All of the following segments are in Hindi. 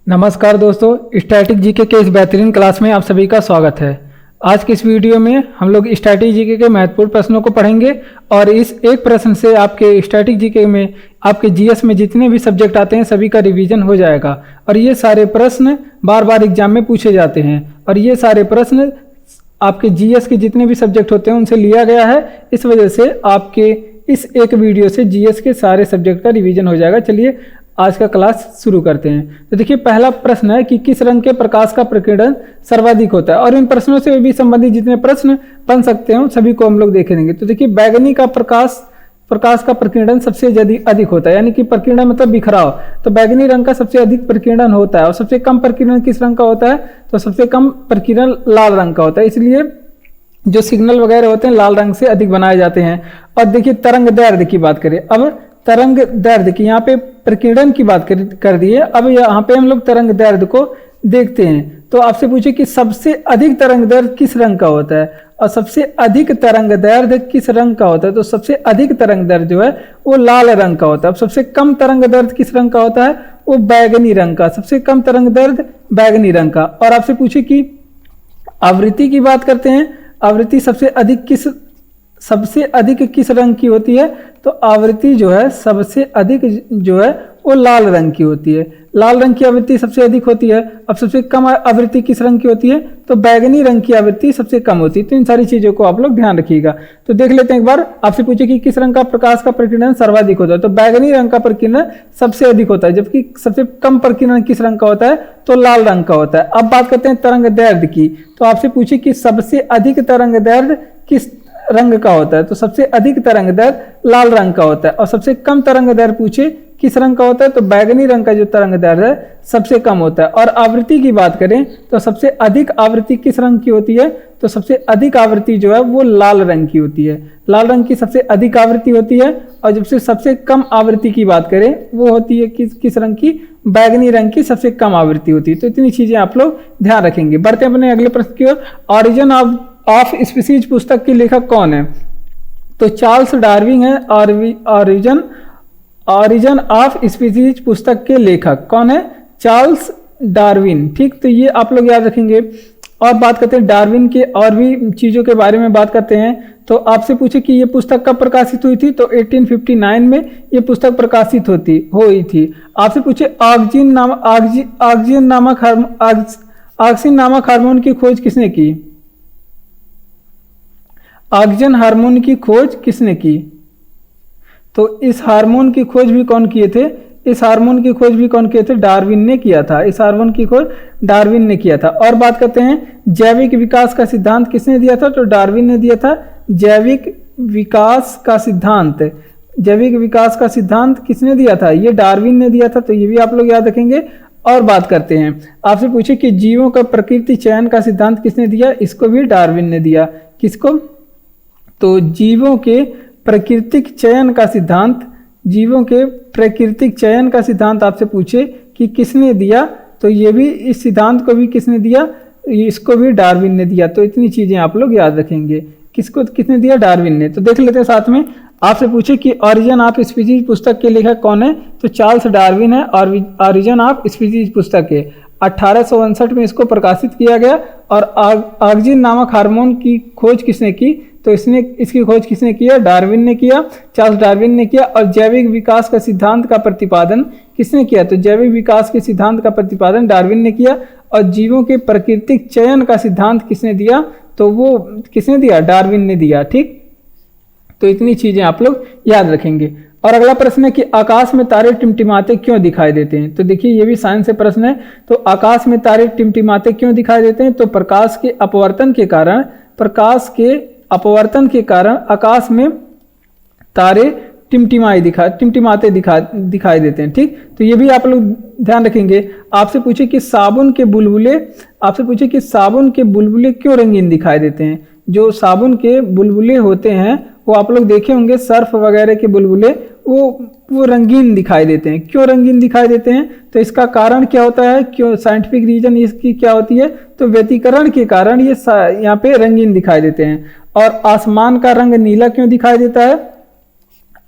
नमस्कार दोस्तों, स्टैटिक जीके के इस बेहतरीन क्लास में आप सभी का स्वागत है। आज की इस वीडियो में हम लोग स्टैटिक जीके के महत्वपूर्ण प्रश्नों को पढ़ेंगे और इस एक प्रश्न से आपके स्टैटिक जीके में आपके जीएस में जितने भी सब्जेक्ट आते हैं सभी का रिवीजन हो जाएगा। और ये सारे प्रश्न बार बार एग्जाम में पूछे जाते हैं और ये सारे प्रश्न आपके जीएस के जितने भी सब्जेक्ट होते हैं उनसे लिया गया है। इस वजह से आपके इस एक वीडियो से जीएस के सारे सब्जेक्ट का रिवीजन हो जाएगा। चलिए आज का क्लास शुरू करते हैं। तो देखिए, पहला प्रश्न है कि किस रंग के प्रकाश का प्रकीर्णन सर्वाधिक होता है, और इन प्रश्नों से भी संबंधित जितने प्रश्न बन सकते हैं सभी को हम लोग देखेंगे। तो देखिए, बैगनी का प्रकाश का प्रकीर्णन सबसे अधिक होता है, यानी कि प्रकीर्णन मतलब बिखराव। तो बैगनी रंग का सबसे अधिक प्रकीर्णन होता है। और सबसे कम प्रकीर्णन किस रंग का होता है? तो सबसे कम प्रकीर्णन लाल रंग का होता है। इसलिए जो सिग्नल वगैरह होते हैं लाल रंग से अधिक बनाए जाते हैं। और देखिए, तरंग दैर्ध्य की बात करें। अब तरंग दैर्ध्य की यहाँ पे प्रकीर्णन की बात कर दी है। अब यहाँ पे हम लोग तरंग दैर्ध्य को देखते हैं। तो आपसे पूछे कि सबसे अधिक तरंग दैर्ध्य किस रंग का होता है, और सबसे अधिक तरंग दैर्ध्य किस रंग का होता है? तो सबसे अधिक तरंग दैर्ध्य जो है वो लाल रंग का होता है। अब सबसे कम तरंग दैर्ध्य किस रंग का होता है? वो बैगनी रंग का। सबसे कम तरंग दैर्ध्य बैगनी रंग का। और आपसे पूछे कि आवृत्ति की बात करते हैं। आवृत्ति सबसे अधिक किस रंग की होती है? तो आवृत्ति जो है सबसे अधिक जो है वो लाल रंग की होती है। लाल रंग की आवृत्ति सबसे अधिक होती है। अब सबसे कम आवृत्ति किस रंग की होती है? तो बैगनी रंग की आवृत्ति सबसे कम होती है। तो इन सारी चीजों को आप लोग ध्यान रखिएगा। तो देख लेते हैं एक बार। आपसे पूछे कि किस रंग का प्रकाश का प्रकीर्णन सर्वाधिक होता है? तो बैगनी रंग का प्रकीर्णन सबसे अधिक होता है, जबकि सबसे कम प्रकीर्णन किस रंग का होता है? तो लाल रंग का होता है। अब बात करते हैं तरंग दैर्ध्य की। तो आपसे पूछे कि सबसे अधिक तरंग दैर्ध्य किस रंग का होता है? तो सबसे अधिक तरंग दैर्ध्य लाल रंग का होता है। और सबसे कम तरंग दैर्ध्य पूछे किस रंग का होता है? तो बैगनी रंग का जो तरंग दैर्ध्य है सबसे कम होता है। और आवृत्ति की बात करें तो सबसे अधिक आवृत्ति किस रंग की होती है? तो सबसे अधिक आवृत्ति जो है वो लाल रंग की होती है। लाल रंग की सबसे अधिक आवृत्ति होती है। और जब से सबसे कम आवृत्ति की बात करें वो होती है किस रंग की? बैगनी रंग की सबसे कम आवृत्ति होती है। तो इतनी चीजें आप लोग ध्यान रखेंगे। बढ़ते हैं अपने अगले प्रश्न की ओर। ऑरिजिन ऑफ स्पीसीज पुस्तक के लेखक कौन है? तो चार्ल्स डार्विन है। ऑरिजिन ऑफ स्पीसीज पुस्तक के लेखक कौन है? Charles Darwin. ठीक, तो ये आप लोग याद रखेंगे। और बात करते हैं डार्विन के और भी चीजों के बारे में बात करते हैं। तो आपसे पूछे कि ये पुस्तक कब प्रकाशित हुई थी? तो 1859 में ये पुस्तक प्रकाशित हुई थी। आपसे पूछे ऑक्सीजन नामक हार्मोन की खोज किसने की? ऑक्सीजन हार्मोन की खोज किसने की? तो इस हार्मोन की खोज भी कौन किए थे? डार्विन ने किया था। इस हार्मोन की खोज डार्विन ने किया था। और बात करते हैं जैविक विकास का सिद्धांत किसने दिया था? तो डार्विन ने दिया था। जैविक विकास का सिद्धांत किसने दिया था? ये डार्विन ने दिया था। तो ये भी आप लोग याद रखेंगे। और बात करते हैं, आपसे पूछे कि जीवों का प्रकृति चयन का सिद्धांत किसने दिया? इसको भी डार्विन ने दिया। किसको? तो जीवों के प्राकृतिक चयन का सिद्धांत आपसे पूछे कि किसने दिया? तो ये भी इस सिद्धांत को भी किसने दिया? इसको भी डार्विन ने दिया। तो इतनी चीजें आप लोग याद रखेंगे। किसने दिया? डार्विन ने। तो देख लेते हैं साथ में। आपसे पूछे कि ऑरिजिन ऑफ स्पीसीज पुस्तक के लेखक कौन है? तो चार्ल्स डार्विन है। और ऑरिजिन ऑफ स्पीसीज पुस्तक है 1859 में इसको प्रकाशित किया गया। और ऑक्सीजन नामक हार्मोन की खोज किसने की? तो इसकी खोज किसने किया? डार्विन ने किया। चार्ल्स डार्विन ने किया। और जैविक विकास का सिद्धांत का प्रतिपादन किसने किया? तो जैविक विकास के सिद्धांत का प्रतिपादन डार्विन ने किया। और जीवों के प्राकृतिक चयन का सिद्धांत किसने दिया? तो वो किसने दिया? डार्विन ने दिया। ठीक, तो इतनी चीजें आप लोग याद रखेंगे। और अगला प्रश्न है कि आकाश में तारे टिमटिमाते क्यों दिखाई देते हैं? तो देखिए, ये भी साइंस से प्रश्न है। तो आकाश में तारे टिमटिमाते क्यों दिखाई देते हैं? तो प्रकाश के अपवर्तन के कारण आकाश में तारे टिमटिमाते दिखाई देते हैं। ठीक, तो ये भी आप लोग ध्यान रखेंगे। आपसे पूछे कि साबुन के बुलबुले क्यों रंगीन दिखाई देते हैं? जो साबुन के बुलबुले होते हैं वो आप लोग देखे होंगे, सर्फ वगैरह के बुलबुले वो रंगीन दिखाई देते हैं। क्यों रंगीन दिखाई देते हैं? तो इसका कारण क्या होता है? क्यों, साइंटिफिक रीजन इसकी क्या होती है? तो व्यतिकरण के कारण ये यहाँ पे रंगीन दिखाई देते हैं। और आसमान का रंग नीला क्यों दिखाई देता है?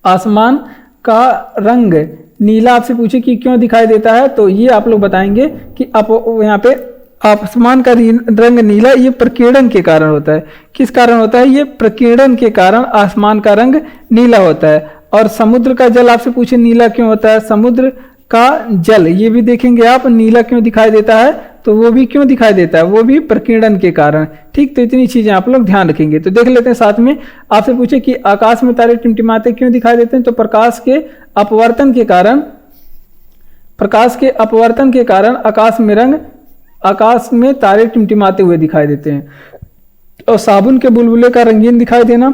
आसमान का रंग नीला आपसे पूछे कि क्यों दिखाई देता है, तो ये आप लोग बताएंगे कि आप यहाँ पे आसमान का रंग नीला ये प्रकीर्णन के कारण होता है। किस कारण होता है? ये प्रकीर्णन के कारण आसमान का रंग नीला होता है। और समुद्र का जल आपसे पूछे नीला क्यों होता है, समुद्र का जल ये भी देखेंगे आप नीला क्यों दिखाई देता है, तो वो भी क्यों दिखाई देता है, वो भी प्रकीर्णन के कारण। ठीक, तो इतनी चीजें आप लोग ध्यान रखेंगे। तो देख लेते हैं साथ में, आपसे पूछे कि आकाश में तारे टिमटिमाते क्यों दिखाई देते हैं, तो प्रकाश के अपवर्तन के कारण, प्रकाश के अपवर्तन के कारण आकाश में तारे टिमटिमाते हुए दिखाई देते हैं। और साबुन के बुलबुले का रंगीन दिखाई देना,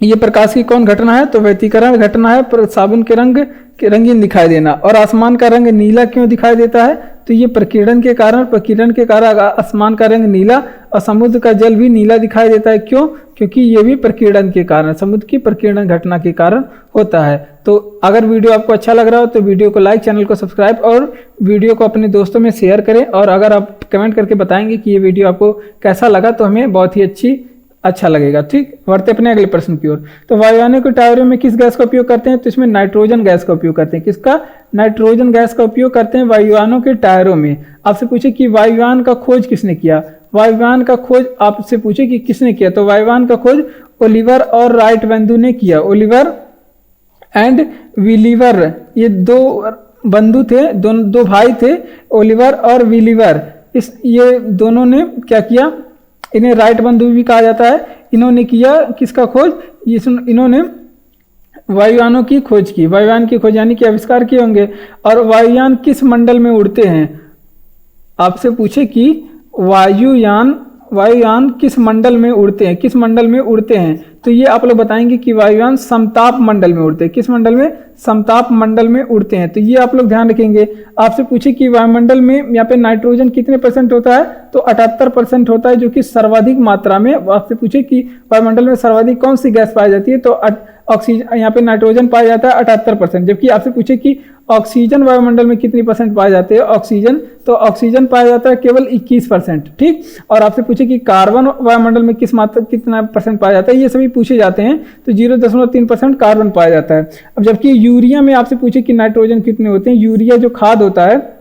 ये प्रकाश की कौन घटना है, तो व्यतिकरण घटना है, साबुन के रंग के रंगीन दिखाई देना। और आसमान का रंग नीला क्यों दिखाई देता है, तो ये प्रकीर्णन के कारण आसमान का रंग नीला और समुद्र का जल भी नीला दिखाई देता है। क्यों? क्योंकि ये भी प्रकीर्णन के कारण, समुद्र की प्रकीर्णन घटना के कारण होता है। तो अगर वीडियो आपको अच्छा लग रहा हो तो वीडियो को लाइक, चैनल को सब्सक्राइब और वीडियो को अपने दोस्तों में शेयर करें। और अगर आप कमेंट करके बताएंगे कि ये वीडियो आपको कैसा लगा तो हमें बहुत ही अच्छा लगेगा। ठीक, बढ़ते अपने अगले प्रश्न की ओर। तो वायुयानों के टायरों में किस गैस का उपयोग करते हैं, तो इसमें नाइट्रोजन गैस का उपयोग करते हैं। किसका? नाइट्रोजन गैस का उपयोग करते हैं वायुयानों के टायरों में। आपसे पूछे कि वायुयान का खोज किसने किया, वायुयान का खोज आपसे पूछे कि किसने किया, तो वायुयान का खोज ओलिवर और राइट बंधु ने किया। ओलिवर एंड विलीवर, ये दो बंधु थे, दो भाई थे, ओलिवर और विलीवर। ये दोनों ने क्या किया, इन्हें राइट बंधु भी कहा जाता है। इन्होंने किया किसका खोज, इन्होंने वायुयानों की खोज की, वायुयान की खोज यानी कि आविष्कार किए होंगे। और वायुयान किस मंडल में उड़ते हैं, आपसे पूछे कि वायुयान किस मंडल में उड़ते हैं, किस मंडल में उड़ते हैं, तो ये आप लोग बताएंगे कि वायुयान समताप मंडल में उड़ते हैं। किस मंडल में? समताप मंडल में उड़ते हैं। तो ये आप लोग ध्यान रखेंगे। आपसे पूछे कि वायुमंडल में यहाँ पे नाइट्रोजन कितने % होता है, तो 78% होता है, जो कि सर्वाधिक मात्रा में। आपसे पूछे कि वायुमंडल में सर्वाधिक कौन सी गैस पाई जाती है, तो ऑक्सीजन, यहाँ पे नाइट्रोजन पाया जाता है 78%। जबकि आपसे पूछे कि ऑक्सीजन वायुमंडल में कितनी % पाए जाते हैं, ऑक्सीजन, तो ऑक्सीजन पाया जाता है केवल 21%। ठीक, और आपसे पूछे कि कार्बन वायुमंडल में कितना % पाया जाता है, ये सभी पूछे जाते हैं, तो 0.3% कार्बन पाया जाता है। अब जबकि यूरिया में आपसे पूछे कि नाइट्रोजन कितने होते हैं, यूरिया जो खाद होता है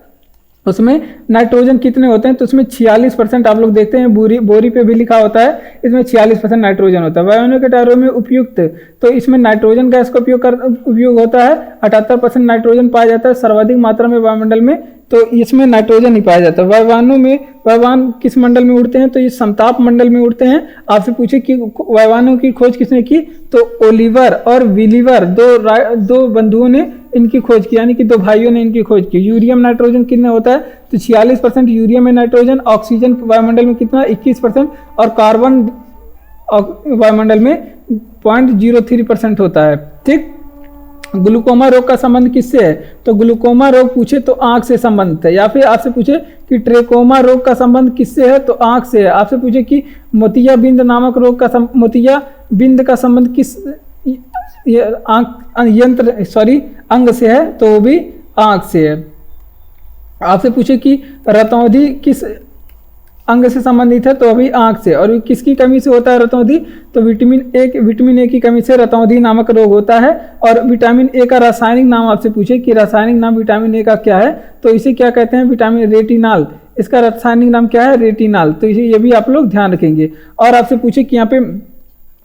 उसमें नाइट्रोजन कितने होते हैं, तो उसमें 46% आप लोग देखते हैं, बोरी पे भी लिखा होता है, इसमें 46% नाइट्रोजन होता है। वायुयानों के टायरों में उपयुक्त, तो इसमें नाइट्रोजन गैस का उपयोग होता है। 78% नाइट्रोजन पाया जाता है सर्वाधिक मात्रा में वायुमंडल में, तो इसमें नाइट्रोजन ही पाया जाता है। वायुयान किस मंडल में उड़ते हैं, तो ये समताप मंडल में उड़ते हैं। आपसे पूछे कि वायुयानों की खोज किसने की, तो ओलिवर और विलीवर दो बंधुओं ने इनकी खोज की, यानी कि दो भाइयों ने इनकी खोज की। यूरियम नाइट्रोजन कितना होता है, तो 46% यूरियम में नाइट्रोजन, ऑक्सीजन वायुमंडल में कितना 21% और कार्बन वायुमंडल में 0.03% होता है। ठीक, ग्लूकोमा रोग का संबंध किससे है, तो ग्लूकोमा रोग पूछे तो आंख से संबंधित है। या फिर आपसे पूछे कि ट्रेकोमा रोग का संबंध किससे है, तो आंख से है। आपसे पूछे कि मोतियाबिंद नामक रोग का मोतियाबिंद का संबंध किस अंग से है, तो वो भी आंख से है। आपसे पूछे कि रतौंधी किस अंग से संबंधित है, तो अभी आंख से। और किसकी कमी से होता है रतौंधी, तो विटामिन ए की कमी से रतौंधी नामक रोग होता है। और विटामिन ए का रासायनिक नाम आपसे पूछे कि रासायनिक नाम विटामिन ए का क्या है, तो इसे क्या कहते हैं, विटामिन रेटिनाल। इसका रासायनिक नाम क्या है, रेटिनाल। तो इसे ये भी आप लोग ध्यान रखेंगे। और आपसे पूछे कि यहाँ पे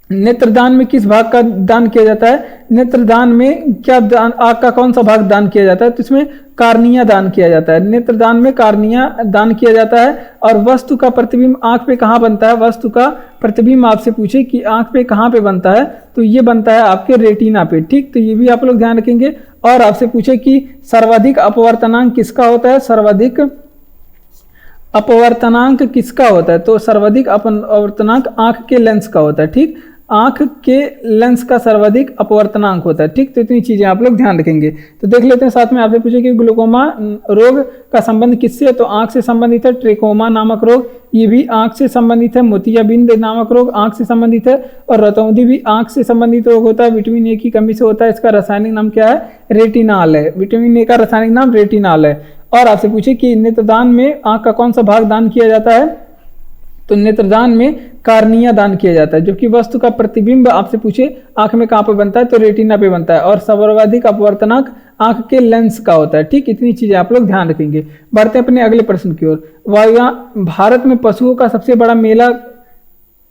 नेत्रदान में किस भाग का दान किया जाता है, नेत्रदान में क्या दान, आँख का कौन सा भाग दान किया जाता है, तो इसमें कार्निया दान किया जाता है। नेत्रदान में कार्निया दान किया जाता है। और वस्तु का प्रतिबिंब आँख पे कहाँ बनता है, वस्तु का प्रतिबिंब आपसे पूछे कि आँख पे कहाँ पे बनता है, तो ये बनता है आपके रेटिना पे। ठीक, तो ये भी आप लोग ध्यान रखेंगे। और आपसे पूछे कि सर्वाधिक अपवर्तनांक किसका होता है, सर्वाधिक अपवर्तनांक किसका होता है, तो सर्वाधिक अपवर्तनांक आँख के लेंस का होता है। ठीक, आंख के लेंस का सर्वाधिक अपवर्तनांक होता है। ठीक, तो इतनी चीजें आप लोग ध्यान रखेंगे। तो देख लेते हैं साथ में, आपसे पूछे कि ग्लूकोमा रोग का संबंध किससे है, तो आंख से संबंधित है। ट्रेकोमा नामक रोग ये भी आंख से संबंधित है। मोतियाबिंद नामक रोग आंख से संबंधित है। और रतौंधी भी आंख से संबंधित रोग होता है, विटामिन ए की कमी से होता है। इसका रासायनिक नाम क्या है, रेटिनाल है। विटामिन ए का रासायनिक नाम रेटिनाल है। और आपसे पूछे कि नेत्रदान में आंख का कौन सा भाग दान किया जाता है, तो नेत्रदान में कार्निया दान किया जाता है। जबकि वस्तु का प्रतिबिंब आपसे पूछे आंख में कहाँ पे बनता है, तो रेटिना पे बनता है। और सर्वाधिक अपवर्तनांक आंख के लेंस का होता है। ठीक, इतनी चीजें आप लोग ध्यान रखेंगे। बढ़ते हैं अपने अगले प्रश्न की ओर। भारत में पशुओं का सबसे बड़ा मेला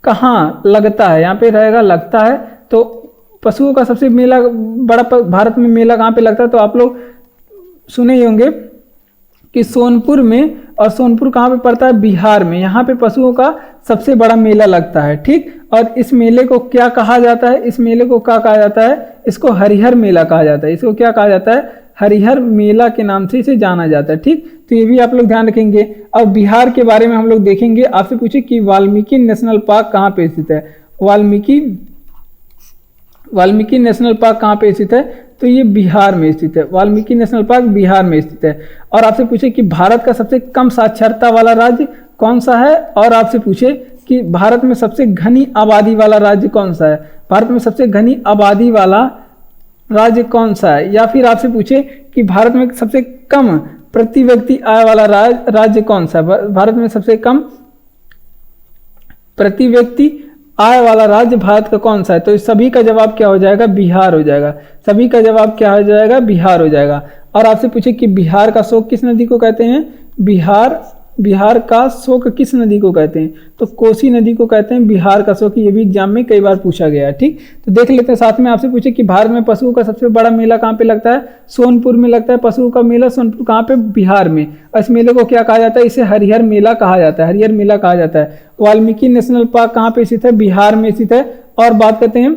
कहाँ लगता है? यहाँ पे रहेगा लगता है, तो पशुओं का सबसे बड़ा भारत में मेला कहाँ पे लगता है? तो आप लोग सुने ही होंगे कि सोनपुर में, और सोनपुर कहाँ पे पड़ता है? बिहार में। यहाँ पे पशुओं का सबसे बड़ा मेला लगता है। ठीक, और इस मेले को क्या कहा जाता है? इस मेले को क्या कहा जाता है? इसको हरिहर मेला कहा जाता है। इसको क्या कहा जाता है? हरिहर मेला के नाम से इसे जाना जाता है। ठीक, तो ये भी आप लोग ध्यान रखेंगे। अब बिहार के बारे में हम लोग देखेंगे। आपसे पूछे कि वाल्मीकि नेशनल पार्क कहाँ पे स्थित है? वाल्मीकि नेशनल पार्क कहाँ पे स्थित है? तो ये बिहार में स्थित है। वाल्मीकि नेशनल पार्क बिहार में स्थित है। और आपसे पूछे कि भारत का सबसे कम साक्षरता वाला राज्य कौन सा है? और आपसे पूछे कि भारत में सबसे घनी आबादी वाला राज्य कौन सा है? भारत में सबसे घनी आबादी वाला राज्य कौन सा है? या फिर आपसे पूछे कि भारत में सबसे कम प्रति व्यक्ति आय वाला राज्य कौन सा है? भारत में सबसे कम प्रति व्यक्ति आय वाला राज्य भारत का कौन सा है? तो इस सभी का जवाब क्या हो जाएगा? बिहार हो जाएगा। सभी का जवाब क्या हो जाएगा? बिहार हो जाएगा। और आपसे पूछे कि बिहार का शोक किस नदी को कहते हैं? बिहार का शोक किस नदी को कहते हैं? तो कोसी नदी को कहते हैं बिहार का शोक। ये भी एग्जाम में कई बार पूछा गया है। ठीक, तो देख लेते हैं। साथ में आपसे पूछे कि भारत में पशुओं का सबसे बड़ा मेला कहाँ पे लगता है? सोनपुर में लगता है पशुओं का मेला। सोनपुर कहाँ पे? बिहार में। और इस मेले को क्या कहा जाता है? इसे हरिहर मेला कहा जाता है। हरिहर मेला कहा जाता है। वाल्मीकि नेशनल पार्क कहाँ पे स्थित है? बिहार में स्थित है। और बात करते हैं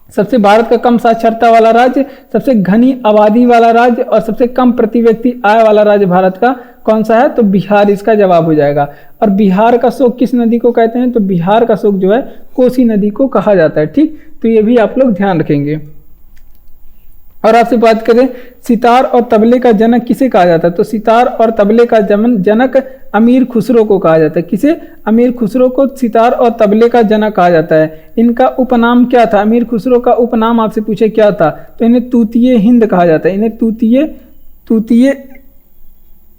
सबसे भारत का कम साक्षरता वाला राज्य, सबसे घनी आबादी वाला राज्य और सबसे कम प्रति व्यक्ति आय वाला राज्य भारत का कौन सा है? तो बिहार इसका जवाब हो जाएगा। और बिहार का शोक किस नदी को कहते हैं? तो बिहार का शोक जो है कोसी नदी को कहा जाता है। ठीक, तो ये भी आप लोग ध्यान रखेंगे। और आपसे बात करें सितार और तबले का जनक किसे कहा जाता है? तो सितार और तबले का जनक अमीर खुसरो को कहा जाता है। किसे? अमीर खुसरो को सितार और तबले का जनक कहा जाता है। इनका उपनाम क्या था? अमीर खुसरो का उपनाम आपसे पूछे क्या था? तो इन्हें तूतीय हिंद कहा जाता है। इन्हें तूतीय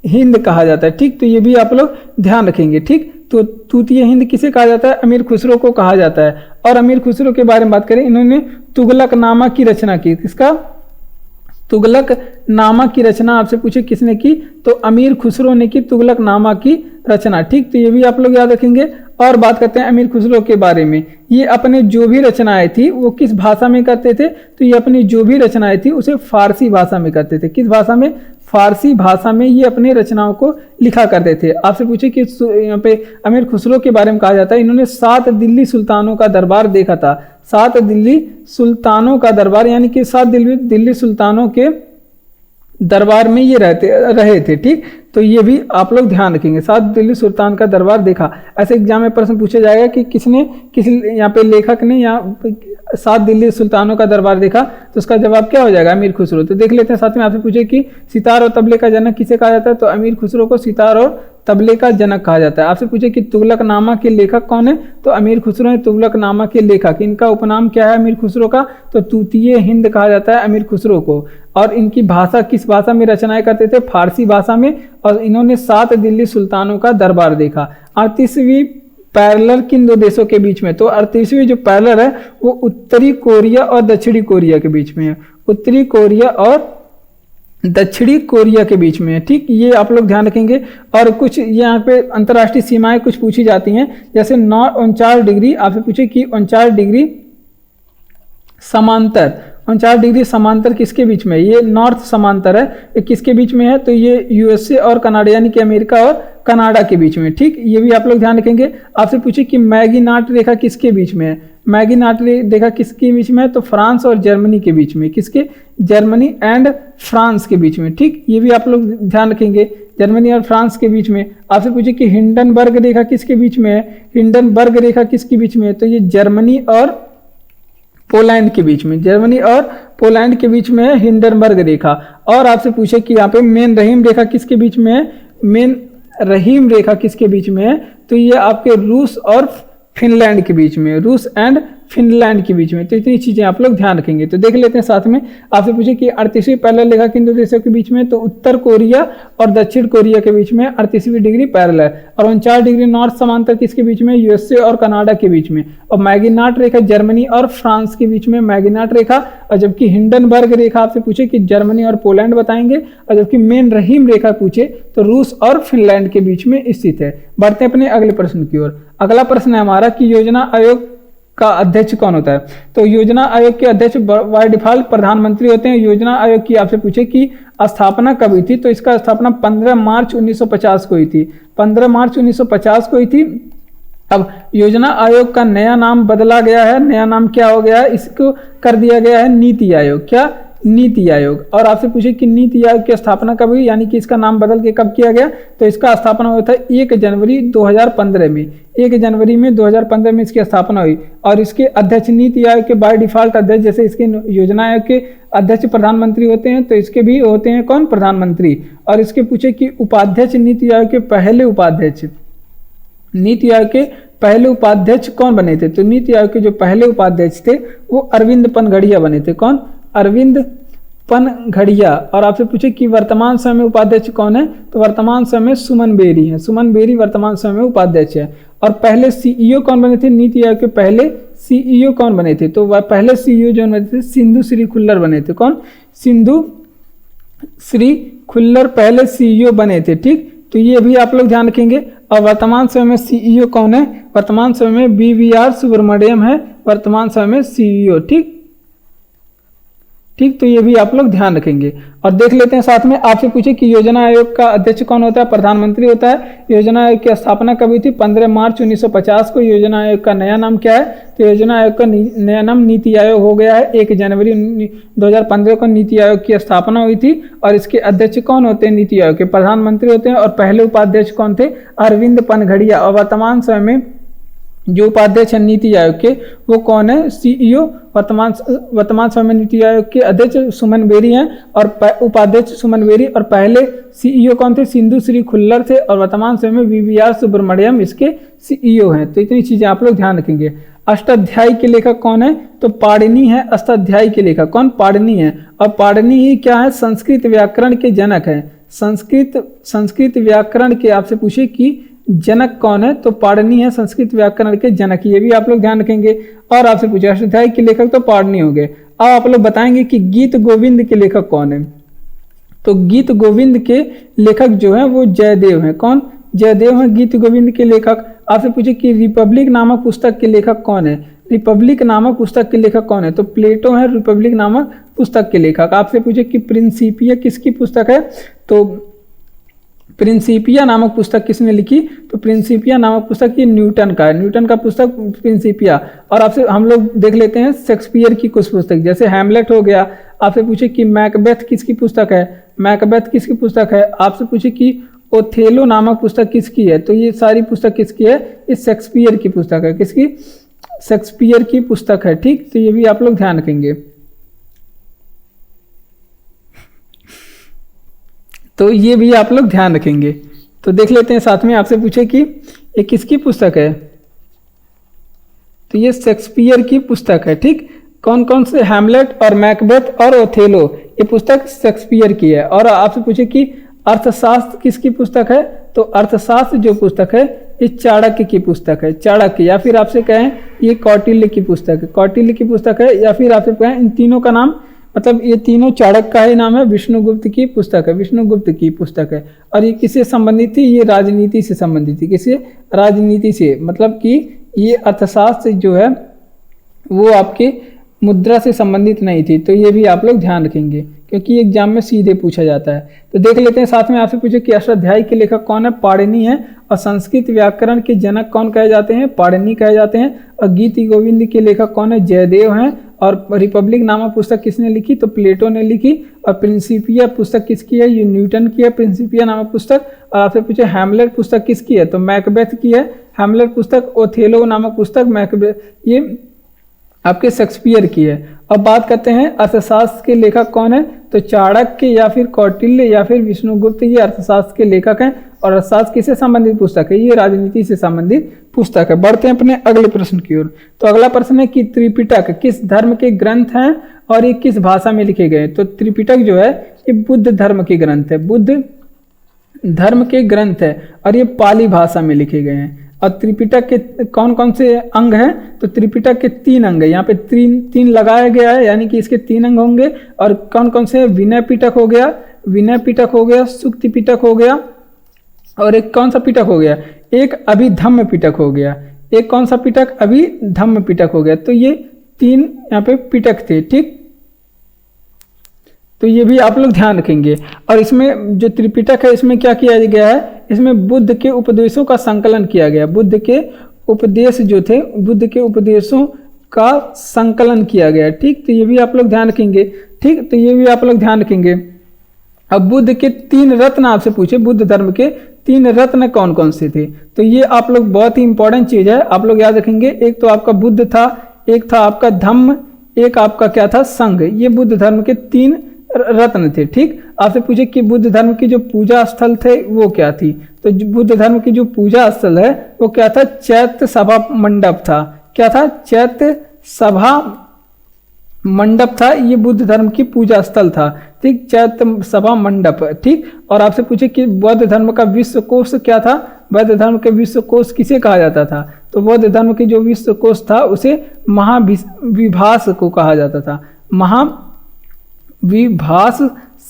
हिंद कहा जाता है। ठीक, तो ये भी आप लोग ध्यान रखेंगे। ठीक, तो तूतीय हिंद किसे कहा जाता है? अमीर खुसरो को कहा जाता है। और अमीर खुसरो के बारे में बात करें, इन्होंने तुगलकनामा की रचना की। किसका? तुगलकनामा की रचना आपसे पूछे किसने की? तो अमीर खुसरो ने की तुगलकनामा की रचना। ठीक, तो ये भी आप लोग याद रखेंगे। और बात करते हैं अमीर खुसरो के बारे में। ये अपने जो भी रचनाएं थी वो किस भाषा में करते थे? तो ये अपनी जो भी रचनाएं थी उसे फारसी भाषा में करते थे। किस भाषा में? फारसी भाषा में ये अपने रचनाओं को लिखा करते थे। आपसे पूछे कि यहाँ पे अमीर खुसरो के बारे में कहा जाता है इन्होंने 7 दिल्ली सुल्तानों का दरबार देखा था। 7 दिल्ली सुल्तानों का दरबार, यानी कि 7 दिल्ली सुल्तानों के दरबार में ये रहे थे। ठीक, तो ये भी आप लोग ध्यान रखेंगे। 7 दिल्ली सुल्तान का दरबार देखा। ऐसे एग्जाम में प्रश्न पूछा जाएगा कि किस यहाँ पे लेखक ने यहाँ 7 दिल्ली सुल्तानों का दरबार देखा, तो उसका जवाब क्या हो जाएगा? अमीर खुसरो। तो देख लेते हैं। साथ में आपसे पूछे कि सितार और तबले का जनक किसे कहा जाता है? तो अमीर खुसरो को सितार और तबले का जनक कहा जाता है। आपसे पूछे कि तुगलकनामा के लेखक कौन है? तो अमीर खुसरो है तुगलकनामा के लेखक। इनका उपनाम क्या है अमीर खुसरो का? तो तूतीय हिंद कहा जाता है अमीर खुसरो को। और इनकी भाषा किस भाषा में रचनाएं करते थे? फारसी भाषा में। और इन्होंने 7 दिल्ली सुल्तानों का दरबार देखा। 38वीं पैरेलल किन 2 देशों के बीच में? तो 38वीं जो पैरेलल है वो उत्तरी कोरिया और दक्षिणी कोरिया के बीच में है। उत्तरी कोरिया और दक्षिणी कोरिया के बीच में है। ठीक, ये आप लोग ध्यान रखेंगे। और कुछ यहाँ पे अंतर्राष्ट्रीय सीमाएं कुछ पूछी जाती हैं, जैसे 49 डिग्री। आपसे पूछे कि 49 डिग्री समांतर, 49 डिग्री समांतर किसके बीच में? ये नॉर्थ समांतर है। ये किसके बीच में है? तो ये यूएसए और कनाडा, यानी कि अमेरिका और कनाडा के बीच में। ठीक, ये भी आप लोग ध्यान रखेंगे। आपसे पूछे कि मैगीनाट रेखा किसके बीच में है? मैगीनाट रेखा किसके बीच में है? तो फ्रांस और जर्मनी के बीच में। किसके? जर्मनी एंड फ्रांस के बीच में। ठीक, ये भी आप लोग ध्यान रखेंगे, जर्मनी और फ्रांस के बीच में। आपसे पूछे कि हिंडनबर्ग रेखा किसके बीच में है? हिंडनबर्ग रेखा किसके बीच में है? तो ये जर्मनी और पोलैंड के बीच में। जर्मनी और पोलैंड के बीच में है हिंडनबर्ग रेखा। और आपसे पूछे कि यहाँ पे मेन रहीम रेखा किसके बीच में है? मेन रहीम रेखा किसके बीच में है? तो ये आपके रूस और फिनलैंड के बीच में, रूस एंड फिनलैंड के बीच में। तो इतनी चीजें आप लोग ध्यान रखेंगे। तो देख लेते हैं साथ में, आपसे पूछे कि 38वीं पैरेलल रेखा किन दो देशों के बीच में, तो उत्तर कोरिया और दक्षिण कोरिया के बीच में 38वीं डिग्री पैरेलल, और 49 डिग्री नॉर्थ समांतर किसके बीच में, यूएसए और कनाडा के बीच में। और मैगिनाट रेखा जर्मनी और फ्रांस के बीच में मैगिनाट रेखा, और जबकि हिंडनबर्ग रेखा आपसे पूछे कि जर्मनी और पोलैंड बताएंगे, और जबकि मेन रहीम रेखा पूछे तो रूस और फिनलैंड के बीच में स्थित है। बढ़ते अपने अगले प्रश्न की ओर। अगला प्रश्न है हमारा कि योजना आयोग का अध्यक्ष कौन होता है। तो योजना आयोग के अध्यक्ष बाय डिफॉल्ट प्रधानमंत्री होते हैं। योजना आयोग की आपसे पूछे कि स्थापना कब हुई थी, तो इसका स्थापना 15 मार्च 1950 को हुई थी। 15 मार्च 1950 को हुई थी। अब योजना आयोग का नया नाम बदला गया है। नया नाम क्या हो गया है, इसको कर दिया गया है नीति आयोग। क्या, नीति आयोग। और आपसे पूछे कि नीति आयोग की स्थापना कब हुई, यानी कि इसका नाम बदल के कब किया गया, तो इसका स्थापना हुआ था 1 जनवरी 2015 में। 1 जनवरी में 2015 में इसकी स्थापना हुई। और इसके अध्यक्ष नीति आयोग के बाय डिफॉल्ट अध्यक्ष, जैसे इसके योजना आयोग के अध्यक्ष प्रधानमंत्री होते हैं, तो इसके भी होते हैं कौन, प्रधानमंत्री। और इसके पूछे कि उपाध्यक्ष, नीति आयोग के पहले उपाध्यक्ष, नीति आयोग के पहले उपाध्यक्ष कौन बने थे, तो नीति आयोग के जो पहले उपाध्यक्ष थे वो अरविंद पनघड़िया बने थे। कौन, अरविंद पनघड़िया। और आपसे पूछे कि वर्तमान समय में उपाध्यक्ष कौन है, तो वर्तमान समय में सुमन बेरी है। सुमन बेरी वर्तमान समय में उपाध्यक्ष है। और पहले सीईओ कौन बने थे, नीति आयोग के पहले सीईओ कौन बने थे, तो वह पहले सीईओ जो बने थे सिंधु श्री खुल्लर बने थे। कौन, सिंधु श्री खुल्लर पहले सीईओ बने थे। ठीक, तो ये भी आप लोग ध्यान रखेंगे। और वर्तमान समय में सीईओ कौन है, वर्तमान समय में बीवीआर सुब्रमण्यम है वर्तमान समय में सीईओ। ठीक, तो ये भी आप लोग ध्यान रखेंगे। और देख लेते हैं साथ में, आपसे पूछे कि योजना आयोग का अध्यक्ष कौन होता है, प्रधानमंत्री होता है। योजना आयोग की स्थापना कब हुई थी, 15 मार्च 1950 को। योजना आयोग का नया नाम क्या है, तो योजना आयोग का नया नाम नीति आयोग हो गया है। 1 जनवरी 2015 को नीति आयोग की स्थापना हुई थी। और इसके अध्यक्ष कौन होते हैं, नीति आयोग के प्रधानमंत्री होते हैं। और पहले उपाध्यक्ष कौन थे, अरविंद पनघड़िया। और वर्तमान समय में जो उपाध्यक्ष है नीति आयोग के वो कौन है, सीईओ। वर्तमान समय में नीति आयोग के अध्यक्ष सुमन बेरी हैं और उपाध्यक्ष सुमन बेरी। और पहले सीईओ कौन थे, सिंधु श्री खुल्लर थे। और वर्तमान समय में बीवीआर सुब्रमण्यम इसके सीईओ हैं। तो इतनी चीजें आप लोग ध्यान रखेंगे। अष्टाध्यायी के लेखक कौन है, तो पाणिनि है। अष्टाध्यायी के लेखक कौन, पाणिनि है। और पाणिनि ही क्या है, संस्कृत व्याकरण के जनक है। संस्कृत व्याकरण के आपसे पूछे कि जनक कौन है, तो पाणिनि है संस्कृत व्याकरण के जनक। ये भी आप लोग ध्यान रखेंगे। और आपसे पूछे अष्टाध्यायी के लेखक तो पाणिनि हो गए। अब आप लोग बताएंगे कि गीत गोविंद के लेखक कौन है, तो गीत गोविंद के लेखक जो है वो जयदेव है। कौन, जयदेव है गीत गोविंद के लेखक। आपसे पूछे कि रिपब्लिक नामक पुस्तक के लेखक कौन है, रिपब्लिक नामक पुस्तक के लेखक कौन है, तो प्लेटो है रिपब्लिक नामक पुस्तक के लेखक। आपसे पूछे कि प्रिंसिपिया किसकी पुस्तक है, तो प्रिंसिपिया नामक पुस्तक किसने लिखी, तो प्रिंसिपिया नामक पुस्तक ये न्यूटन का है। न्यूटन का पुस्तक प्रिंसिपिया। और आपसे हम लोग देख लेते हैं शेक्सपियर की कुछ पुस्तक, जैसे हैमलेट हो गया। आपसे पूछे कि मैकबेथ किसकी पुस्तक है, मैकबेथ किसकी पुस्तक है। आपसे पूछे कि ओथेलो नामक पुस्तक किसकी है, तो ये सारी पुस्तक किसकी है, ये शेक्सपियर की पुस्तक है। किसकी, शेक्सपियर की पुस्तक है। ठीक, तो ये भी आप लोग ध्यान रखेंगे। तो ये भी आप लोग ध्यान रखेंगे। तो देख लेते हैं साथ में, आपसे पूछे कि ये किसकी पुस्तक है, तो ये शेक्सपियर की पुस्तक है। ठीक, कौन कौन से, हैमलेट और मैकबेथ और ओथेलो, ये पुस्तक शेक्सपियर की है। और आपसे पूछे कि अर्थशास्त्र किसकी पुस्तक है, तो अर्थशास्त्र जो पुस्तक है ये चाणक्य की पुस्तक है। चाणक्य, या फिर आपसे कहें ये कौटिल्य की पुस्तक है, कौटिल्य की पुस्तक है। या फिर आपसे कहें इन तीनों का नाम, मतलब ये तीनों चाणक्य का ही नाम है, विष्णुगुप्त की पुस्तक है, विष्णुगुप्त की पुस्तक है। और ये किससे संबंधित थी, ये राजनीति से संबंधित थी। किससे, राजनीति से, मतलब कि ये अर्थशास्त्र जो है वो आपके मुद्रा से संबंधित नहीं थी। तो ये भी आप लोग ध्यान रखेंगे क्योंकि एग्जाम में सीधे पूछा जाता है। तो देख लेते हैं साथ में, आपसे पूछे कि अष्टाध्यायी के लेखक कौन है, पाणिनि है। और संस्कृत व्याकरण के जनक कौन कहे जाते हैं, पाणिनि कहे जाते हैं। और गीत गोविंद के लेखक कौन है, जयदेव हैं। और रिपब्लिक नामक पुस्तक किसने लिखी, तो प्लेटो ने लिखी। और प्रिंसिपिया पुस्तक किसकी है, ये न्यूटन की है, प्रिंसिपिया नामक पुस्तक। और आपसे पूछे हैमलेट पुस्तक किसकी है, तो मैकबेथ की है हैमलेट पुस्तक। ओथेलो नामक पुस्तक मैकबेथ ये आपके शेक्सपियर की है। अब बात करते हैं अर्थशास्त्र के लेखक कौन है, तो चाणक्य या फिर कौटिल्य या फिर विष्णुगुप्त ये अर्थशास्त्र के लेखक हैं। और अर्थशास्त्र किससे संबंधित पुस्तक है? ये राजनीति से संबंधित पुस्तक है। बढ़ते हैं अपने अगले प्रश्न की ओर। तो अगला प्रश्न है कि त्रिपिटक किस धर्म के ग्रंथ हैं और ये किस भाषा में लिखे गए? तो त्रिपिटक जो है ये बुद्ध धर्म के ग्रंथ है, बुद्ध धर्म के ग्रंथ है और ये पाली भाषा में लिखे गए हैं। और त्रिपिटक के कौन कौन से अंग हैं? तो त्रिपिटक के 3 अंग है, यहाँ पे तीन लगाया गया है, यानी कि इसके 3 अंग होंगे। और कौन कौन से? विनय पिटक हो गया, विनय पिटक हो गया, सुक्ति पिटक हो गया, और एक कौन सा पिटक हो गया? एक अभिधम्म पिटक हो गया। एक कौन सा पिटक? अभिधम्म पिटक हो गया। तो ये 3 यहाँ पे पिटक थे, ठीक। तो ये भी आप लोग ध्यान रखेंगे। और इसमें जो त्रिपिटक है इसमें क्या किया गया है? इसमें बुद्ध के उपदेशों का संकलन किया गया। बुद्ध के उपदेश जो थे, बुद्ध के उपदेशों का संकलन किया गया, ठीक। तो ये भी आप लोग ध्यान रखेंगे, ठीक। तो ये भी आप लोग ध्यान रखेंगे। अब बुद्ध के 3 रत्न आपसे पूछे, बुद्ध धर्म के 3 रत्न कौन कौन से थे? तो ये आप लोग बहुत ही इंपॉर्टेंट चीज है, आप लोग याद रखेंगे। एक तो आपका बुद्ध था, एक था आपका धम्म, एक आपका क्या था? संघ। ये बुद्ध धर्म के 3 रत्न थे, ठीक। आपसे पूछे कि बुद्ध धर्म की जो पूजा स्थल थे वो क्या थी? तो बुद्ध धर्म की जो पूजा स्थल है वो क्या था? चैत्य सभा मंडप था। क्या था? चैत्य सभा मंडप था। ये बुद्ध धर्म की पूजा स्थल था, ठीक। चैत्य सभा मंडप, ठीक। और आपसे पूछे कि बौद्ध धर्म का विश्वकोश क्या था? बौद्ध धर्म के विश्वकोश किसे कहा जाता था? तो बौद्ध धर्म के जो विश्वकोश था उसे महाविभास को कहा जाता था, महाविभास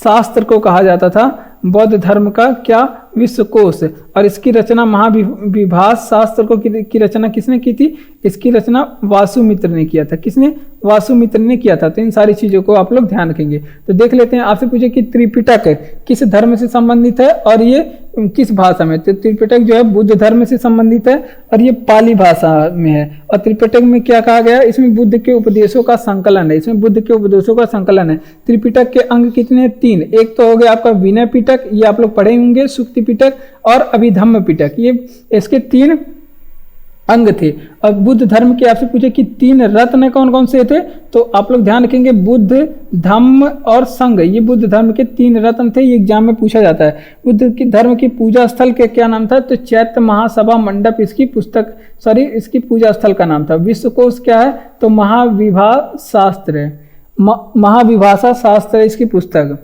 शास्त्र को कहा जाता था बौद्ध धर्म का क्या? विश्वकोश। और इसकी रचना महाविभास शास्त्र को की रचना किसने की थी? इसकी रचना वासुमित्र ने किया था। किसने? वासुमित्र ने किया था। तो इन सारी चीजों को आप लोग ध्यान रखेंगे। तो देख लेते हैं, आपसे पूछे कि त्रिपिटक किस धर्म से संबंधित है और ये किस भाषा में? तो त्रिपिटक जो है बुद्ध धर्म से संबंधित है और ये पाली भाषा में है। और त्रिपिटक में क्या कहा गया? इसमें बुद्ध के उपदेशों का संकलन है, इसमें बुद्ध के उपदेशों का संकलन है। त्रिपिटक के अंग कितने? 3। एक तो हो गया आपका विनय पिटक, ये आप लोग पढ़े होंगे, सुक्ति पिटक और अभिधम्म पिटक, ये इसके 3 अंग थे। और बुद्ध धर्म के आपसे पूछे कि 3 रत्न कौन कौन से थे? तो आप लोग ध्यान रखेंगे, बुद्ध, धम्म और संघ, ये बुद्ध धर्म के 3 रत्न थे। ये एग्जाम में पूछा जाता है। बुद्ध की धर्म की पूजा स्थल के क्या नाम था? तो चैत्य महासभा मंडप इसकी इसकी पूजा स्थल का नाम था। विश्वकोश क्या है? तो महाविभास शास्त्र है, महाविभाषा शास्त्र है इसकी पुस्तक,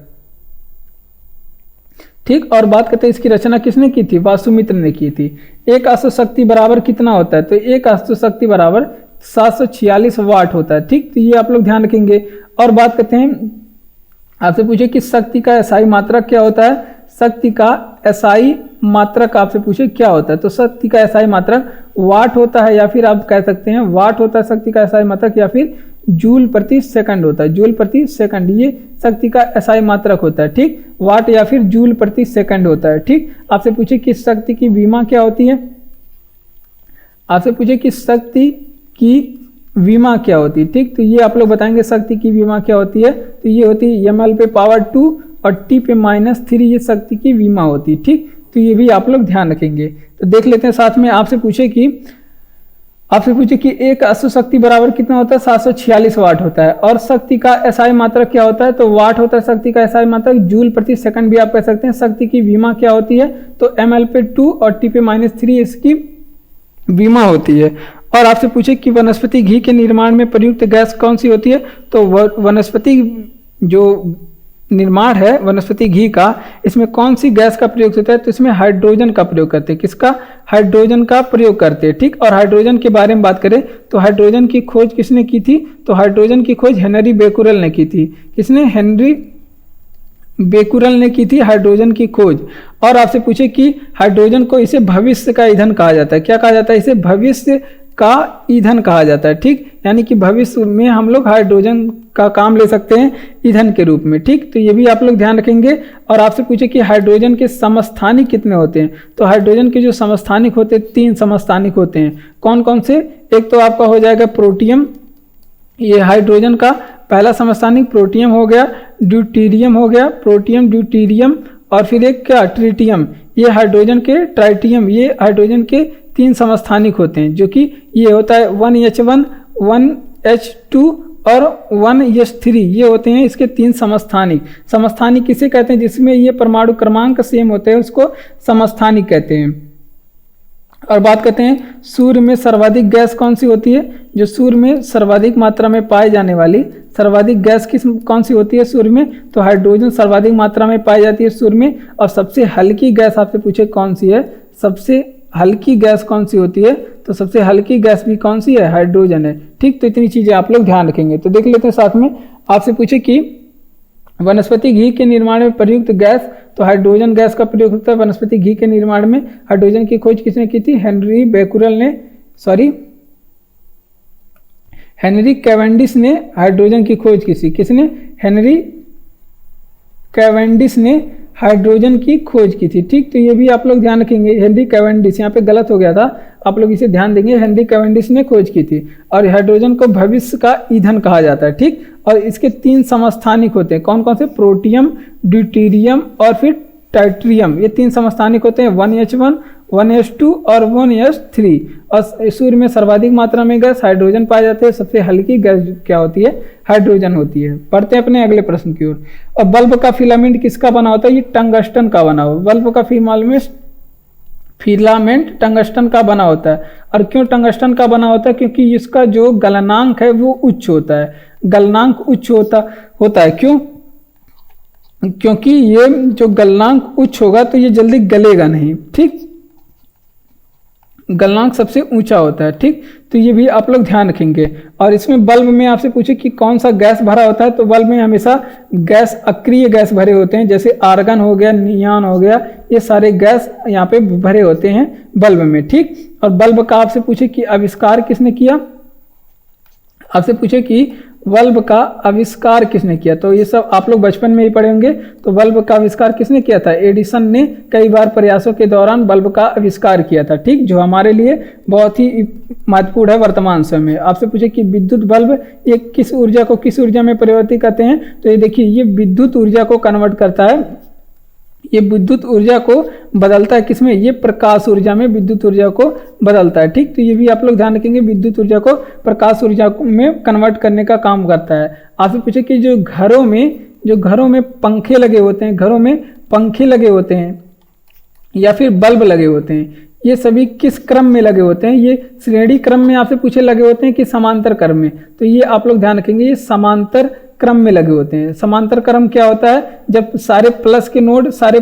ठीक। और बात करते हैं इसकी रचना किसने की थी? वासुमित्र ने की थी। एक अश्वशक्ति बराबर कितना होता है? तो एक अश्वशक्ति बराबर 746 वाट होता है, ठीक। तो ये आप लोग ध्यान रखेंगे। और बात करते हैं, आपसे पूछे कि शक्ति का एसआई मात्रक क्या होता है? शक्ति का एसआई मात्रक आपसे पूछे क्या होता है? तो शक्ति का एसआई मात्रक वाट होता है, या फिर आप कह सकते हैं वाट होता है शक्ति का एसआई मात्रक, या फिर जूल प्रति सेकंड होता है। जूल प्रति सेकंड ये शक्ति का एसआई मात्रक होता है, ठीक। वाट या फिर जूल प्रति सेकंड होता है, ठीक। आपसे पूछे कि शक्ति की विमा क्या होती है? आपसे पूछे कि शक्ति की विमा क्या होती है, ठीक। तो ये आप लोग बताएंगे शक्ति की विमा क्या होती है। तो ये होती है ml पे पावर 2 और t पे -3, ये शक्ति की विमा होती है, ठीक। तो ये भी आप लोग ध्यान रखेंगे। तो देख लेते हैं साथ में, आपसे पूछे कि एक अश्वशक्ति बराबर कितना होता है? 746 वाट होता है। और शक्ति का एसआई मात्रक क्या होता है? तो वाट होता है शक्ति का एसआई मात्रक। जूल प्रति सेकंड भी आप कह सकते हैं। शक्ति की विमा क्या होती है? तो ml पे 2 और t पे -3 इसकी विमा होती है। और आपसे पूछे कि वनस्पति घी के निर्माण में प्रयुक्त गैस कौन सी होती है? तो वनस्पति जो निर्माण है वनस्पति घी का, इसमें कौन सी गैस का प्रयोग होता है? तो इसमें हाइड्रोजन का प्रयोग करते हैं। किसका? हाइड्रोजन का प्रयोग करते हैं, ठीक। और हाइड्रोजन के बारे में बात करें तो हाइड्रोजन की खोज किसने की थी? तो हाइड्रोजन की खोज हेनरी बेकुरल ने की थी। किसने? हेनरी बेकुरल ने की थी हाइड्रोजन की खोज। और आपसे पूछे कि हाइड्रोजन को इसे भविष्य का ईंधन कहा जाता है। क्या कहा जाता है? इसे भविष्य का ईंधन कहा जाता है, ठीक। यानी कि भविष्य में हम लोग हाइड्रोजन का काम ले सकते हैं ईंधन के रूप में, ठीक। तो ये भी आप लोग ध्यान रखेंगे। और आपसे पूछे कि हाइड्रोजन के समस्थानिक कितने होते हैं? तो हाइड्रोजन के जो समस्थानिक होते हैं 3 समस्थानिक होते हैं। कौन कौन से? एक तो आपका हो जाएगा प्रोटियम, ये हाइड्रोजन का पहला समस्थानिक प्रोटियम हो गया, ड्यूटीरियम हो गया, प्रोटियम, ड्यूटीरियम, और फिर एक क्या? ट्रिटियम। ये हाइड्रोजन के ट्राइटियम, ये हाइड्रोजन के 3 समस्थानिक होते हैं, जो कि ये होता है 1H1, 1H2 और 1s3 ये होते हैं इसके 3 समस्थानिक। समस्थानिक किसे कहते हैं? जिसमें ये परमाणु क्रमांक सेम होते हैं उसको समस्थानिक कहते हैं। और बात करते हैं सूर्य में सर्वाधिक गैस कौन सी होती है? जो सूर्य में सर्वाधिक मात्रा में पाई जाने वाली सर्वाधिक गैस कौन सी होती है सूर्य में? तो हाइड्रोजन सर्वाधिक मात्रा में पाई जाती है सूर्य में। और सबसे हल्की गैस आपसे पूछे कौन सी है? सबसे हल्की गैस कौन सी होती है? तो सबसे हल्की गैस भी कौन सी है? हाइड्रोजन है। ठीक, तो इतनी चीजें आप लोग ध्यान रखेंगे। तो देख लेते हैं साथ में। आपसे पूछे कि वनस्पति घी के निर्माण में प्रयुक्त गैस, तो हाइड्रोजन गैस का प्रयोग होता है वनस्पति घी के निर्माण में। हाइड्रोजन की खोज किसने की थी? हेनरी कैवेंडिश ने हाइड्रोजन की खोज की थी। किसने? हेनरी कैवेंडिश ने हाइड्रोजन की खोज की थी। ठीक, तो ये भी आप लोग ध्यान रखेंगे। हेनरी कैवेंडिश, यहाँ पे गलत हो गया था, आप लोग इसे ध्यान देंगे। हेनरी कैवेंडिश ने खोज की थी। और हाइड्रोजन को भविष्य का ईंधन कहा जाता है। ठीक, और इसके 3 समस्थानिक होते हैं। कौन कौन से? प्रोटियम, ड्यूटेरियम और फिर टाइट्रियम। ये 3 समस्थानिक होते हैं, 1s1, 1s2 और 1s3। और सूर्य में सर्वाधिक मात्रा में गैस हाइड्रोजन पाए जाते हैं। सबसे हल्की गैस क्या होती है? हाइड्रोजन होती है। पढ़ते हैं अपने अगले प्रश्न की ओर। और बल्ब का फिलामेंट किसका बना होता है? ये टंगस्टन का बना हुआ। बल्ब का फिलामेंट टंगस्टन का बना होता है। और क्यों टंगस्टन का बना होता है? क्योंकि इसका जो गलनांक है वो उच्च होता है। गलनांक उच्च होता है। क्यों? क्योंकि ये जो गलनांक उच्च होगा तो ये जल्दी गलेगा नहीं। ठीक, गलनांक सबसे ऊंचा होता है। ठीक, तो ये भी आप लोग ध्यान रखेंगे। और इसमें बल्ब में आपसे पूछे कि कौन सा गैस भरा होता है, तो बल्ब में हमेशा गैस, अक्रिय गैस भरे होते हैं। जैसे आर्गन हो गया, नियॉन हो गया, ये सारे गैस यहाँ पे भरे होते हैं बल्ब में। ठीक, और बल्ब का आपसे पूछे कि आविष्कार किसने किया? आपसे पूछे कि बल्ब का आविष्कार किसने किया? तो ये सब आप लोग बचपन में ही पढ़े होंगे। तो बल्ब का आविष्कार किसने किया था? एडिसन ने कई बार प्रयासों के दौरान बल्ब का आविष्कार किया था। ठीक, जो हमारे लिए बहुत ही महत्वपूर्ण है वर्तमान समय में। आपसे पूछे कि विद्युत बल्ब ये किस ऊर्जा को किस ऊर्जा में परिवर्तित करते हैं? तो ये देखिए, ये विद्युत ऊर्जा को कन्वर्ट करता है। ये विद्युत ऊर्जा को बदलता है किसमें? ये प्रकाश ऊर्जा में विद्युत ऊर्जा को बदलता है। ठीक, तो ये भी आप लोग ध्यान रखेंगे। विद्युत ऊर्जा को प्रकाश ऊर्जा में कन्वर्ट करने का काम करता है। आपसे पूछे कि जो घरों में पंखे लगे होते हैं, घरों में पंखे लगे होते हैं या फिर बल्ब लगे होते हैं, ये सभी किस क्रम में लगे होते हैं? ये श्रेणी क्रम में आपसे पूछे लगे होते हैं कि समांतर क्रम में? तो ये आप लोग ध्यान रखेंगे, ये समांतर क्रम में लगे होते हैं। समांतर क्रम क्या होता है? जब सारे प्लस के नोड, सारे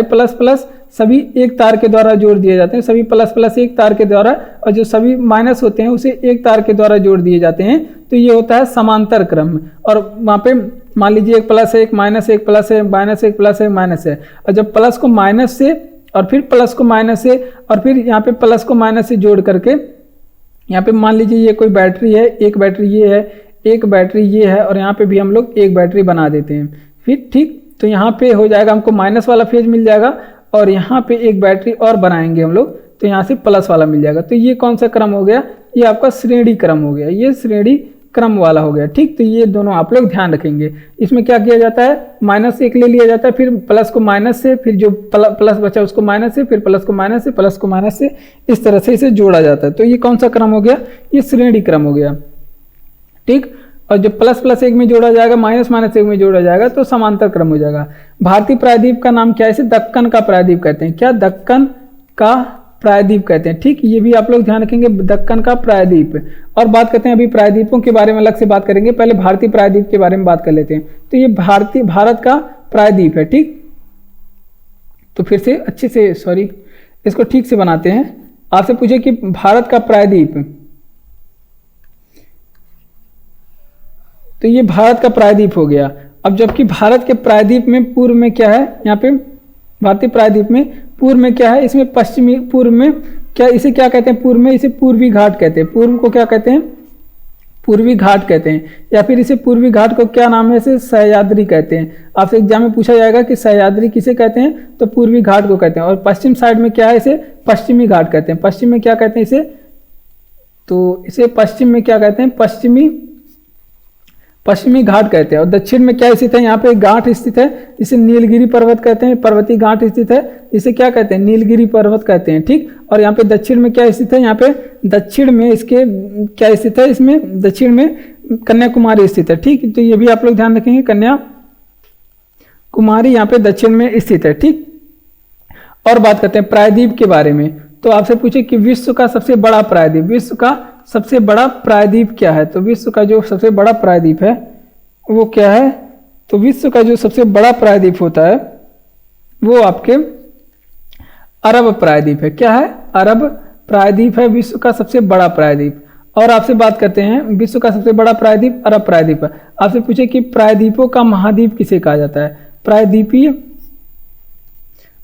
प्लस सभी एक तार के द्वारा जोड़ दिए जाते हैं, सभी प्लस एक तार के द्वारा, और जो सभी माइनस होते हैं उसे एक तार के द्वारा जोड़ दिए जाते हैं। तो ये होता है समांतर क्रम। और वहाँ पे मान लीजिए एक प्लस है, एक माइनस है, एक प्लस है, माइनस है, एक प्लस है, माइनस है। और जब प्लस को माइनस से और फिर प्लस को माइनस से और फिर यहाँ पे प्लस को माइनस से जोड़ करके, यहाँ पे मान लीजिए ये कोई बैटरी है, एक बैटरी ये है, एक बैटरी ये है, और यहाँ पे भी हम लोग एक बैटरी बना देते हैं। फिर ठीक, तो यहाँ पे हो जाएगा, हमको माइनस वाला फेज मिल जाएगा, और यहाँ पे एक बैटरी और बनाएंगे हम लोग, तो यहाँ से प्लस वाला मिल जाएगा। तो ये कौन सा क्रम हो गया? ये आपका श्रेणी क्रम हो गया, ये श्रेणी क्रम वाला हो गया। ठीक, तो ये दोनों आप लोग ध्यान रखेंगे। इसमें क्या किया जाता है? माइनस एक ले लिया जाता है, फिर प्लस को माइनस से, फिर जो प्लस बचा उसको माइनस से, फिर प्लस को माइनस से, प्लस को माइनस से, इस तरह से इसे जोड़ा जाता है। तो ये कौन सा क्रम हो गया? ये श्रेणी क्रम हो गया। ठीक, और जब प्लस एक में जोड़ा जाएगा, माइनस एक में जोड़ा जाएगा, तो समांतर क्रम हो जाएगा। भारतीय प्रायद्वीप का नाम क्या है? इसे दक्कन का प्रायद्वीप कहते हैं। क्या? दक्कन का प्रायद्वीप कहते हैं। ठीक, ये भी आप लोग ध्यान रखेंगे, दक्कन का प्रायद्वीप। और बात करते हैं अभी प्रायद्वीपों के बारे में अलग से बात करेंगे, पहले भारतीय प्रायद्वीप के बारे में बात कर लेते हैं। तो ये भारत का प्रायद्वीप है। ठीक, तो फिर से अच्छे से इसको ठीक से बनाते हैं। आपसे पूछे कि भारत का प्रायद्वीप, तो ये भारत का प्रायद्वीप हो गया। अब जबकि भारत के प्रायद्वीप में पूर्व में क्या है? यहाँ पे भारतीय प्रायद्वीप में पूर्व में क्या है? इसमें पश्चिमी, पूर्व में क्या, इसे क्या कहते हैं? पूर्व में इसे पूर्वी घाट कहते हैं। पूर्व को क्या कहते हैं? पूर्वी घाट कहते हैं। या फिर इसे पूर्वी घाट को क्या नाम है? इसे सह्याद्री कहते हैं। आपसे एग्जाम में पूछा जाएगा कि सह्याद्री किसे कहते हैं? तो पूर्वी घाट को कहते हैं। और पश्चिम साइड में क्या है? इसे पश्चिमी घाट कहते हैं। पश्चिम में क्या कहते हैं इसे? तो इसे पश्चिम में क्या कहते हैं? पश्चिमी घाट कहते हैं। और दक्षिण में क्या स्थित है? यहाँ पे एक घाट स्थित है, इसे नीलगिरी पर्वत कहते हैं। पर्वतीय घाट स्थित है, इसे क्या कहते हैं? नीलगिरी पर्वत कहते हैं। ठीक, और यहाँ पे दक्षिण में क्या स्थित है? यहाँ पे दक्षिण में इसके क्या स्थित है? इसमें दक्षिण में कन्याकुमारी स्थित है। ठीक, तो ये भी आप लोग ध्यान रखेंगे, कन्याकुमारी यहाँ पे दक्षिण में स्थित है। ठीक, और बात करते हैं प्रायद्वीप के बारे में। तो आपसे पूछे कि विश्व का सबसे बड़ा प्रायद्वीप, विश्व का सबसे बड़ा प्रायद्वीप क्या है? तो विश्व का जो सबसे बड़ा प्रायद्वीप है वो क्या है? तो विश्व का जो सबसे बड़ा प्रायद्वीप होता है वो आपके अरब प्रायद्वीप है। क्या है? अरब प्रायद्वीप है विश्व का सबसे बड़ा प्रायद्वीप। और आपसे बात करते हैं विश्व का सबसे बड़ा प्रायद्वीप अरब प्रायद्वीप है। आपसे पूछे कि प्रायद्वीपों का महाद्वीप किसे कहा जाता है?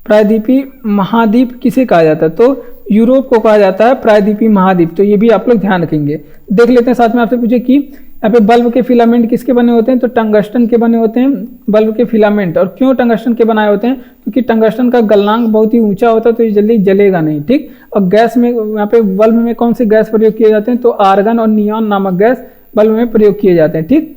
प्रायद्वीपीय महाद्वीप किसे कहा जाता है? तो यूरोप को कहा जाता है प्रायद्वीपीय महाद्वीप। तो ये भी आप लोग ध्यान रखेंगे। देख लेते हैं साथ में, आपसे पूछे कि यहाँ पे बल्ब के फिलामेंट किसके बने होते हैं? तो टंगस्टन के बने होते हैं बल्ब के फिलामेंट। और क्यों टंगस्टन के बनाए होते हैं? क्योंकि टंगस्टन का गलनांक बहुत ही ऊंचा होता है, तो ये जल्दी जलेगा नहीं। ठीक, और गैस में यहाँ पे बल्ब में कौन से गैस प्रयोग किए जाते हैं? तो आर्गन और नियॉन नामक गैस बल्ब में प्रयोग किए जाते हैं। ठीक,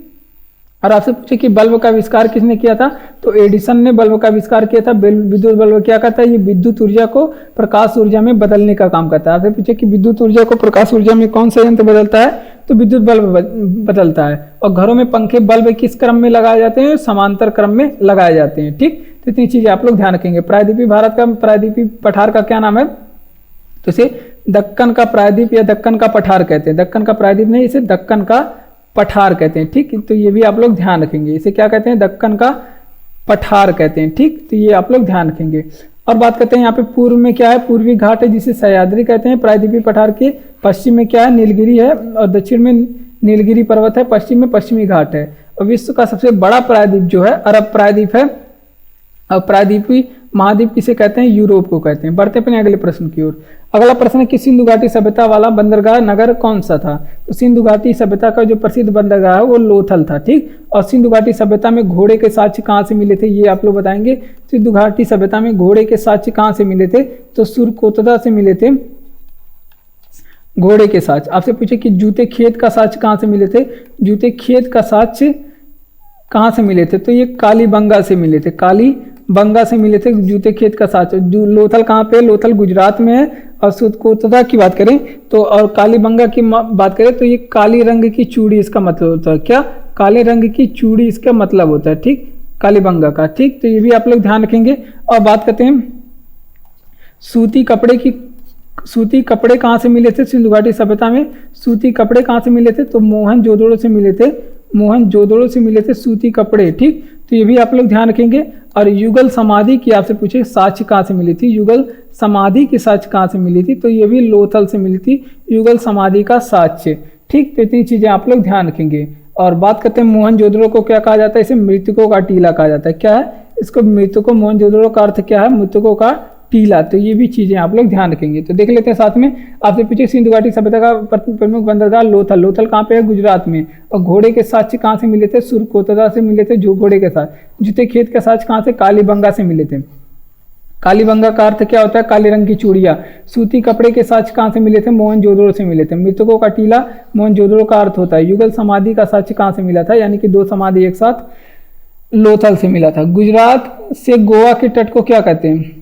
और आपसे पूछे कि बल्ब का आविष्कार किसने किया था? तो एडिसन ने बल्ब का आविष्कार किया था। विद्युत बल्ब क्या करता है? ये विद्युत ऊर्जा को प्रकाश ऊर्जा में बदलने का काम करता है। आपसे पूछे कि विद्युत ऊर्जा को प्रकाश ऊर्जा में कौन सा यंत्र बदलता है? तो विद्युत बल्ब बदलता है। और घरों में पंखे बल्ब किस क्रम में लगाए जाते हैं? समांतर क्रम में लगाए जाते हैं। ठीक, तो इतनी चीजें आप लोग ध्यान रखेंगे। प्रायद्वीपीय भारत का प्रायद्वीपीय पठार का क्या नाम है? तो इसे दक्कन का प्रायद्वीप या दक्कन का पठार कहते हैं। दक्कन का प्रायद्वीप नहीं, इसे दक्कन का पठार कहते हैं। ठीक, तो ये भी आप लोग ध्यान रखेंगे। इसे क्या कहते हैं? दक्कन का पठार कहते हैं। ठीक, तो ये आप लोग ध्यान रखेंगे। और बात करते हैं यहाँ पे पूर्व में क्या है? पूर्वी घाट है जिसे सह्याद्री कहते हैं प्रायद्वीपीय पठार के। पश्चिम में क्या है? नीलगिरी है। और दक्षिण में नीलगिरी पर्वत है। पश्चिम में पश्चिमी घाट है। और विश्व का सबसे बड़ा प्रायद्वीप जो है अरब प्रायद्वीप है। और प्रायद्वीपीय महाद्वीप किसे कहते हैं? यूरोप को कहते हैं। बढ़ते अपने अगले प्रश्न की ओर। अगला प्रश्न है कि सिंधु घाटी सभ्यता वाला बंदरगाह नगर कौन सा था? तो सिंधु घाटी सभ्यता का जो प्रसिद्ध बंदरगाह है वो लोथल था। ठीक, और सिंधु घाटी सभ्यता में घोड़े के साक्ष्य कहाँ से मिले थे? ये आप लोग बताएंगे। सिंधु घाटी सभ्यता में घोड़े के साक्ष्य कहाँ से मिले थे? तो सुरकोतदा से मिले थे घोड़े के साक्ष्य। आपसे पूछे कि जूते खेत का साक्ष्य कहाँ से मिले थे? जूते खेत का साक्ष्य कहाँ से मिले थे? तो ये कालीबंगा से मिले थे। कालीबंगा से मिले थे जूते खेत का साक्ष्य। लोथल कहाँ पे? लोथल गुजरात में है। और सुरकोतदा की बात करें तो, और कालीबंगा की बात करें तो ये काली रंग की चूड़ी इसका मतलब होता है। क्या? काले रंग की चूड़ी इसका मतलब होता है। ठीक, कालीबंगा का। ठीक, तो ये भी आप लोग ध्यान रखेंगे। और बात करते हैं सूती कपड़े कहाँ से मिले थे? सिंधु घाटी सभ्यता में सूती कपड़े कहाँ से मिले थे? तो मोहनजोदड़ो से मिले थे। मोहनजोदड़ो से मिले थे सूती कपड़े। ठीक, तो ये भी आप लोग ध्यान रखेंगे। और युगल समाधि की आपसे पूछे साक्ष्य कहाँ से मिली थी? युगल समाधि की साक्ष्य कहाँ से मिली थी? तो ये भी लोथल से मिली थी युगल समाधि का साक्ष्य। ठीक, तो इतनी चीजें आप लोग ध्यान रखेंगे। और बात करते हैं मोहनजोदड़ो को क्या कहा जाता है? इसे मृतकों का टीला कहा जाता है। क्या है? इसको मृतकों, मोहनजोदड़ो का अर्थ क्या है? मृतकों का टीला। तो ये भी चीजें आप लोग ध्यान रखेंगे। तो देख लेते हैं साथ में। आपसे पूछे सिंधु घाटी सभ्यता का प्रमुख बंदरगाह लोथल। लोथल कहाँ पे है? गुजरात में। और घोड़े के साक्ष्य कहाँ से मिले थे? सुरकोतदा से मिले थे जो घोड़े के साथ। जूते खेत के साक्ष्य कहाँ से? कालीबंगा से मिले थे। कालीबंगा का अर्थ क्या होता है? काले रंग की चूड़ियां। सूती कपड़े के साक्ष्य कहाँ से मिले थे? मोहनजोदड़ो से मिले थे। मृतकों का टीला मोहनजोदड़ो का अर्थ होता है। युगल समाधि का साक्ष्य कहाँ से मिला था? यानी कि दो समाधि एक साथ लोथल से मिला था। गुजरात से गोवा के तट को क्या कहते हैं?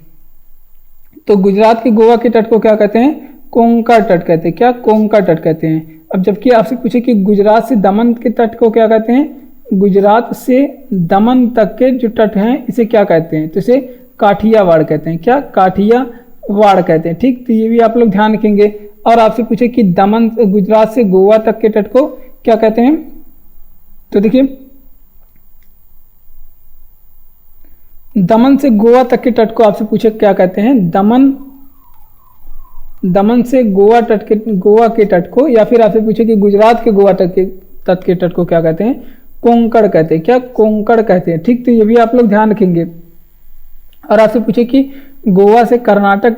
तो गुजरात के गोवा के तट को क्या कहते हैं? कोंकण तट कहते हैं। क्या? कोंकण तट कहते हैं। अब जबकि आपसे पूछे कि गुजरात से दमन के तट को क्या कहते हैं? गुजरात से दमन तक के जो तट हैं इसे क्या कहते हैं? तो इसे काठियावाड़ कहते हैं। क्या? काठियावाड़ कहते हैं। ठीक, तो ये भी आप लोग ध्यान रखेंगे। और आपसे पूछे कि दमन गुजरात से गोवा तक के तट को क्या कहते हैं? तो देखिए, दमन से गोवा तक के तट को आपसे पूछे क्या कहते हैं? दमन से गोवा के तट को, या फिर आपसे पूछे कि गुजरात के गोवा तट के तट को क्या कहते हैं? कोंकण कहते हैं। क्या? कोंकण कहते हैं। ठीक, तो ये भी आप लोग ध्यान रखेंगे। और आपसे पूछे कि गोवा से कर्नाटक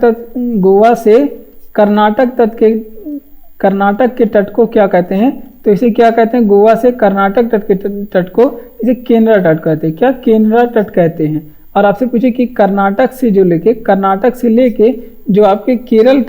के तट को क्या कहते हैं? तो इसे क्या कहते हैं? गोवा से कर्नाटक तट के तट को इसे केनरा तट कहते हैं। क्या? केनरा तट कहते हैं। और आपसे पूछे कि कर्नाटक से लेके जो आपके केरल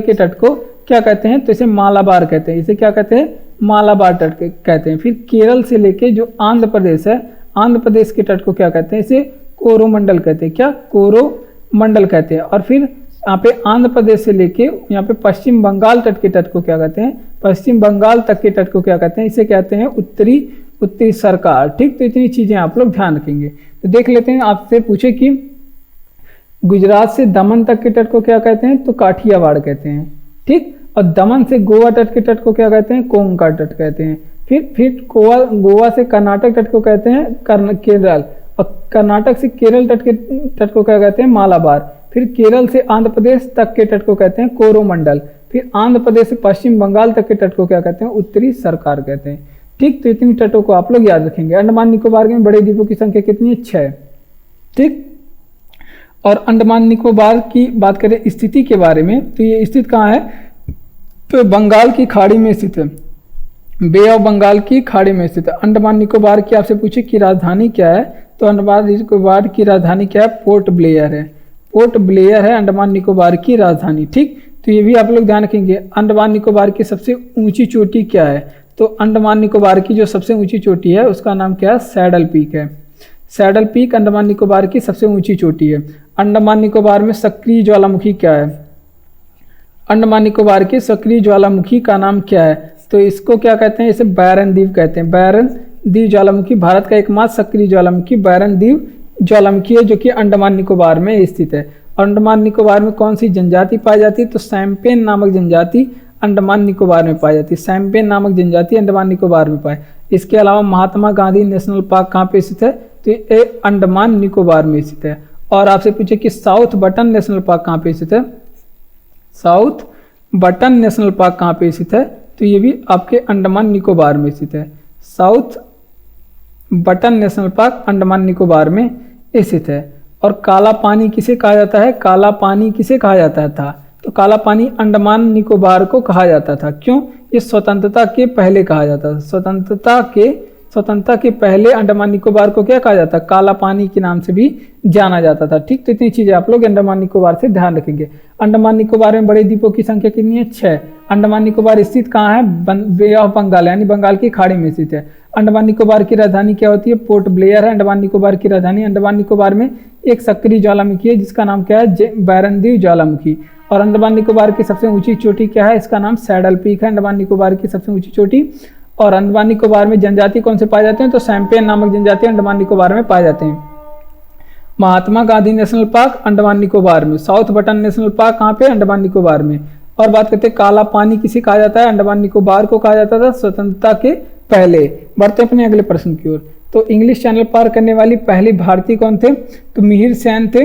के तट को क्या कहते हैं? तो इसे मालाबार कहते हैं। इसे क्या कहते हैं? मालाबार तट कहते हैं। फिर केरल से लेके जो आंध्र प्रदेश है, आंध्र प्रदेश के तट को क्या कहते हैं? इसे कोरोमंडल कहते हैं। क्या? कोरोमंडल कहते हैं। और फिर यहाँ पे आंध्र प्रदेश से लेके यहाँ पे पश्चिम बंगाल तट के तट को क्या कहते हैं, पश्चिम बंगाल तक के तट को क्या कहते हैं, इसे कहते हैं उत्तरी सरकार। ठीक, तो इतनी चीजें आप लोग ध्यान रखेंगे। तो देख लेते हैं, आपसे पूछे कि गुजरात से दमन तक के तट को क्या कहते हैं, तो काठियावाड़ कहते हैं। ठीक, और दमन से गोवा तट के तट को क्या कहते हैं, कोंकण तट कहते हैं। फिर गोवा से कर्नाटक तट को कहते हैं केरल, और कर्नाटक से केरल तट को क्या कहते हैं, मालाबार। फिर केरल से आंध्र प्रदेश तक के तट को कहते हैं कोरोमंडल। फिर आंध्र प्रदेश से पश्चिम बंगाल तक के तट को क्या कहते हैं, उत्तरी सरकार कहते हैं। ठीक, तो इतनी तटों को आप लोग याद रखेंगे। अंडमान निकोबार में बड़े द्वीपों की संख्या कितनी है, 6। ठीक, और अंडमान निकोबार की बात करें स्थिति के बारे में, तो ये स्थित कहाँ है, तो बंगाल की खाड़ी में स्थित है, बे ऑफ बंगाल की खाड़ी में स्थित है। अंडमान निकोबार की आपसे पूछे कि राजधानी क्या है, तो अंडमान निकोबार की राजधानी क्या है, पोर्ट ब्लेयर है। पोर्ट ब्लेयर है अंडमान निकोबार की राजधानी। ठीक, तो ये भी आप लोग ध्यान रखेंगे। अंडमान निकोबार की सबसे ऊंची चोटी क्या है, तो अंडमान निकोबार की जो सबसे ऊंची चोटी है उसका नाम क्या है, सैडल पीक है। सैडल पीक अंडमान निकोबार की सबसे ऊंची चोटी है। अंडमान निकोबार में सक्रिय ज्वालामुखी क्या है, अंडमान निकोबार की सक्रिय ज्वालामुखी का नाम क्या है, तो इसको क्या कहते हैं, इसे बैरन द्वीप कहते हैं। बैरन द्वीप ज्वालामुखी भारत का एकमात्र सक्रिय ज्वालामुखी बैरन द्वीप ज्वालामुखी है, जो कि अंडमान निकोबार में स्थित है। अंडमान निकोबार में कौन सी जनजाति पाई जाती है, तो सैम्पेन नामक जनजाति अंडमान निकोबार में पाई जाती है। सैम्पेन नामक जनजाति अंडमान निकोबार में पाए। इसके अलावा महात्मा गांधी नेशनल पार्क कहाँ पे स्थित है, तो ये अंडमान निकोबार में स्थित है। और आपसे पूछे कि साउथ बटन नेशनल पार्क कहाँ पे स्थित है, साउथ बटन नेशनल पार्क कहाँ पे स्थित है, तो ये भी आपके अंडमान निकोबार में स्थित है। South button national park Andaman Nicobar में स्थित है। और काला पानी किसे कहा जाता है, काला पानी किसे कहा जाता था, तो काला पानी अंडमान निकोबार को कहा जाता था। क्यों, ये स्वतंत्रता के पहले कहा जाता था। स्वतंत्रता के पहले अंडमान निकोबार को क्या कहा जाता, काला पानी के नाम से भी जाना जाता था। ठीक, तो इतनी चीजें आप लोग अंडमान निकोबार से ध्यान रखेंगे। अंडमान निकोबार में बड़े द्वीपों की संख्या कितनी है, 6। अंडमान निकोबार स्थित कहाँ है, बे ऑफ बंगाल यानी बंगाल की खाड़ी में स्थित है। अंडमान निकोबार की राजधानी क्या होती है, पोर्ट ब्लेयर है अंडमान निकोबार की राजधानी। अंडमान निकोबार में एक सक्रिय ज्वालामुखी है जिसका नाम क्या है, बैरन द्वीप ज्वालामुखी। और अंडमान निकोबार की सबसे ऊंची चोटी क्या है, इसका नाम सैडल पीक है, अंडमान निकोबार की सबसे ऊंची चोटी। और अंडमान निकोबार में जनजाति कौन से पाए जाते हैं, तो सैम्पेन नामक जनजाति अंडमान निकोबार में पाए जाते हैं। महात्मा गांधी नेशनल पार्क अंडमान निकोबार में। साउथ बटन नेशनल पार्क कहाँ पे, अंडमान निकोबार में। और बात करते हैं काला पानी किसे कहा जाता है, अंडमान निकोबार को कहा जाता था स्वतंत्रता के पहले। बढ़ते अपने अगले प्रश्न की ओर। तो इंग्लिश चैनल पार करने वाली पहली भारतीय कौन थे, तो मिहिर सेन थे।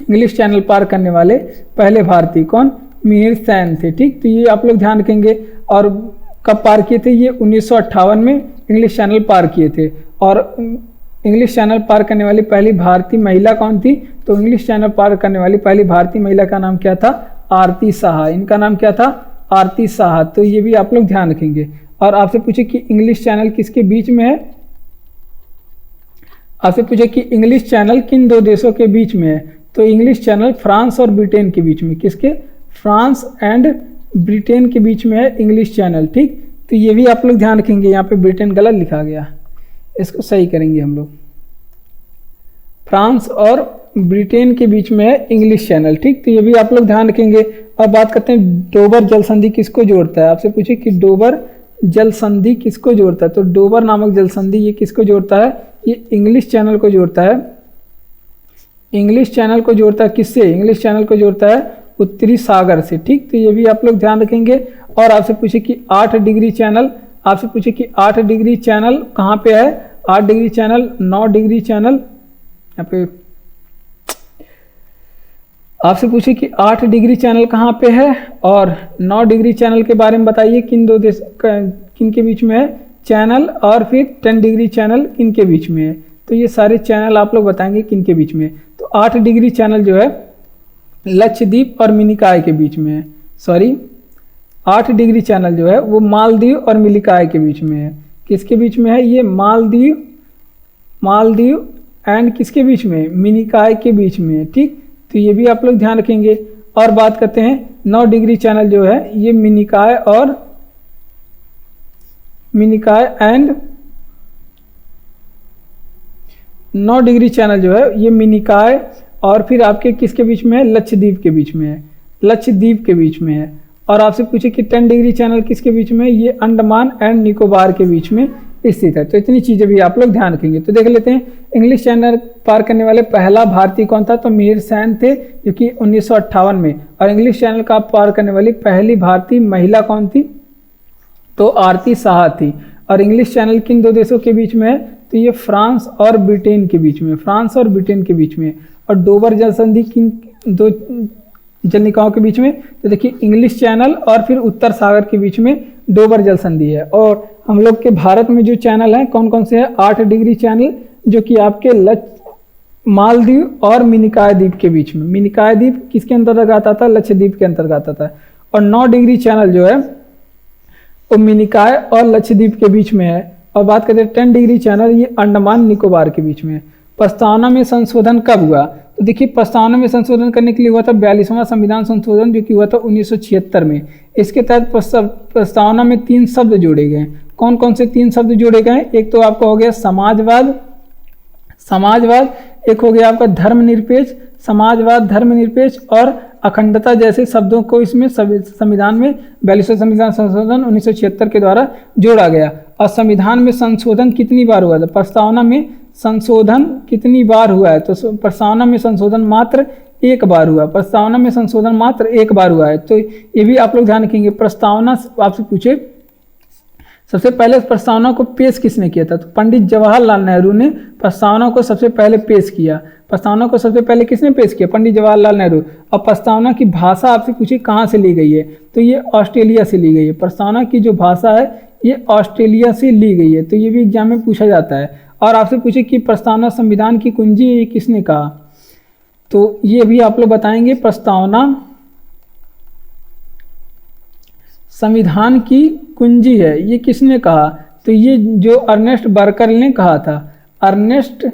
इंग्लिश चैनल पार करने वाले पहले भारतीय कौन, मिहिर सेन थे। ठीक, तो ये आप लोग ध्यान रखेंगे। और कब पार किए थे, ये 1958 में इंग्लिश चैनल पार किए थे। और इंग्लिश चैनल पार करने वाली पहली भारतीय महिला कौन थी, तो इंग्लिश चैनल पार करने वाली पहली भारतीय महिला का नाम क्या था, आरती साहा। इनका नाम क्या था, आरती साहा। तो ये भी आप लोग ध्यान रखेंगे। और आपसे पूछे कि इंग्लिश चैनल किसके बीच में है, आपसे पूछे कि इंग्लिश चैनल किन दो देशों के बीच में है, तो इंग्लिश चैनल फ्रांस और ब्रिटेन के बीच में। किसके, फ्रांस एंड ब्रिटेन के बीच में है इंग्लिश चैनल। ठीक, तो ये भी आप लोग ध्यान रखेंगे। यहाँ पे ब्रिटेन गलत लिखा गया, इसको सही करेंगे हम लोग। फ्रांस और ब्रिटेन के बीच में है इंग्लिश चैनल। ठीक, तो ये भी आप लोग ध्यान रखेंगे। अब बात करते हैं डोबर जल संधि किसको जोड़ता है। आपसे पूछे कि डोबर जल संधि किसको जोड़ता है, तो डोबर नामक जल संधि ये किसको जोड़ता है, ये इंग्लिश चैनल को जोड़ता है। इंग्लिश चैनल को जोड़ता है किससे, इंग्लिश चैनल को जोड़ता है उत्तरी सागर से। ठीक, तो ये भी आप लोग ध्यान रखेंगे। और आपसे पूछे कि 8 डिग्री चैनल, आपसे पूछे कि 8 डिग्री चैनल कहाँ पे है, 8 डिग्री चैनल, 9 डिग्री चैनल, यहाँ पे आपसे पूछे कि 8 डिग्री चैनल कहाँ पे है और 9 डिग्री चैनल के बारे में बताइए, किन दो देश किन के बीच में है चैनल, और फिर 10 डिग्री चैनल किन के बीच में है। तो ये सारे चैनल आप लोग बताएंगे किन के बीच में। तो 8 डिग्री चैनल जो है लक्षद्वीप और मिनिकॉय के बीच में है। सॉरी, 8 डिग्री चैनल जो है वो मालदीव और मिनिकॉय के बीच में है। किसके बीच में है, ये मालदीव एंड किसके बीच में, मिनिकॉय के बीच में है। ठीक, तो ये भी आप लोग ध्यान रखेंगे। और बात करते हैं 9 डिग्री चैनल जो है ये मिनिकॉय एंड 9 डिग्री चैनल जो है ये मिनिकॉय और फिर आपके किसके बीच में है, लक्षद्वीप के बीच में है, लक्षद्वीप के बीच में है। और आपसे पूछे कि 10 डिग्री चैनल किसके बीच में है, ये अंडमान एंड निकोबार के बीच में स्थित है। तो इतनी चीजें भी आप लोग ध्यान रखेंगे। तो देख लेते हैं इंग्लिश चैनल पार करने वाले पहला भारतीय कौन था, तो मिहिर सेन थे जो कि 1958 में। और इंग्लिश चैनल का पार करने वाली पहली भारतीय महिला कौन थी, तो आरती साहा थी। और इंग्लिश चैनल किन दो देशों के बीच में है, तो ये फ्रांस और ब्रिटेन के बीच में, फ्रांस और ब्रिटेन के बीच में। और डोबर जल संधि किन दो जलनिकायों के बीच में, तो देखिए इंग्लिश चैनल और फिर उत्तर सागर के बीच में डोबर जल संधि है। और हम लोग के भारत में जो चैनल हैं कौन कौन से हैं, 8 डिग्री चैनल जो कि आपके मालदीव और मिनिकॉय द्वीप के बीच में, मिनिकॉय द्वीप किसके अंतर्गत आता था, लक्षद्वीप के अंतर्गत आता है। और 9 डिग्री चैनल जो है वो मिनिकॉय और लक्षद्वीप के बीच में है। और बात करते हैं 10 डिग्री चैनल, ये अंडमान निकोबार के बीच में है। प्रस्तावना में संशोधन कब हुआ, तो देखिए प्रस्तावना में संशोधन करने के लिए हुआ था 42वां संविधान संशोधन जो कि हुआ था 1976 में। इसके तहत प्रस्तावना में 3 शब्द जोड़े गए। कौन कौन से 3 शब्द जोड़े गए, एक तो आपका हो गया समाजवाद, एक हो गया आपका धर्मनिरपेक्ष, समाजवाद, धर्मनिरपेक्ष और अखंडता जैसे शब्दों को इसमें संविधान में 42वां संविधान संशोधन 1976 के द्वारा जोड़ा गया। और संविधान में संशोधन कितनी बार हुआ था, प्रस्तावना में संशोधन कितनी बार हुआ है, तो प्रस्तावना में संशोधन मात्र 1 बार हुआ, प्रस्तावना में संशोधन मात्र 1 बार हुआ है। तो ये भी आप लोग ध्यान रखेंगे। प्रस्तावना आपसे पूछे सबसे पहले प्रस्तावना को पेश किसने किया था, तो पंडित जवाहरलाल नेहरू ने प्रस्तावना को सबसे पहले पेश किया। प्रस्तावना को सबसे पहले किसने पेश किया, पंडित जवाहरलाल नेहरू। और प्रस्तावना की भाषा आपसे पूछी कहाँ से ली गई है, तो ये ऑस्ट्रेलिया से ली गई है। प्रस्तावना की जो भाषा है ये ऑस्ट्रेलिया से ली गई है, तो ये भी एग्जाम में पूछा जाता है। और आपसे पूछे कि प्रस्तावना संविधान की कुंजी है, ये किसने कहा, तो ये भी आप लोग बताएंगे। प्रस्तावना संविधान की कुंजी है, ये किसने कहा, तो ये जो अर्नेस्ट बारकर ने कहा था, अर्नेस्ट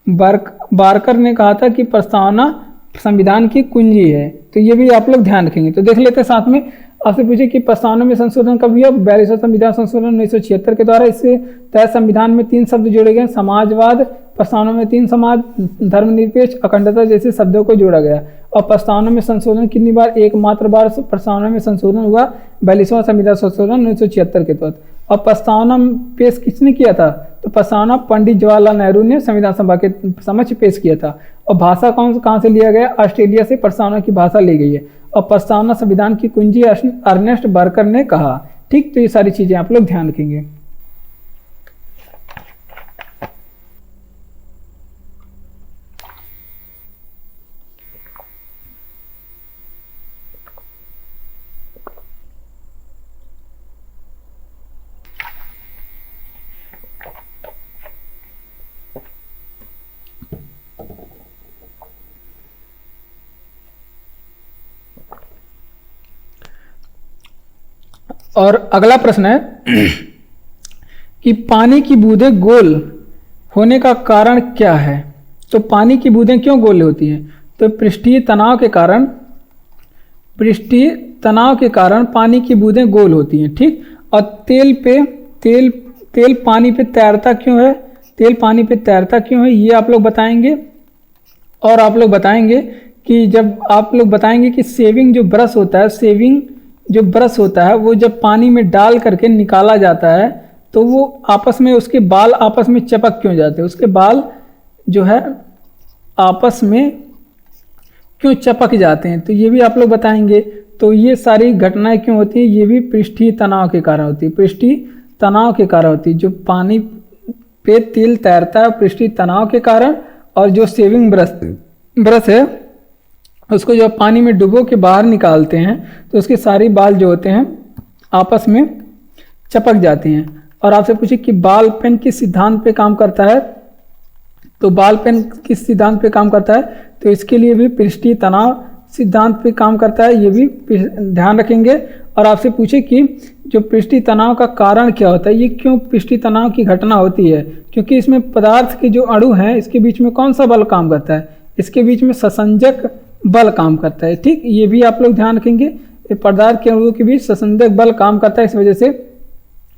बारकर ने कहा था कि प्रस्तावना संविधान की कुंजी है। तो ये भी आप लोग ध्यान रखेंगे। तो देख लेते हैं साथ में। आपसे पूछे कि प्रस्तावना में संशोधन कब हुआ, 42वां संविधान संशोधन 1976 के द्वारा। इससे तहत संविधान में 3 शब्द जोड़े गए, समाजवाद, प्रस्तावना में 3 समाज, धर्मनिरपेक्ष, अखंडता जैसे शब्दों को जोड़ा गया। और प्रस्तावना में संशोधन कितनी बार, एकमात्र बार प्रस्तावना में संशोधन हुआ 42वां संविधान संशोधन 1976 के तहत। और प्रस्तावना पेश किसने किया था, तो प्रस्तावना पंडित जवाहरलाल नेहरू ने संविधान सभा के समक्ष पेश किया था। और भाषा कहाँ से लिया गया, ऑस्ट्रेलिया से प्रस्तावना की भाषा ली गई है। और प्रस्तावना संविधान की कुंजी अर्नेस्ट बारकर ने कहा। ठीक, तो ये सारी चीजें आप लोग ध्यान रखेंगे। और अगला प्रश्न है कि पानी की बूंदें गोल होने का कारण क्या है, तो पानी की बूंदें क्यों गोल होती हैं, तो पृष्ठीय तनाव के कारण पानी की बूंदें गोल होती हैं। ठीक, और तेल पानी पे तैरता क्यों है, तेल पानी पे तैरता क्यों है, ये आप लोग बताएंगे। और आप लोग बताएंगे कि जब आप लोग बताएंगे कि सेविंग जो ब्रश होता है वो जब पानी में डाल करके निकाला जाता है तो वो आपस में उसके बाल आपस में चिपक क्यों जाते हैं, उसके बाल जो है आपस में क्यों चिपक जाते हैं, तो ये भी आप लोग बताएंगे। तो ये सारी घटनाएं क्यों होती हैं, ये भी पृष्ठीय तनाव के कारण होती है, पृष्ठीय तनाव के कारण होती है। जो पानी पे तेल तैरता है पृष्ठीय तनाव के कारण, और जो सेविंग ब्रश है उसको जब पानी में डुबो के बाहर निकालते हैं तो उसके सारी बाल जो होते हैं आपस में चिपक जाती हैं। और आपसे पूछे कि बाल पेन किस सिद्धांत पे काम करता है, तो बाल पेन किस सिद्धांत पे काम करता है, तो इसके लिए भी पृष्ठीय तनाव सिद्धांत पे काम करता है, ये भी ध्यान रखेंगे। और आपसे पूछे कि जो पृष्ठीय तनाव का कारण क्या होता है, ये क्यों पृष्ठीय तनाव की घटना होती है, क्योंकि इसमें पदार्थ के जो अणु हैं इसके बीच में कौन सा बल काम करता है, इसके बीच में ससंजक बल काम करता है। ठीक, ये भी आप लोग ध्यान रखेंगे। पदार्थ के अणुओं के बीच ससंजक बल काम करता है, इस वजह से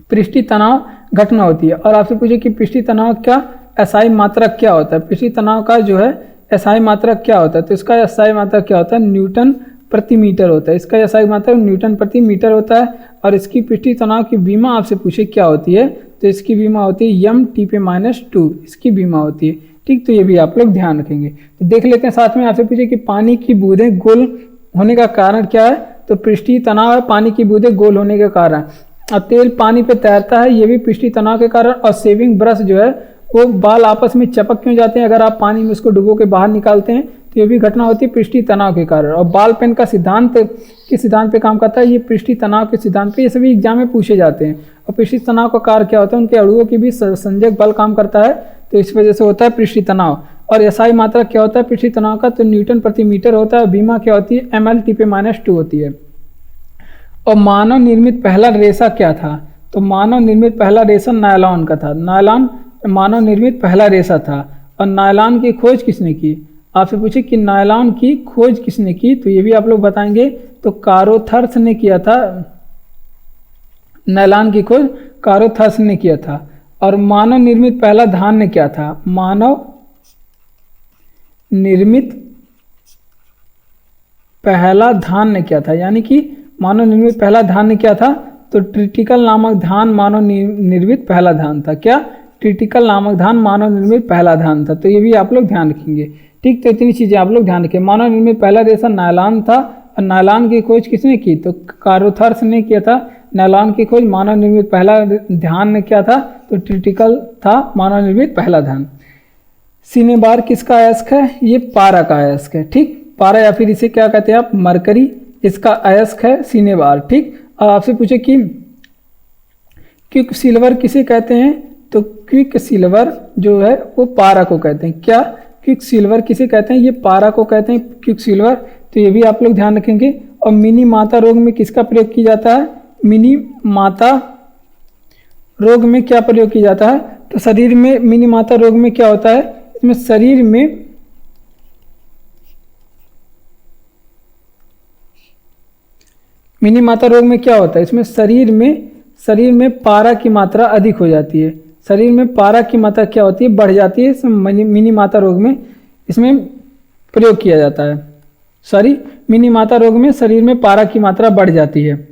पृष्ठीय तनाव घटना होती है। और आपसे पूछे कि पृष्ठीय तनाव का एसआई मात्रक क्या होता है, पृष्ठीय तनाव का जो है एसआई मात्रक क्या होता है? तो इसका एसआई मात्रक क्या होता है? न्यूटन प्रति मीटर होता है। इसका एसआई मात्रक न्यूटन प्रति मीटर होता है। और इसकी पृष्ठीय तनाव की बीमा आपसे पूछे क्या होती है, तो इसकी बीमा होती है यम टी पे -2, इसकी बीमा होती है। ठीक, तो ये भी आप लोग ध्यान रखेंगे। तो देख लेते हैं साथ में, आपसे पूछे कि पानी की बूंदें गोल होने का कारण क्या है? तो पृष्ठीय तनाव है पानी की बूंदें गोल होने के कारण। और तेल पानी पे तैरता है, ये भी पृष्ठीय तनाव के कारण। और सेविंग ब्रश जो है वो बाल आपस में चिपक क्यों जाते हैं? अगर आप पानी में उसको डुबो के बाहर निकालते हैं तो ये भी घटना होती है पृष्ठीय तनाव के कारण। और बॉल पेन का सिद्धांत किस सिद्धांत पे काम करता है? ये पृष्ठीय तनाव के सिद्धांत पे। ये सभी एग्जाम में पूछे जाते हैं। और पृष्ठीय तनाव का कार्य क्या होता है? उनके अणुओं की भी संजक बल काम करता है, तो इस वजह से होता है पृष्ठीय तनाव। और एसआई मात्रा क्या होता है पृष्ठीय तनाव का? तो न्यूटन प्रति मीटर होता है। बीमा क्या होती है? ml टी पे -2 होती है। और मानव निर्मित पहला रेशा क्या था? तो मानव निर्मित पहला रेशा नायलॉन का था। नायलॉन मानव निर्मित पहला रेशा था। और नायलॉन की खोज किसने की? आपसे पूछे कि नायलॉन की खोज किसने की, तो ये भी आप लोग बताएंगे। तो कारोथर्स ने किया था। नायलॉन की खोज कारोथर्स ने किया था। और मानव निर्मित पहला धान्य क्या था? मानव निर्मित पहला धान्य क्या था? यानी कि मानव निर्मित पहला धान्य क्या था? तो ट्रिटिकल नामक धान मानव निर्मित पहला धान था। क्या? ट्रिटिकल नामक धान मानव निर्मित पहला धान था। तो ये भी आप लोग ध्यान रखेंगे। ठीक, तो इतनी चीजें आप लोग ध्यान रखें। मानव निर्मित पहला रेशा नायलॉन था। और नायलॉन की खोज किसने की? तो कारोथर्स ने किया था नायलॉन की खोज। मानव निर्मित पहला धान क्या था? तो ट्रिटिकल था मानव निर्मित पहला धान। सिनेबार किसका अयस्क है? ये पारा का अयस्क है। ठीक, पारा या फिर इसे क्या कहते हैं आप? मरकरी, इसका अयस्क है सिनेबार। ठीक, और आपसे पूछे कि क्विक सिल्वर किसे कहते हैं? तो क्विक सिल्वर जो है वो पारा को कहते हैं। क्या? क्विक सिल्वर किसे कहते हैं? ये पारा को कहते हैं क्विक सिल्वर। तो ये भी आप लोग ध्यान रखेंगे। और मिनी माता रोग में किसका प्रयोग किया जाता है? मिनी माता रोग में क्या प्रयोग किया जाता है? तो शरीर में मिनी माता रोग में क्या होता है? इसमें शरीर में मिनी माता रोग में क्या होता है? इसमें शरीर में पारा की मात्रा अधिक हो जाती है। शरीर में पारा की मात्रा क्या होती है? बढ़ जाती है। इसमें मिनी माता रोग में इसमें प्रयोग किया जाता है। सॉरी, मिनी माता रोग में शरीर में पारा की मात्रा बढ़ जाती है।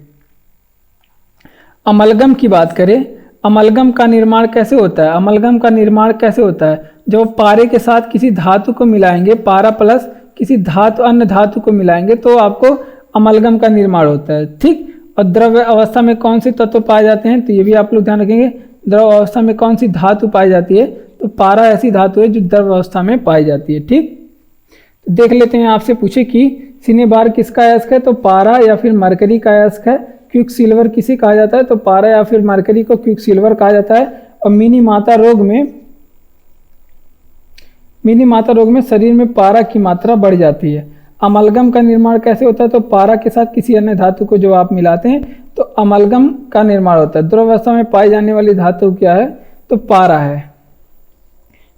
अमलगम की बात करें, अमलगम का निर्माण कैसे होता है? अमलगम का निर्माण कैसे होता है? जब पारे के साथ किसी धातु को मिलाएंगे, पारा प्लस किसी धातु अन्य धातु को मिलाएंगे तो आपको अमलगम का निर्माण होता है। ठीक, और द्रव्य अवस्था में कौन से तत्व पाए जाते हैं? तो ये भी आप लोग ध्यान रखेंगे। द्रव अवस्था में कौन सी धातु पाई जाती है? तो पारा ऐसी धातु है जो द्रव अवस्था में पाई जाती है। ठीक, तो देख लेते हैं। आपसे पूछे कि सिनेबार किसका अयस्क है? तो पारा या फिर मरकरी का अयस्क है। क्विक सिल्वर किसे कहा जाता है? तो पारा या फिर मरकरी को क्विक सिल्वर कहा जाता है। और मिनी माता रोग में शरीर में पारा की मात्रा बढ़ जाती है। अमलगम का निर्माण कैसे होता है? तो पारा के साथ किसी अन्य धातु को जो आप मिलाते हैं तो अमलगम का निर्माण होता है। द्रव अवस्था में पाई जाने वाली धातु क्या है? तो पारा है।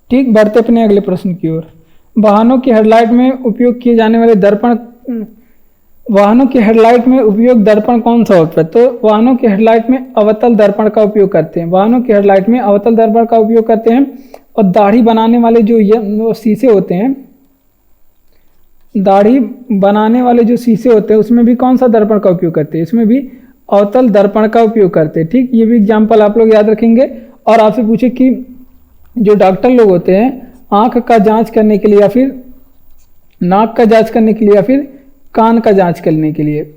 ठीक, बढ़ते अपने अगले प्रश्न की ओर। वाहनों की हेडलाइट में उपयोग किए जाने वाले दर्पण, वाहनों की हेडलाइट में उपयोग दर्पण कौन सा होता है? तो वाहनों की हेडलाइट में अवतल दर्पण का उपयोग करते हैं। वाहनों की हेडलाइट में अवतल दर्पण का उपयोग करते हैं। और दाढ़ी बनाने वाले जो शीशे होते हैं, दाढ़ी बनाने वाले जो शीशे होते हैं उसमें भी कौन सा दर्पण का उपयोग करते हैं? इसमें भी अवतल दर्पण का उपयोग करते हैं। ठीक, ये भी एग्जाम्पल आप लोग याद रखेंगे। और आपसे पूछे कि जो डॉक्टर लोग होते हैं आंख का जांच करने के लिए या फिर नाक का जांच करने के लिए या फिर कान का जांच करने के लिए,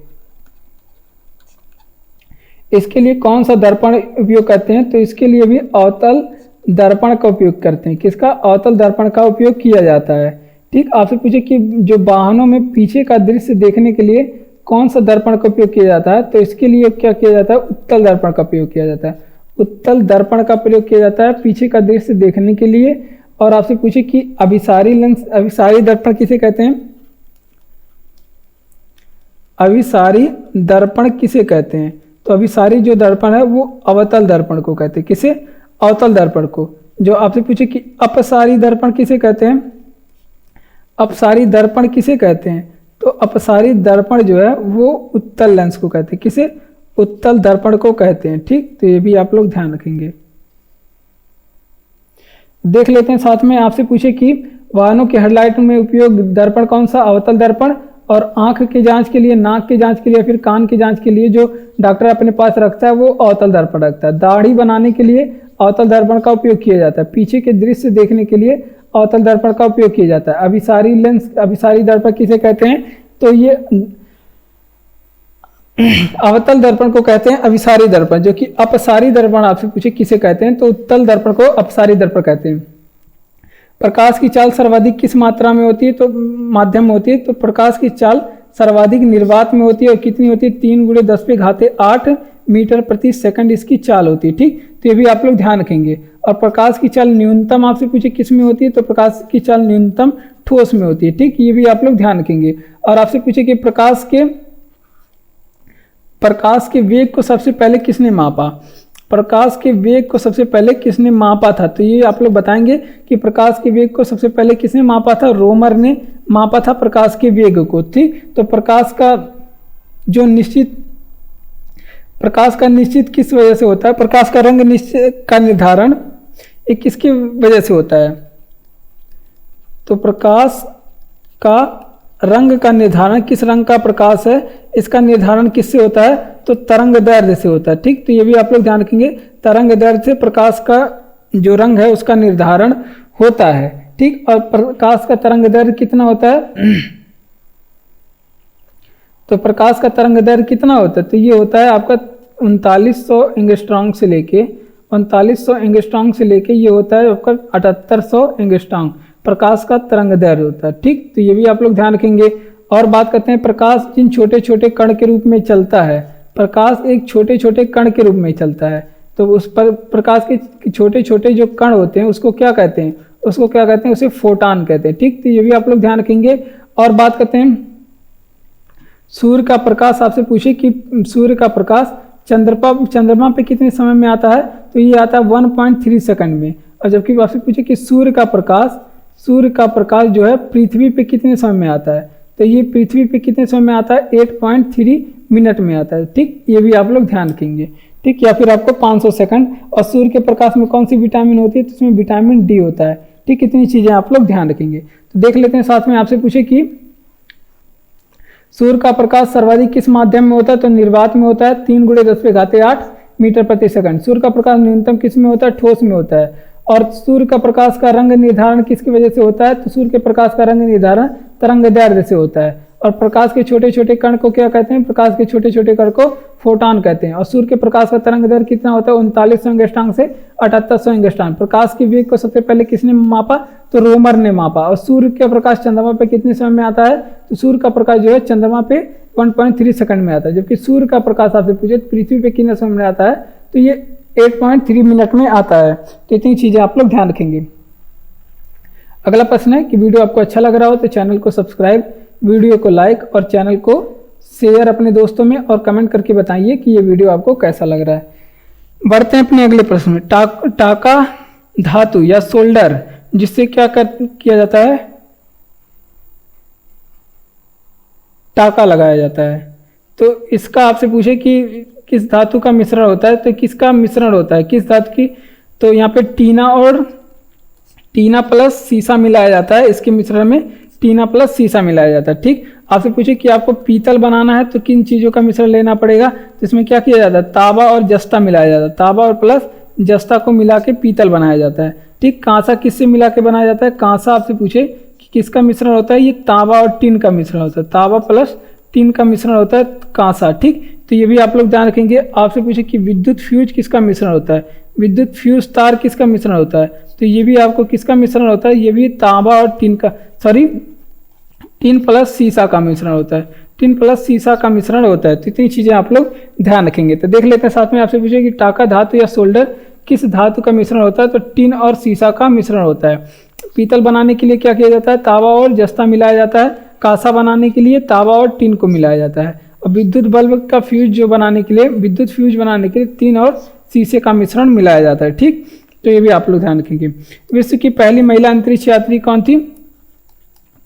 इसके लिए कौन सा दर्पण उपयोग करते हैं? तो इसके लिए भी अवतल दर्पण का उपयोग करते हैं। किसका? अवतल दर्पण का उपयोग किया जाता है। ठीक, आपसे पूछे कि जो वाहनों में पीछे का दृश्य देखने के लिए कौन सा दर्पण का उपयोग किया जाता है? तो इसके लिए क्या किया जाता है? उत्तल दर्पण का प्रयोग किया जाता है। उत्तल दर्पण का प्रयोग किया जाता है पीछे का दृश्य देखने के लिए। और आपसे पूछे कि अभिसारी लेंस, अभिसारी दर्पण किसे कहते हैं? अभिसारी दर्पण किसे कहते हैं? तो अभिसारी जो दर्पण है वो अवतल दर्पण को कहते हैं। किसे? अवतल दर्पण को। जो आपसे पूछे कि अपसारी दर्पण किसे कहते हैं? अपसारी दर्पण किसे कहते हैं? तो अपसारी दर्पण जो है वो उत्तल लेंस को कहते हैं। किसे? उत्तल दर्पण को कहते हैं। ठीक, तो ये भी आप लोग ध्यान रखेंगे। देख लेते हैं साथ में। आपसे पूछे कि वाहनों के हेडलाइट में उपयोग दर्पण कौन सा? अवतल दर्पण। और आंख की जांच के लिए, नाक की जांच के लिए, फिर कान की जांच के लिए जो डॉक्टर अपने पास रखता है वो अवतल दर्पण रखता है। दाढ़ी बनाने के लिए अवतल दर्पण का उपयोग किया जाता है। पीछे के दृश्य देखने के लिए अवतल दर्पण का उपयोग किया जाता है। अभिसारी लेंस, अभिसारी दर्पण किसे कहते हैं? तो ये अवतल दर्पण को कहते हैं अभिसारी दर्पण, जो कि अपसारी दर्पण आपसे पूछे किसे कहते हैं? तो उत्तल दर्पण को अपसारी दर्पण कहते हैं। प्रकाश की चाल सर्वाधिक किस मात्रा में होती है? तो माध्यम में होती है। तो प्रकाश की चाल सर्वाधिक निर्वात में होती है और कितनी होती है? 3 × 10⁸ मीटर प्रति सेकंड इसकी चाल होती है। ठीक, तो ये भी आप लोग ध्यान रखेंगे। और प्रकाश की चाल न्यूनतम आपसे पूछे किस में होती है? तो प्रकाश की चाल न्यूनतम ठोस में होती है। ठीक, ये भी आप लोग ध्यान रखेंगे। और आपसे पूछे कि प्रकाश के वेग को सबसे पहले किसने मापा? प्रकाश के वेग को सबसे पहले किसने मापा था? तो ये आप लोग बताएंगे कि प्रकाश के वेग को सबसे पहले किसने मापा था? रोमर ने मापा था प्रकाश के वेग को। ठीक, तो प्रकाश का निश्चित किस वजह से होता है? प्रकाश का रंग निश्चित का निर्धारण ये किसकी वजह से होता है? तो प्रकाश का रंग का निर्धारण, किस रंग का प्रकाश है इसका निर्धारण किससे होता है? तो तरंग दैर्ध्य से होता है। ठीक, तो ये भी आप लोग ध्यान रखेंगे। तरंग दैर्ध्य से प्रकाश का जो रंग है उसका निर्धारण होता है। ठीक, और प्रकाश का तरंग दैर्ध्य कितना होता है? तो प्रकाश का तरंग दैर्ध्य कितना होता है? तो ये होता है आपका 3900 एंगस्ट्रॉम से लेके 3900 एंगस्ट्रॉम से लेके ये होता है आपका 7800 एंगस्ट्रॉम प्रकाश का तरंग दैर्ध्य होता है। ठीक, तो ये भी आप लोग ध्यान रखेंगे। और बात करते हैं प्रकाश जिन छोटे छोटे कण के रूप में चलता है। प्रकाश एक छोटे छोटे कण के रूप में चलता है। तो उस पर प्रकाश के छोटे छोटे जो कण होते हैं उसको क्या कहते हैं? उसे फोटॉन कहते हैं। ठीक, तो ये भी आप लोग ध्यान रखेंगे। और बात करते हैं सूर्य का प्रकाश। आपसे पूछे कि सूर्य का प्रकाश चंद्रमा पे कितने समय में आता है? तो ये आता है 1.3 सेकंड में। और जबकि आपसे पूछे कि सूर्य का प्रकाश जो है पृथ्वी पे कितने समय में आता है? तो ये पृथ्वी पे कितने समय में आता है? 8.3 मिनट में आता है। ठीक, ये भी आप लोग ध्यान रखेंगे। ठीक, या फिर आपको 500 सेकंड। और सूर्य के प्रकाश में कौन सी विटामिन होती है? तो इसमें विटामिन डी होता है। ठीक, इतनी चीजें आप लोग ध्यान रखेंगे। तो देख लेते हैं साथ में। आपसे पूछे कि सूर्य का प्रकाश सर्वाधिक किस माध्यम में होता है? तो निर्वात में होता है, 3 × 10⁸ मीटर प्रति सेकंड। सूर्य का प्रकाश न्यूनतम किस में होता है? ठोस में होता है। और सूर्य का प्रकाश का रंग निर्धारण किसकी वजह से होता है? तो सूर्य के प्रकाश का रंग निर्धारण तरंग दैर्ध्य से होता है। और प्रकाश के छोटे छोटे कण को क्या कहते हैं? प्रकाश के छोटे छोटे कण को फोटॉन कहते हैं। और सूर्य के प्रकाश का तरंग दैर्ध्य कितना होता है? 3900 एंगस्ट्रॉम से 7800 एंगस्ट्रॉम। प्रकाश के वेग को सबसे पहले किसने मापा? तो रोमर ने मापा। और सूर्य का प्रकाश चंद्रमा पे कितने समय में आता है? तो सूर्य का प्रकाश जो है चंद्रमा पे 1.3 सेकंड में आता है। जबकि सूर्य का प्रकाश आपसे पूछे पृथ्वी पे कितने समय में आता है? तो ये 8.3 मिनट में आता है। तो इतनी चीजें आप लोग ध्यान रखेंगे। अगला प्रश्न है कि वीडियो आपको अच्छा लग रहा हो तो चैनल को सब्सक्राइब, वीडियो को लाइक और चैनल को शेयर अपने दोस्तों में और कमेंट करके बताइए कि ये वीडियो आपको कैसा लग रहा है। बढ़ते हैं अपने अगले प्रश्न में। टाका धातु या सोल्डर जिससे क्या किया जाता है? टाका लगाया जाता है। तो इसका आपसे पूछे कि किस धातु का मिश्रण होता है? तो किसका मिश्रण होता है? किस धातु की? तो यहाँ पे टीना प्लस सीसा मिलाया जाता है। इसके मिश्रण में टीना प्लस सीसा मिलाया जाता है। ठीक, आपसे पूछे कि आपको पीतल बनाना है तो किन चीजों का मिश्रण लेना पड़ेगा? तो इसमें क्या किया जाता है? तांबा और जस्ता मिलाया जाता है। तांबा और प्लस जस्ता को मिला के पीतल बनाया जाता है। ठीक, कांसा किससे मिला के बनाया जाता है? कांसा आपसे पूछे कि किसका मिश्रण होता है? ये तांबा और टिन का मिश्रण होता है। तांबा प्लस टिन का मिश्रण होता है कांसा। ठीक, तो ये भी आप लोग ध्यान रखेंगे। आपसे पूछे कि विद्युत फ्यूज किसका मिश्रण होता है? विद्युत फ्यूज तार किसका मिश्रण होता है? तो ये भी आपको किसका मिश्रण होता है? ये भी तांबा और टिन प्लस सीसा का मिश्रण होता है। टिन प्लस सीसा का मिश्रण होता है। तो इतनी चीजें आप लोग ध्यान रखेंगे। तो देख लेते हैं साथ में। आपसे पूछे कि टाका धातु या सोल्डर किस धातु का मिश्रण होता है? तो टिन और सीसा का मिश्रण होता है। पीतल बनाने के लिए क्या किया जाता है? तांबा और जस्ता मिलाया जाता है। कांसा बनाने के लिए तांबा और टिन को मिलाया जाता है। और विद्युत बल्ब का फ्यूज बनाने के लिए टिन और शीशे का मिश्रण मिलाया जाता है। ठीक, तो ये भी आप लोग ध्यान रखेंगे। विश्व की पहली महिला अंतरिक्ष यात्री कौन थी?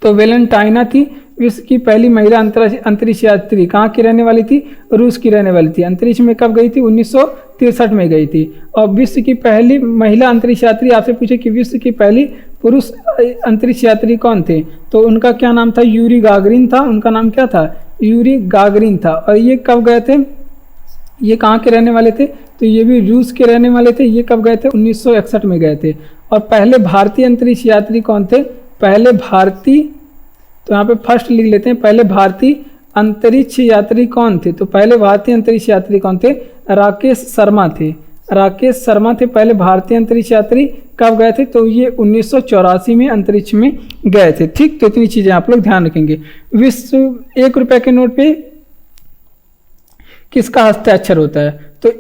तो वेलेंटाइना थी। विश्व की पहली महिला अंतरिक्ष यात्री कहाँ की रहने वाली थी? रूस की रहने वाली थी। अंतरिक्ष में कब गई थी? 1963 में गई थी। और विश्व की पहली महिला अंतरिक्ष यात्री आपसे पूछे कि विश्व की पहली पुरुष अंतरिक्ष यात्री कौन थे? तो उनका क्या नाम था? यूरी गागरिन था। उनका नाम क्या था? यूरी गागरिन था। और ये कब गए थे? ये कहाँ के रहने वाले थे? तो ये भी रूस के रहने वाले थे। ये कब गए थे? 1961 में गए थे। और पहले भारतीय अंतरिक्ष यात्री कौन थे? पहले भारतीय, तो यहाँ पे फर्स्ट लिख लेते हैं, पहले भारतीय अंतरिक्ष यात्री कौन थे? तो पहले भारतीय अंतरिक्ष यात्री कौन थे? राकेश शर्मा थे। राकेश शर्मा थे पहले भारतीय अंतरिक्ष यात्री। कब गए थे? तो ये 1984 में अंतरिक्ष में गए थे। ठीक, तो इतनी चीजें आप लोग ध्यान रखेंगे। विश्व 1 रुपए के नोट पे किसका हस्ताक्षर होता है? तो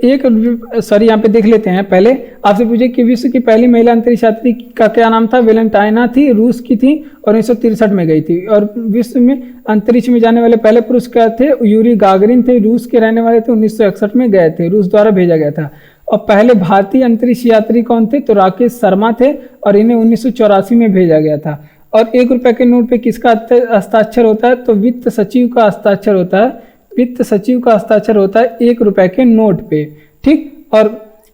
यहाँ पे देख लेते हैं। पहले आपसे पूछे कि विश्व की पहली महिला अंतरिक्ष यात्री का क्या नाम था? वेलेंटाइना थी, रूस की थी और 1963 में गई थी। और विश्व में अंतरिक्ष में जाने वाले पहले पुरुष क्या थे? यूरी गागरिन थे, रूस के रहने वाले थे, 1961 में गए थे, रूस द्वारा भेजा गया था। और पहले भारतीय अंतरिक्ष यात्री कौन थे? तो राकेश शर्मा थे और इन्हें 1984 में भेजा गया था। और 1 रुपए के नोट पे किसका हस्ताक्षर होता है? तो वित्त सचिव का हस्ताक्षर होता है। वित्त सचिव का हस्ताक्षर होता है 1 रुपए के नोट पे। ठीक, और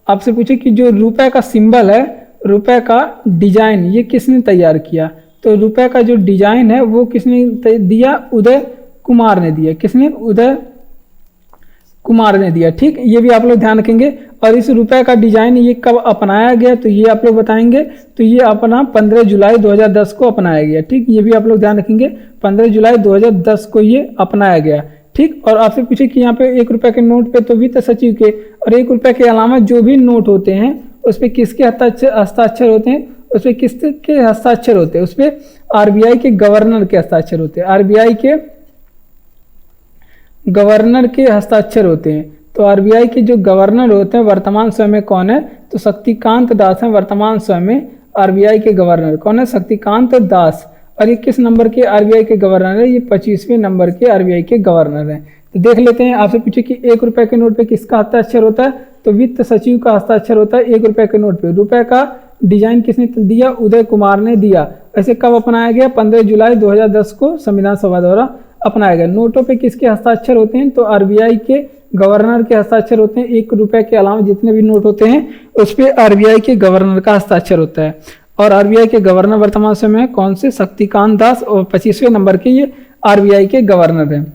आपसे पूछे कि जो रुपए का सिंबल है, रुपए का डिजाइन, ये किसने तैयार किया? तो रुपए का जो डिजाइन है वो किसने दिया? उदय कुमार ने दिया। किसने? उदय कुमार ने दिया। ठीक, ये भी आप लोग ध्यान रखेंगे। और इस रुपए का डिजाइन ये कब अपनाया गया? तो ये आप लोग बताएंगे। तो ये अपना 15 जुलाई 2010 को अपनाया गया। ठीक, ये भी आप लोग ध्यान रखेंगे, 15 जुलाई 2010 को ये अपनाया गया। ठीक, और आपसे पूछे कि यहाँ पे 1 रुपए के नोट पे तो वित्त सचिव के, और 1 रुपए के अलावा जो भी नोट होते हैं उस पर किसके हस्ताक्षर होते हैं? उस पर किसके हस्ताक्षर होते हैं? उस पर आरबीआई के गवर्नर के हस्ताक्षर होते हैं। आरबीआई के गवर्नर के हस्ताक्षर होते हैं। तो आरबीआई के जो गवर्नर होते हैं वर्तमान समय में कौन है? तो शक्तिकांत दास हैं वर्तमान समय में आरबीआई के गवर्नर। कौन है? शक्तिकांत दास। और ये किस नंबर के आरबीआई के गवर्नर है? ये 25वें नंबर के आरबीआई के गवर्नर हैं। तो देख लेते हैं। आपसे पूछे कि 1 रुपए के नोट पे किसका हस्ताक्षर होता है? तो वित्त सचिव का हस्ताक्षर होता है 1 रुपए के नोट पे। रुपए का डिजाइन किसने दिया? उदय कुमार ने दिया। ऐसे कब अपनाया गया? 15 जुलाई 2010 को संविधान सभा द्वारा अपनाया गया। नोटों पे किसके हस्ताक्षर होते हैं? तो आरबीआई के गवर्नर के हस्ताक्षर होते हैं। 1 रुपए के अलावा जितने भी नोट होते हैं उस पर आरबीआई के गवर्नर का हस्ताक्षर होता है। और आरबीआई के गवर्नर वर्तमान समय में कौन से? शक्तिकांत दास। और 25वें नंबर के ये आरबीआई के गवर्नर हैं।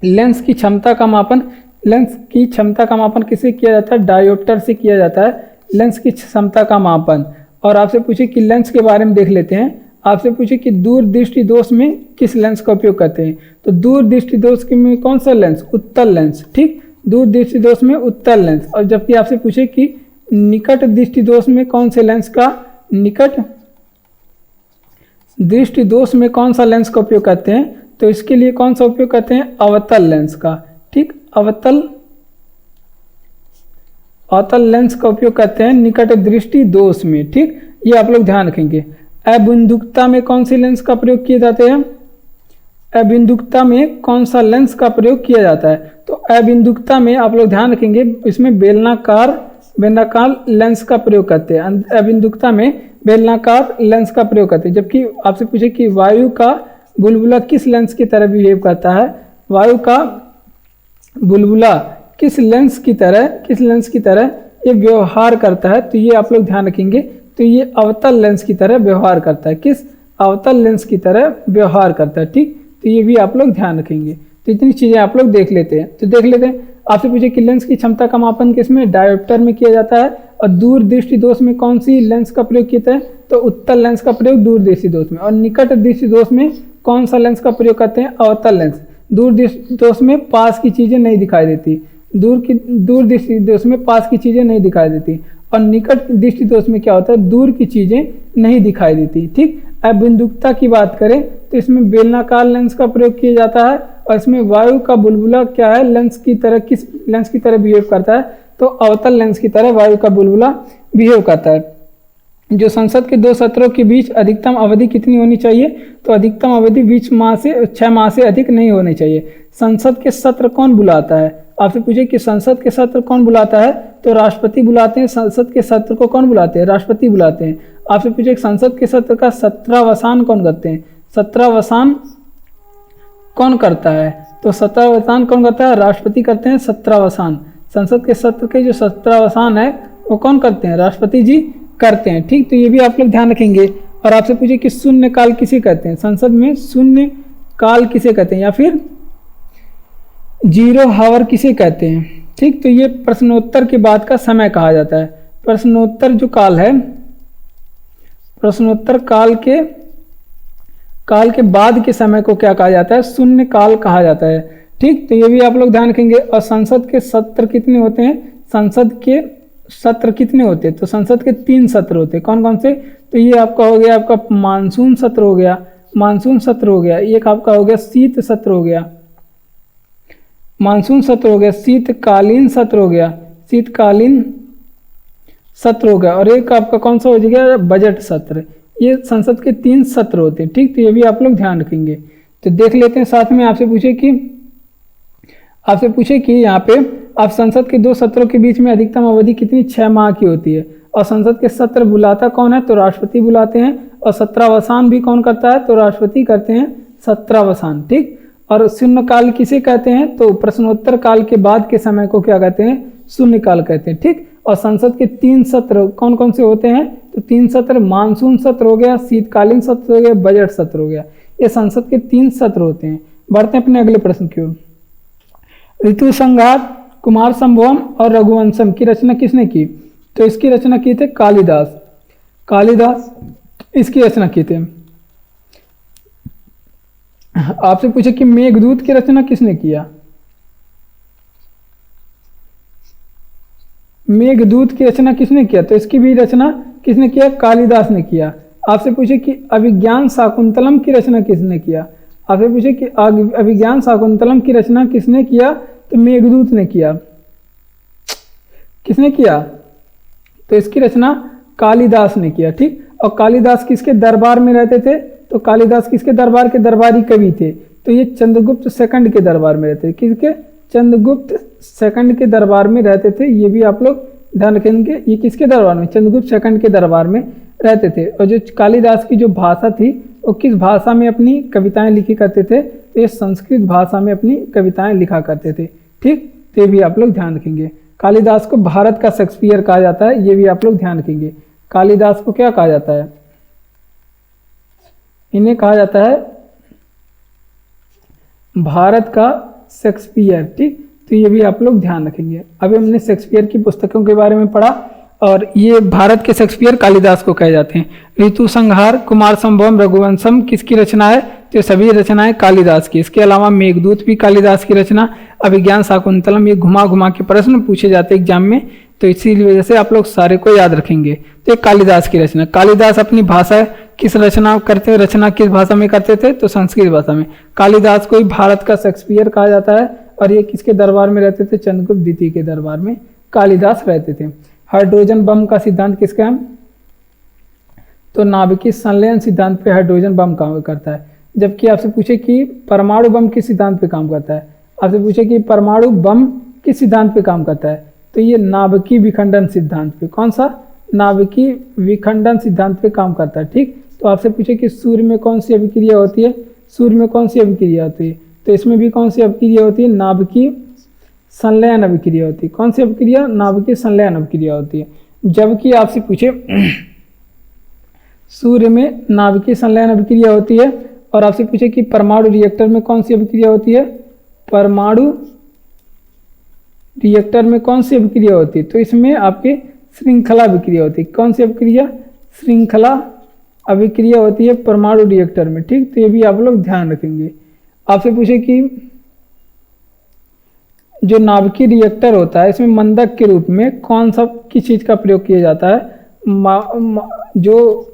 लेंस की क्षमता का मापन, लेंस की क्षमता का मापन किससे किया जाता है? डायोप्टर से किया जाता है लेंस की क्षमता का मापन। और आपसे पूछे कि लेंस के बारे में देख लेते हैं। आपसे पूछे कि दूरदृष्टि दोष में किस लेंस का उपयोग करते हैं? तो दूरदृष्टि दोष में कौन सा लेंस? उत्तल लेंस। ठीक, दूरदृष्टि दोष में उत्तल लेंस। और जबकि आपसे पूछे कि निकट दृष्टि दोष में कौन से लेंस का, निकट दृष्टि दोष में कौन सा लेंस का उपयोग करते हैं? तो इसके लिए कौन सा उपयोग करते हैं? अवतल लेंस का। ठीक, अवतल लेंस का उपयोग करते हैं निकट दृष्टि दोष में। ठीक, ये आप लोग ध्यान रखेंगे। अबिंदुकता में कौन सी लेंस का प्रयोग किए जाते हैं? अबिंदुकता में कौन सा लेंस का प्रयोग किया जाता है? तो अबिंदुकता में आप लोग ध्यान रखेंगे, इसमें बेलनाकार लेंस का प्रयोग करते हैं। अबिंदुकता में बेलनाकार लेंस का प्रयोग करते हैं। जबकि आपसे पूछे कि वायु का बुलबुला किस लेंस की तरह बिहेव करता है? वायु का बुलबुला किस लेंस की तरह ये व्यवहार करता है? तो ये आप लोग ध्यान रखेंगे। तो ये अवतल लेंस की तरह व्यवहार करता है। किस? अवतल लेंस की तरह व्यवहार करता है। ठीक, तो ये भी आप लोग ध्यान रखेंगे। तो इतनी चीजें आप लोग देख लेते हैं। तो देख लेते हैं। आपसे पूछे कि लेंस की क्षमता का मापन किसमें? डायोप्टर में किया जाता है। और दूरदृष्टि दोष में कौन सी लेंस का प्रयोग किया है? तो उत्तल लेंस का प्रयोग दूरदृष्टि दोष में। और निकट दृष्टि दोष में कौन सा लेंस का प्रयोग करते हैं? अवतल लेंस। दूरदृष्टि दोष में पास की चीजें नहीं दिखाई देती। दूरदृष्टि दोष में पास की चीजें नहीं दिखाई देती। और निकट दृष्टि दोष में क्या होता है? दूर की चीजें नहीं दिखाई देती। ठीक, अबिंदुकता की बात करें तो इसमें बेलनाकार लेंस का प्रयोग किया जाता है। और इसमें वायु का बुलबुला क्या है? लेंस की तरह, किस लेंस की तरह बिहेव करता है? तो अवतल लेंस की तरह वायु का बुलबुला बिहेव करता है। जो संसद के 2 सत्रों के बीच अधिकतम अवधि कितनी होनी चाहिए? तो अधिकतम अवधि 6 माह से अधिक नहीं होनी चाहिए। संसद के सत्र कौन बुलाता है? आपसे पूछे कि संसद के सत्र कौन बुलाता है? तो राष्ट्रपति बुलाते हैं। संसद के सत्र को कौन बुलाते हैं? राष्ट्रपति बुलाते हैं। आपसे पूछे कि संसद के सत्र का 17वासान कौन करते हैं? 17वासान कौन करता है? तो 17वासान कौन करता है? राष्ट्रपति करते हैं 17वासान। संसद के सत्र के जो 17वासान है वो कौन करते हैं? राष्ट्रपति जी करते हैं। ठीक, तो ये भी आप लोग ध्यान रखेंगे। और आपसे पूछे कि शून्य काल किसे कहते हैं, संसद में शून्य काल किसे कहते हैं, या फिर जीरो हावर किसे कहते हैं। ठीक, तो ये प्रश्नोत्तर के बाद का समय कहा जाता है। प्रश्नोत्तर जो काल है, प्रश्नोत्तर काल के बाद के समय को क्या कहा जाता है, शून्य काल कहा जाता है। ठीक, तो ये भी आप लोग ध्यान रखेंगे। और संसद के सत्र कितने होते हैं, संसद के सत्र कितने होते हैं, तो संसद के 3 सत्र होते हैं। कौन कौन से, तो ये आपका हो गया, आपका मानसून सत्र हो गया, मानसून सत्र हो गया, एक आपका हो गया शीत सत्र हो गया, मानसून सत्र हो गया, शीतकालीन सत्र हो गया, शीतकालीन सत्र हो गया, और एक आपका कौन सा हो गया, बजट सत्र। ये संसद के 3 सत्र होते हैं। ठीक, तो ये भी आप लोग ध्यान रखेंगे। तो देख लेते हैं साथ में। आपसे पूछे कि यहाँ पे आप संसद के 2 सत्रों के बीच में अधिकतम अवधि कितनी, 6 माह की होती है। और संसद के सत्र बुलाता कौन है, तो राष्ट्रपति बुलाते हैं। और सत्रावसान भी कौन करता है, तो राष्ट्रपति करते हैं सत्रावसान। ठीक, और शून्य काल किसे कहते हैं, तो प्रश्नोत्तर काल के बाद के समय को क्या कहते हैं, शून्य काल कहते हैं। ठीक, और संसद के 3 सत्र कौन कौन से होते हैं, तो 3 सत्र, मानसून सत्र हो गया, शीतकालीन सत्र हो गया, बजट सत्र हो गया। ये संसद के 3 सत्र होते हैं। बढ़ते हैं अपने अगले प्रश्न की ओर। ऋतु संहार, कुमार संभवम और रघुवंशम की रचना किसने की, तो इसकी रचना की थे कालिदास। कालिदास इसकी रचना की थे। आपसे पूछे कि मेघदूत की रचना किसने किया, मेघदूत की रचना किसने किया, तो इसकी भी रचना किसने किया, कालिदास ने किया। आपसे पूछे कि अभिज्ञान शाकुंतलम की रचना किसने किया, आपसे पूछे कि अभिज्ञान शाकुंतलम की रचना किसने किया, तो मेघदूत ने किया। किसने किया, तो इसकी रचना कालिदास ने किया। ठीक, और कालिदास किसके दरबार में रहते थे, तो कालिदास किसके दरबार के दरबारी कवि थे, तो ये चंद्रगुप्त सेकंड के दरबार में रहते थे। किसके, चंद्रगुप्त सेकंड के दरबार में रहते थे। ये भी आप लोग ध्यान रखेंगे, ये किसके दरबार में, चंद्रगुप्त सेकंड के दरबार में रहते थे। और जो कालिदास की जो भाषा थी, वो किस भाषा में अपनी कविताएं लिखी करते थे, तो ये संस्कृत भाषा में अपनी कविताएं लिखा करते थे। ठीक, तो ये भी आप लोग ध्यान रखेंगे। कालिदास को भारत का शेक्सपियर कहा जाता है, ये भी आप लोग ध्यान रखेंगे। कालिदास को क्या कहा जाता है, इन्हें कहा जाता है भारत का शेक्सपियर। ठीक, तो ये भी आप लोग ध्यान रखेंगे। अभी हमने शेक्सपियर की पुस्तकों के बारे में पढ़ा, और ये भारत के शेक्सपियर कालिदास को कहे जाते हैं। ऋतु संहार, कुमार संभवम, रघुवंशम किसकी रचना है, तो सभी रचनाएं कालिदास की। इसके अलावा मेघदूत भी कालिदास की रचना, अभिज्ञान शाकुंतलम, ये घुमा घुमा के प्रश्न पूछे जाते हैं एग्जाम में, तो इसी वजह से आप लोग सारे को याद रखेंगे। तो एक कालिदास की रचना, कालिदास अपनी भाषा किस रचना करते हैं, रचना किस भाषा में करते थे, तो संस्कृत भाषा में। कालिदास को ही भारत का शेक्सपियर कहा जाता है, और ये किसके दरबार में रहते थे, चंद्रगुप्त द्वितीय के दरबार में कालिदास रहते थे। हाइड्रोजन बम का सिद्धांत किसका है, तो नाभिकीय संलयन सिद्धांत पे हाइड्रोजन बम काम करता है। जबकि आपसे पूछे कि परमाणु बम किस सिद्धांत पे काम करता है, आपसे पूछे कि परमाणु बम किस सिद्धांत पे काम करता है, तो ये नाभिकीय विखंडन सिद्धांत पे, कौन सा, नाभिकीय विखंडन सिद्धांत पे काम करता है। ठीक, तो आपसे पूछे कि सूर्य में कौन सी अभिक्रिया होती है, सूर्य में कौन सी अभिक्रिया होती है, तो इसमें भी कौन सी अभिक्रिया होती है, नाभिकीय संलयन अभिक्रिया होती है। कौन सी अभिक्रिया, नाभिकीय संलयन अभिक्रिया होती है। जबकि आपसे पूछे सूर्य में नाभिकीय संलयन अभिक्रिया होती है, और आपसे पूछे कि परमाणु रिएक्टर में कौन सी अभिक्रिया होती है, परमाणु रिएक्टर में कौन सी अभिक्रिया होती है, तो इसमें आपके श्रृंखला अभिक्रिया होती है। कौन सी अभिक्रिया, श्रृंखला अभिक्रिया होती है परमाणु रिएक्टर में। ठीक, तो ये भी आप लोग ध्यान रखेंगे। आपसे पूछे कि जो नाभिकीय रिएक्टर होता है, इसमें मंदक के रूप में कौन सा किस चीज़ का प्रयोग किया जाता है, जो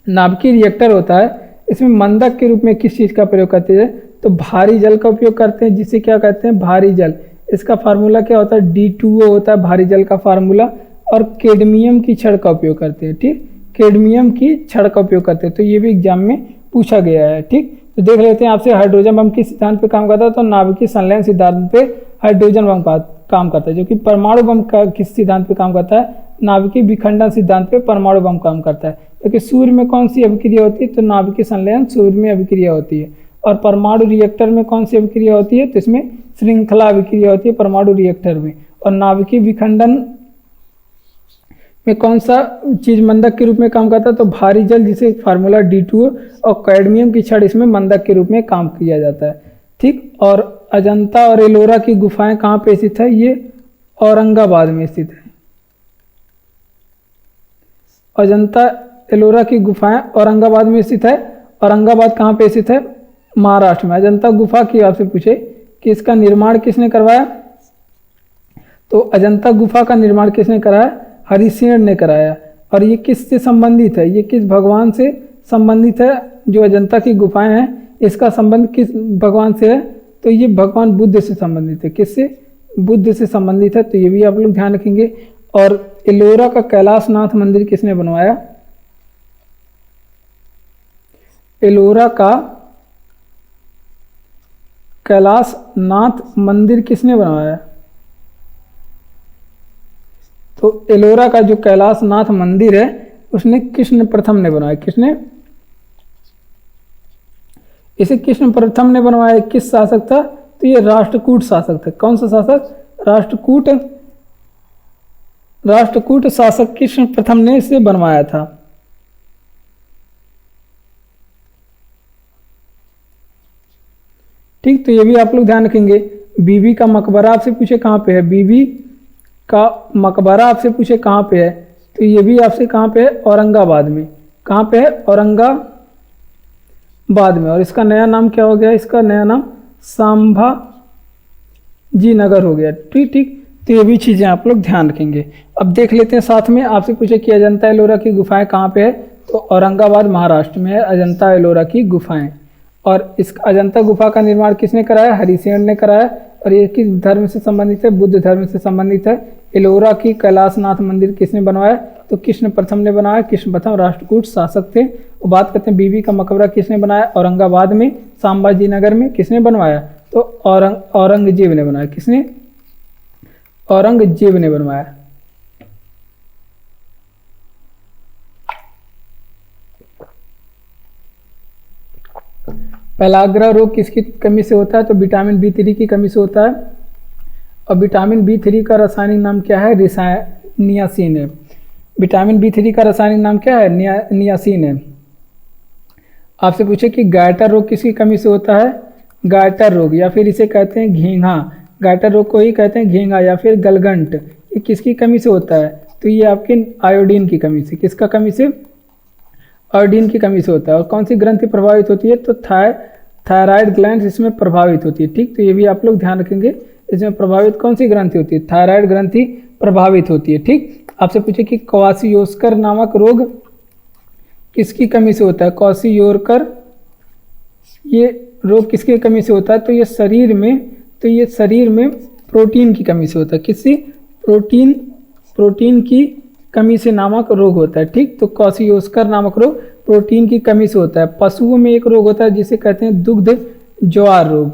नाभिकीय रिएक्टर होता है, इसमें मंदक के रूप में किस चीज़ का प्रयोग करते हैं, तो भारी जल का उपयोग करते हैं, जिसे क्या कहते हैं, भारी जल। इसका फार्मूला क्या होता है, D2O होता है भारी जल का फार्मूला। और कैडमियम की छड़ का उपयोग करते हैं। ठीक, कैडमियम की छड़ का उपयोग करते हैं, तो ये भी एग्जाम में पूछा गया है। ठीक, तो देख लेते हैं आपसे, हाइड्रोजन बम किस सिद्धांत पे काम करता है, तो नाभिकीय संलयन सिद्धांत पे हाइड्रोजन बम का काम करता है। जो कि परमाणु बम का किस सिद्धांत पे काम करता है, नाभिकीय विखंडन सिद्धांत पे परमाणु बम काम करता है। क्योंकि सूर्य में कौन सी अभिक्रिया होती है, तो नाभिकीय संलयन सूर्य में अभिक्रिया होती है। और परमाणु रिएक्टर में कौन सी अभिक्रिया होती है, तो इसमें श्रृंखला अभिक्रिया होती है परमाणु रिएक्टर में। और नाभिकीय विखंडन में कौन सा चीज मंदक के रूप में काम करता है? तो भारी जल, जिसे फार्मूला D2 और कैडमियम की छड़ इसमें मंदक के रूप में काम किया जाता है। ठीक, और अजंता और एलोरा की गुफाएं कहाँ पे स्थित है? ये औरंगाबाद में स्थित है। अजंता एलोरा की गुफाएं औरंगाबाद में स्थित है। औरंगाबाद कहाँ पे स्थित है? महाराष्ट्र में। अजंता गुफा की आपसे पूछे कि इसका निर्माण किसने करवाया? तो अजंता गुफा का निर्माण किसने कराया? हरिसेन ने कराया। और ये किससे संबंधित है? ये किस भगवान से संबंधित है? जो अजंता की गुफाएं हैं, इसका संबंध किस भगवान से है? तो ये भगवान बुद्ध से संबंधित है। किससे? बुद्ध से संबंधित है। तो ये भी आप लोग ध्यान रखेंगे। और एलोरा का कैलाशनाथ मंदिर किसने बनवाया? एलोरा का कैलाशनाथ मंदिर किसने बनवाया? तो एलोरा का जो कैलाशनाथ मंदिर है उसने कृष्ण प्रथम ने बनवाया। किसने? इसे कृष्ण प्रथम ने बनवाया। किस शासक था? तो ये राष्ट्रकूट शासक था। कौन सा शासक? राष्ट्रकूट शासक कृष्ण प्रथम ने इसे बनवाया था। ठीक, तो ये भी आप लोग ध्यान रखेंगे। बीबी का मकबरा आपसे पूछे कहाँ पे है? बीबी का मकबरा आपसे पूछे कहाँ पे है? तो ये भी आपसे कहाँ पे है? औरंगाबाद में। कहाँ पे है? औरंगाबाद में। और इसका नया नाम क्या हो गया? इसका नया नाम संभाजी नगर हो गया। ठीक ठीक, तो ये भी चीज़ें आप लोग ध्यान रखेंगे। अब देख लेते हैं साथ में। आपसे पूछे कि अजंता एलोरा की गुफाएं कहाँ पे है? तो औरंगाबाद महाराष्ट्र में है अजंता एलोरा की गुफाएं। और इस अजंता गुफा का निर्माण किसने कराया? हरिसेन ने कराया। और ये किस धर्म से संबंधित है? बुद्ध धर्म से संबंधित है। एलोरा की कैलाशनाथ मंदिर किसने बनवाया? तो कृष्ण प्रथम ने बनाया। कृष्ण प्रथम राष्ट्रकूट शासक थे। और बात करते हैं बीबी का मकबरा किसने बनाया? औरंगाबाद में संभाजी नगर में। किसने बनवाया? तो औरंगजेब ने बनाया। किसने? औरंगजेब ने बनवाया। पेलाग्रा रोग किसकी कमी से होता है? तो विटामिन B3 की कमी से होता है। और विटामिन B3 का रासायनिक नाम क्या है? नियासिन है। विटामिन B3 का रासायनिक नाम क्या है? नियासिन है। आपसे पूछे कि गायटर रोग किसकी कमी से होता है? गायटर रोग, या फिर इसे कहते हैं घेंघा। गायटर रोग को ही कहते हैं घेंघा या फिर गलगंट। ये किसकी कमी से होता है? तो ये आपके आयोडीन की कमी से। किसका कमी से? आयोडीन की कमी से होता है। और कौन सी ग्रंथि प्रभावित होती है? तो थायराइड ग्लैंड इसमें प्रभावित होती है। ठीक, तो ये भी आप लोग ध्यान रखेंगे। इसमें प्रभावित कौन सी ग्रंथि होती है? थायराइड ग्रंथि प्रभावित होती है। ठीक, आपसे पूछे कि क्वासियोस्कर नामक रोग किसकी कमी से होता है? क्वासियोस्कर ये रोग किसकी कमी से होता है? तो ये शरीर में प्रोटीन की कमी से होता है। किसकी? प्रोटीन की कमी से नामक रोग होता है। ठीक, तो क्वासियोस्कर नामक रोग प्रोटीन की कमी से होता है। पशुओं में एक रोग होता है जिसे कहते हैं दुग्ध ज्वार रोग।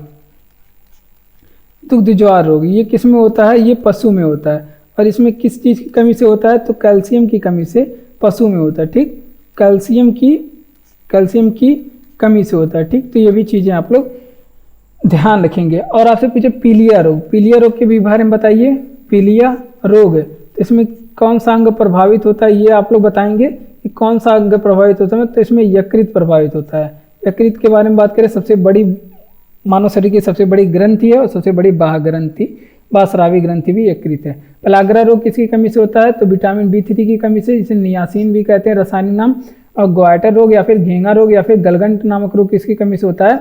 दुग्ध ज्वार रोग ये किस में होता है? ये पशु में होता है। और इसमें किस चीज़ की कमी से होता है? तो कैल्शियम की कमी से पशु में होता है। ठीक, कैल्शियम की कमी से होता है। ठीक, तो ये भी चीज़ें आप लोग ध्यान रखेंगे। और आपसे पूछे पीलिया रोग के भी बारे में बताइए। पीलिया रोग, तो इसमें कौन सा अंग प्रभावित होता है? ये आप लोग बताएंगे कि कौन सा अंग प्रभावित होता है। तो इसमें यकृत प्रभावित होता है। यकृत के बारे में बात करें, सबसे बड़ी मानव शरीर की सबसे बड़ी ग्रंथि है और सबसे बड़ी बाह्यस्रावी ग्रंथि भी यकृत है। पेलाग्रा रोग किसकी कमी से होता है? तो विटामिन B3 की कमी से, जिसे नियासिन भी कहते हैं रासायनिक नाम। और ग्वाइटर रोग या फिर घेंगा रोग या फिर गलगंट नामक रोग किसकी कमी से होता है?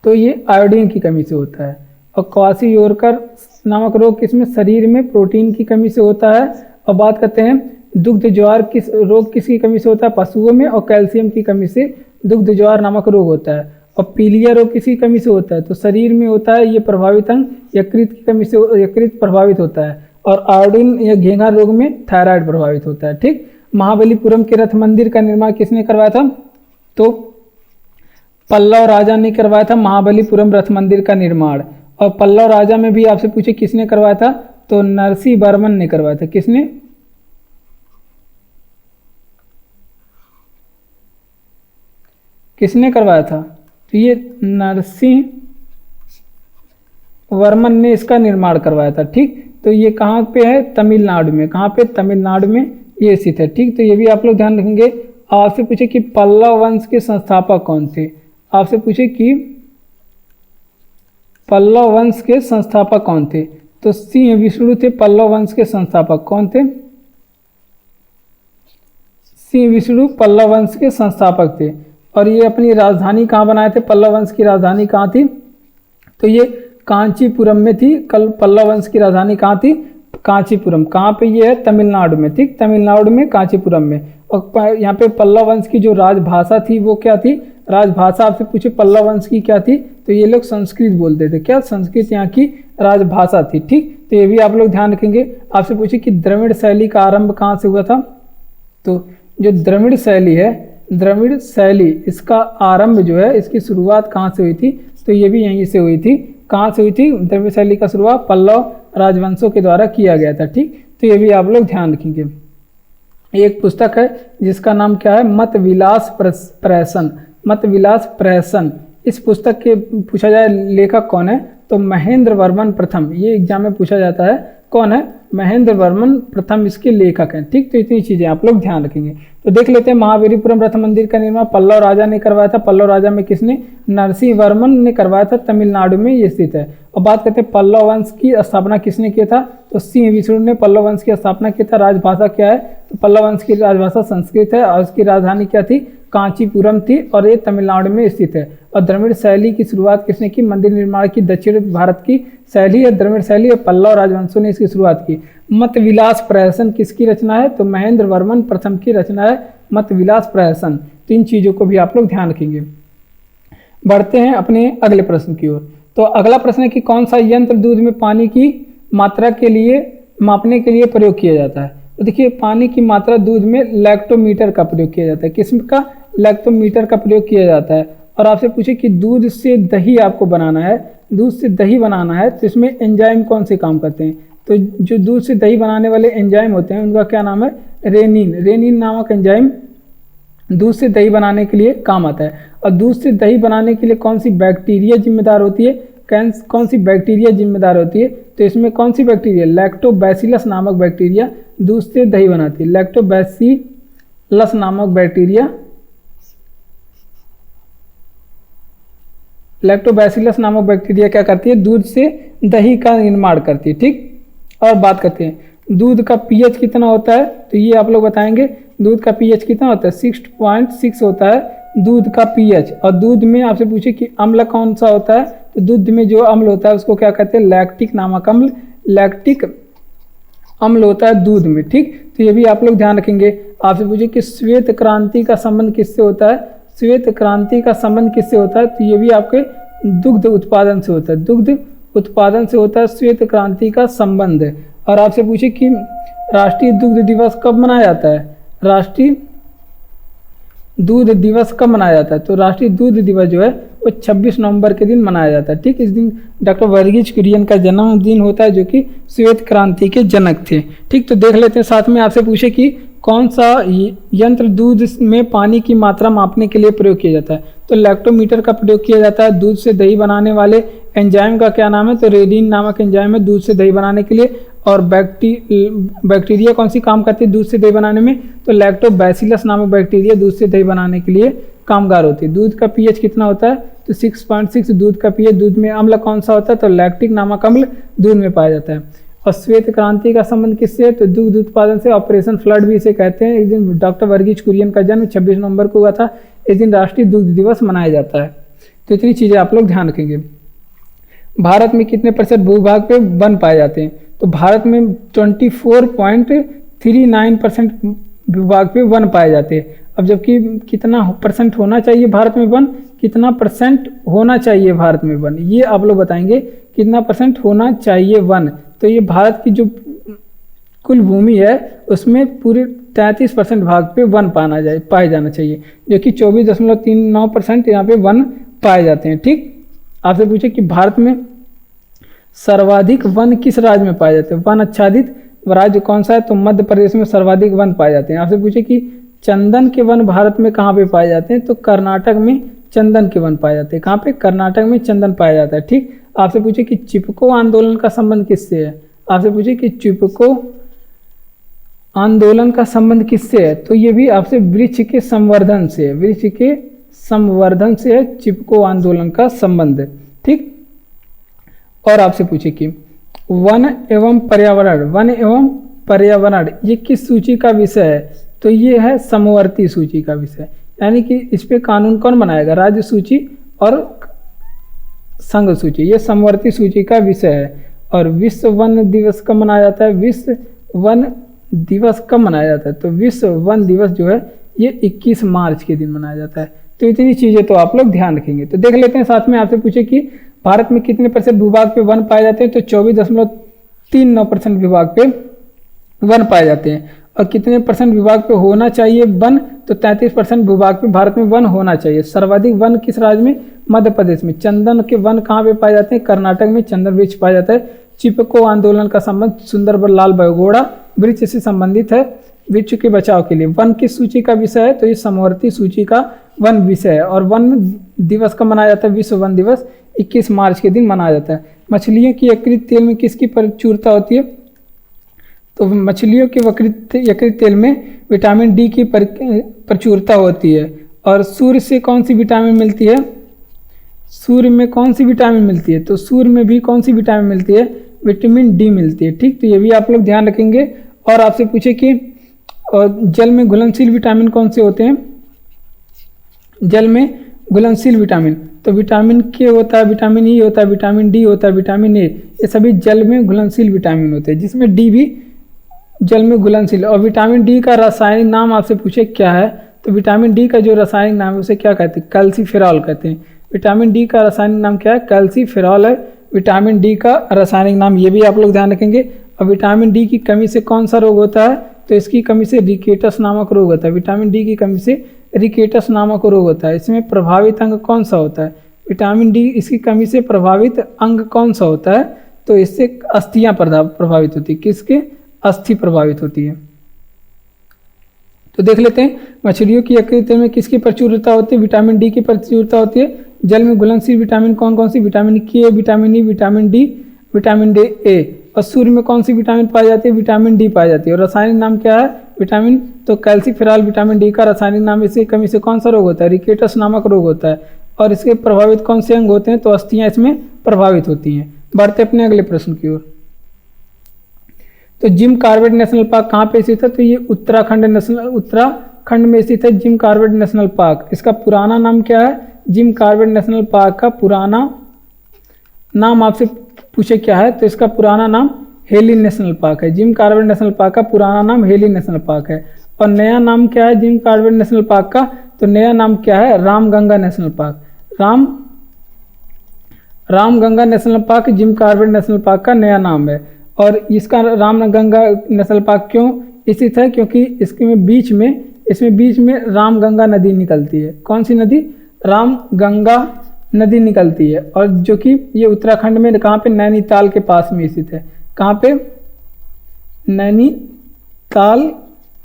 तो ये आयोडीन की कमी से होता है। और क्वासियोस्कर नामक रोग किसमें? शरीर में प्रोटीन की कमी से होता है। और बात करते हैं दुग्ध ज्वार रोग किसकी कमी से होता है? पशुओं में। और कैल्शियम की कमी से दुग्ध ज्वार नामक रोग होता है। और पीलिया रोग किसकी कमी से होता है? तो शरीर में होता है। ये प्रभावित अंग यकृत की कमी से यकृत प्रभावित होता है। और आयोडीन या घेंघा रोग में थायराइड प्रभावित होता है। ठीक, महाबलीपुरम के रथ मंदिर का निर्माण किसने करवाया था? तो पल्लव राजा ने करवाया था महाबलीपुरम रथ मंदिर का निर्माण। और पल्लव राजा में भी आपसे पूछे किसने करवाया था? तो नरसिंह वर्मन ने करवाया था। किसने करवाया था? तो ये नरसिंह वर्मन ने इसका निर्माण करवाया था। ठीक, तो ये कहाँ पे है, तमिलनाडु में। कहाँ पे, तमिलनाडु में ये स्थित है। ठीक, तो ये भी आप लोग ध्यान रखेंगे। आपसे पूछे कि पल्लव वंश के संस्थापक कौन थे। आपसे पूछे कि पल्लव वंश के संस्थापक कौन थे, तो सिंह विष्णु थे पल्लव वंश के संस्थापक। कौन थे, सिंह विष्णु पल्लव वंश के संस्थापक थे। और ये अपनी राजधानी कहाँ बनाए थे, पल्लव वंश की राजधानी कहाँ थी, तो ये कांचीपुरम में थी। कल पल्लव वंश की राजधानी कहाँ थी, कांचीपुरम। कहाँ पे ये है, तमिलनाडु में। ठीक, तमिलनाडु में कांचीपुरम में। और यहाँ पे पल्लव वंश की जो राजभाषा थी वो क्या थी, राजभाषा आपसे पूछे पल्लव वंश की क्या थी, तो ये लोग संस्कृत बोलते थे। क्या, संस्कृत यहाँ की राजभाषा थी। ठीक, तो ये भी आप लोग ध्यान रखेंगे। आपसे पूछे कि द्रविड़ शैली का आरंभ कहाँ से हुआ था, तो जो द्रविड़ शैली है, द्रविड़ शैली, इसका आरंभ जो है, इसकी शुरुआत कहाँ से हुई थी, तो ये भी यहीं से हुई थी। कहाँ से हुई थी, द्रविड़ शैली का शुरुआत पल्लव राजवंशों के द्वारा किया गया था। ठीक, तो ये भी आप लोग ध्यान रखेंगे। एक पुस्तक है जिसका नाम क्या है, मत विलास प्रहसन। मत विलास प्रहसन, इस पुस्तक के पूछा जाए लेखक कौन है, तो महेंद्र वर्मन प्रथम। ये एग्जाम में पूछा जाता है, कौन है, महेंद्र वर्मन प्रथम इसके लेखक हैं। ठीक, तो इतनी चीजें आप लोग ध्यान रखेंगे। तो देख लेते हैं, महाबलीपुरम रथ मंदिर का निर्माण पल्लव राजा ने करवाया था। पल्लव राजा में किसने, नरसिंह वर्मन ने करवाया था। तमिलनाडु में ये स्थित है। और बात करते हैं पल्लव वंश की स्थापना किसने किया था, तो सिंह विष्णु ने पल्लव वंश की स्थापना किया था। राजभाषा क्या है, तो पल्लव वंश की राजभाषा संस्कृत है और उसकी राजधानी क्या थी, कांचीपुरम थी, और ये तमिलनाडु में स्थित है। और द्रविड़ शैली की शुरुआत किसने की, मंदिर निर्माण की दक्षिण भारत की शैली है द्रविड़ शैली, और पल्लव राजवंशों ने इसकी शुरुआत की। मत विलास प्रहसन किसकी रचना है, तो महेंद्र वर्मन प्रथम की रचना है मत विलास प्रहसन। तो इन चीजों को भी आप लोग ध्यान रखेंगे। बढ़ते हैं अपने अगले प्रश्न की ओर। तो अगला प्रश्न है कि कौन सा यंत्र दूध में पानी की मात्रा के लिए मापने के लिए प्रयोग किया जाता है। तो देखिए, पानी की मात्रा दूध में लैक्टोमीटर का प्रयोग किया जाता है। किस्म का, लैक्टोमीटर का प्रयोग किया जाता है। और आपसे पूछे कि दूध से दही आपको बनाना है, दूध से दही बनाना है, तो इसमें एंजाइम कौन से काम करते हैं, तो जो दूध से दही बनाने वाले एंजाइम होते हैं उनका क्या नाम है, रेनिन। रेनिन नामक एंजाइम दूध से दही बनाने के लिए काम आता है। और दूध से दही बनाने के लिए कौन सी बैक्टीरिया जिम्मेदार होती है, कौन सी बैक्टीरिया जिम्मेदार होती है, तो इसमें कौन सी बैक्टीरिया, लैक्टोबैसिलस नामक बैक्टीरिया दूध से दही बनाती है। लैक्टोबैसिलस नामक बैक्टीरिया, लैक्टोबैसिलस नामक बैक्टीरिया क्या करती है, दूध से दही का निर्माण करती है। ठीक, और बात करते हैं दूध का पीएच कितना होता है, तो ये आप लोग बताएंगे। दूध का पीएच कितना होता है, 6.6 होता है दूध का पीएच। और दूध में आपसे पूछे कि अम्ल कौन सा होता है, तो दूध में जो अम्ल होता है उसको क्या कहते हैं, लैक्टिक नामक अम्ल। लैक्टिक अम्ल होता है दूध में। ठीक, तो ये भी आप लोग ध्यान रखेंगे। आपसे पूछे कि श्वेत क्रांति का संबंध किससे होता है, श्वेत क्रांति का संबंध किससे होता है, तो ये भी आपके दुग्ध उत्पादन से होता है। दुग्ध उत्पादन से होता है श्वेत क्रांति का संबंध। और आपसे पूछे कि राष्ट्रीय दुग्ध दिवस कब मनाया जाता है, राष्ट्रीय दूध दिवस कब मनाया जाता है, तो राष्ट्रीय दूध दिवस जो है वो 26 नवंबर के दिन मनाया जाता है। ठीक, इस दिन डॉक्टर वर्गीज कुरियन का जन्मदिन होता है, जो कि श्वेत क्रांति के जनक थे। ठीक, तो देख लेते हैं। साथ में आपसे पूछे कि कौन सा यंत्र दूध में पानी की मात्रा मापने के लिए प्रयोग किया जाता है, तो लैक्टोमीटर का प्रयोग किया जाता है। दूध से दही बनाने वाले एंजाइम का क्या नाम है, तो रेनिन नामक एंजाइम है दूध से दही बनाने के लिए। और बैक्टीरिया कौन सी काम करती है दूध से दही बनाने में, तो लैक्टोबैसिलस नामक बैक्टीरिया दूध से दही बनाने के लिए कामगार होती है। दूध का पीएच कितना होता है, तो 6.6 दूध का पीएच। दूध में अम्ल कौन सा होता है, तो लैक्टिक नामक अम्ल दूध में पाया जाता है। और श्वेत क्रांति का संबंध किससे है, तो दुग्ध उत्पादन से। ऑपरेशन फ्लड भी इसे कहते हैं। इस दिन डॉक्टर वर्गीज कुरियन का जन्म 26 नवंबर को हुआ था। इस दिन राष्ट्रीय दुग्ध दिवस मनाया जाता है। तो इतनी चीजें आप लोग ध्यान रखेंगे। भारत में कितने प्रतिशत भूभाग पे वन पाए जाते हैं, तो भारत में 24.39% भूभाग पे वन पाए जाते हैं। अब जबकि कितना परसेंट होना चाहिए भारत में वन, कितना परसेंट होना चाहिए भारत में वन, ये आप लोग बताएंगे कितना परसेंट होना चाहिए वन। तो ये भारत की जो कुल भूमि है उसमें पूरे 33% भाग पे वन पाए जाना चाहिए, जो कि 24.39% यहाँ पे वन पाए जाते हैं। ठीक, आपसे पूछे कि भारत में सर्वाधिक वन किस राज्य में पाए जाते हैं, वन आच्छादित राज्य कौन सा है, तो मध्य प्रदेश में सर्वाधिक वन पाए जाते हैं। आपसे पूछे कि चंदन के वन भारत में कहाँ पे पाए जाते हैं, तो कर्नाटक में चंदन के वन पाए जाते हैं। कहाँ पे, कर्नाटक में चंदन पाया जाता है। ठीक, आपसे पूछे कि चिपको आंदोलन का संबंध किससे है, आपसे पूछे कि चिपको आंदोलन का संबंध किससे है, तो ये भी आपसे वृक्ष के संवर्धन से है, वृक्ष के संवर्धन से है चिपको आंदोलन का संबंध, ठीक। और आपसे पूछे कि वन एवं पर्यावरण ये किस सूची का विषय है, तो ये है समवर्ती सूची का विषय, यानी कि इस पे कानून कौन बनाएगा, राज्य सूची और संघ सूची, ये समवर्ती सूची का विषय है। और विश्व वन दिवस कब मनाया जाता है, विश्व वन दिवस कब मनाया जाता है, तो विश्व वन दिवस जो है ये 21 मार्च के दिन मनाया जाता है। तो इतनी चीजें तो आप लोग ध्यान रखेंगे। तो देख लेते हैं साथ में, आपसे पूछे कि भारत में कितने % भूभाग पे वन पाए जाते हैं, तो 24.39% विभाग पे वन पाए जाते हैं। और कितने % विभाग पे होना चाहिए वन, तो 33% भूभाग पे भारत में वन होना चाहिए। सर्वाधिक वन किस राज्य में, मध्य प्रदेश में। चंदन के वन कहाँ पे पाए जाते हैं, कर्नाटक में चंदन वृक्ष पाया जाता है। चिपको आंदोलन का संबंध सुंदरलाल बगोड़ा वृक्ष से संबंधित है, वृक्ष के बचाव के लिए। वन किस सूची का विषय है, तो ये समवर्ती सूची का वन विषय है। और वन दिवस कब मनाया जाता है, विश्व वन दिवस 21 मार्च के दिन मनाया जाता है। मछलियों की यकृत तेल में किसकी प्रचुरता होती है, तो मछलियों के यकृत तेल में विटामिन डी की प्रचुरता होती है। और सूर्य से कौन सी विटामिन मिलती है, सूर्य में कौन सी विटामिन मिलती है, तो सूर्य में भी कौन सी विटामिन मिलती है, विटामिन डी मिलती है, ठीक। तो ये भी आप लोग ध्यान रखेंगे। और आपसे पूछे कि जल में घुलनशील विटामिन कौन से होते हैं, जल में घुलनशील विटामिन, तो विटामिन के होता है, विटामिन ई होता है, विटामिन डी होता है, विटामिन ए, ये सभी जल में घुलनशील विटामिन होते हैं, जिसमें डी भी जल में घुलनशील। और विटामिन डी का रासायनिक नाम आपसे पूछे क्या है, तो विटामिन डी का जो रासायनिक नाम है उसे क्या कहते हैं, कैल्सीफेरॉल कहते हैं। विटामिन डी का रासायनिक नाम क्या है, कैल्सीफेरॉल है विटामिन डी का रासायनिक नाम, ये भी आप लोग ध्यान रखेंगे। और विटामिन डी की कमी से कौन सा रोग होता है, तो इसकी कमी से रिकेटस नामक रोग होता है। विटामिन डी की कमी से रिकेटस नामक रोग होता है। इसमें प्रभावित अंग कौन सा होता है, विटामिन डी इसकी कमी से प्रभावित अंग कौन सा होता है, तो इससे अस्थियां प्रभावित होती है, किसके, अस्थि प्रभावित होती है। तो देख लेते हैं, मछलियों की यकृत तेल में किसकी प्रचुरता होती है, विटामिन डी की प्रचुरता होती है। जल में घुलनशील विटामिन कौन कौन सी, विटामिन के, vitamin E, vitamin D, vitamin D A. और सूर्य में कौन सी विटामिन पाई जाती है, विटामिन डी पाई जाती है। और रासायनिक नाम क्या है, विटामिन, तो कैल्सीफेरॉल विटामिन डी का रासायनिक नाम। इसकी कमी से कौन सा रोग होता है, रिकेटस नामक रोग होता है। और इसके प्रभावित कौन से अंग होते हैं, तो अस्थियां इसमें प्रभावित होती हैं। बढ़ते अपने अगले प्रश्न की ओर। तो जिम कॉर्बेट नेशनल पार्क कहाँ पे स्थित है, तो ये उत्तराखंड में स्थित है जिम कॉर्बेट नेशनल पार्क। इसका पुराना नाम क्या है, जिम कॉर्बेट नेशनल पार्क का पुराना नाम आपसे पूछे क्या है, तो इसका पुराना नाम हेली नेशनल पार्क है। जिम कॉर्बेट नेशनल पार्क का पुराना नाम हेली नेशनल पार्क है। और नया नाम क्या है जिम कॉर्बेट नेशनल पार्क का, तो नया नाम क्या है, Ramganga national park. Ramganga national park Jim Corbett national park का नया नाम है। और इसका रामगंगा नेशनल पार्क क्यों स्थित है, क्योंकि इसमें बीच में रामगंगा नदी निकलती है। कौन सी नदी, रामगंगा नदी निकलती है। और जो कि ये उत्तराखंड में कहाँ पे, नैनीताल के पास में स्थित है। कहाँ पे, नैनीताल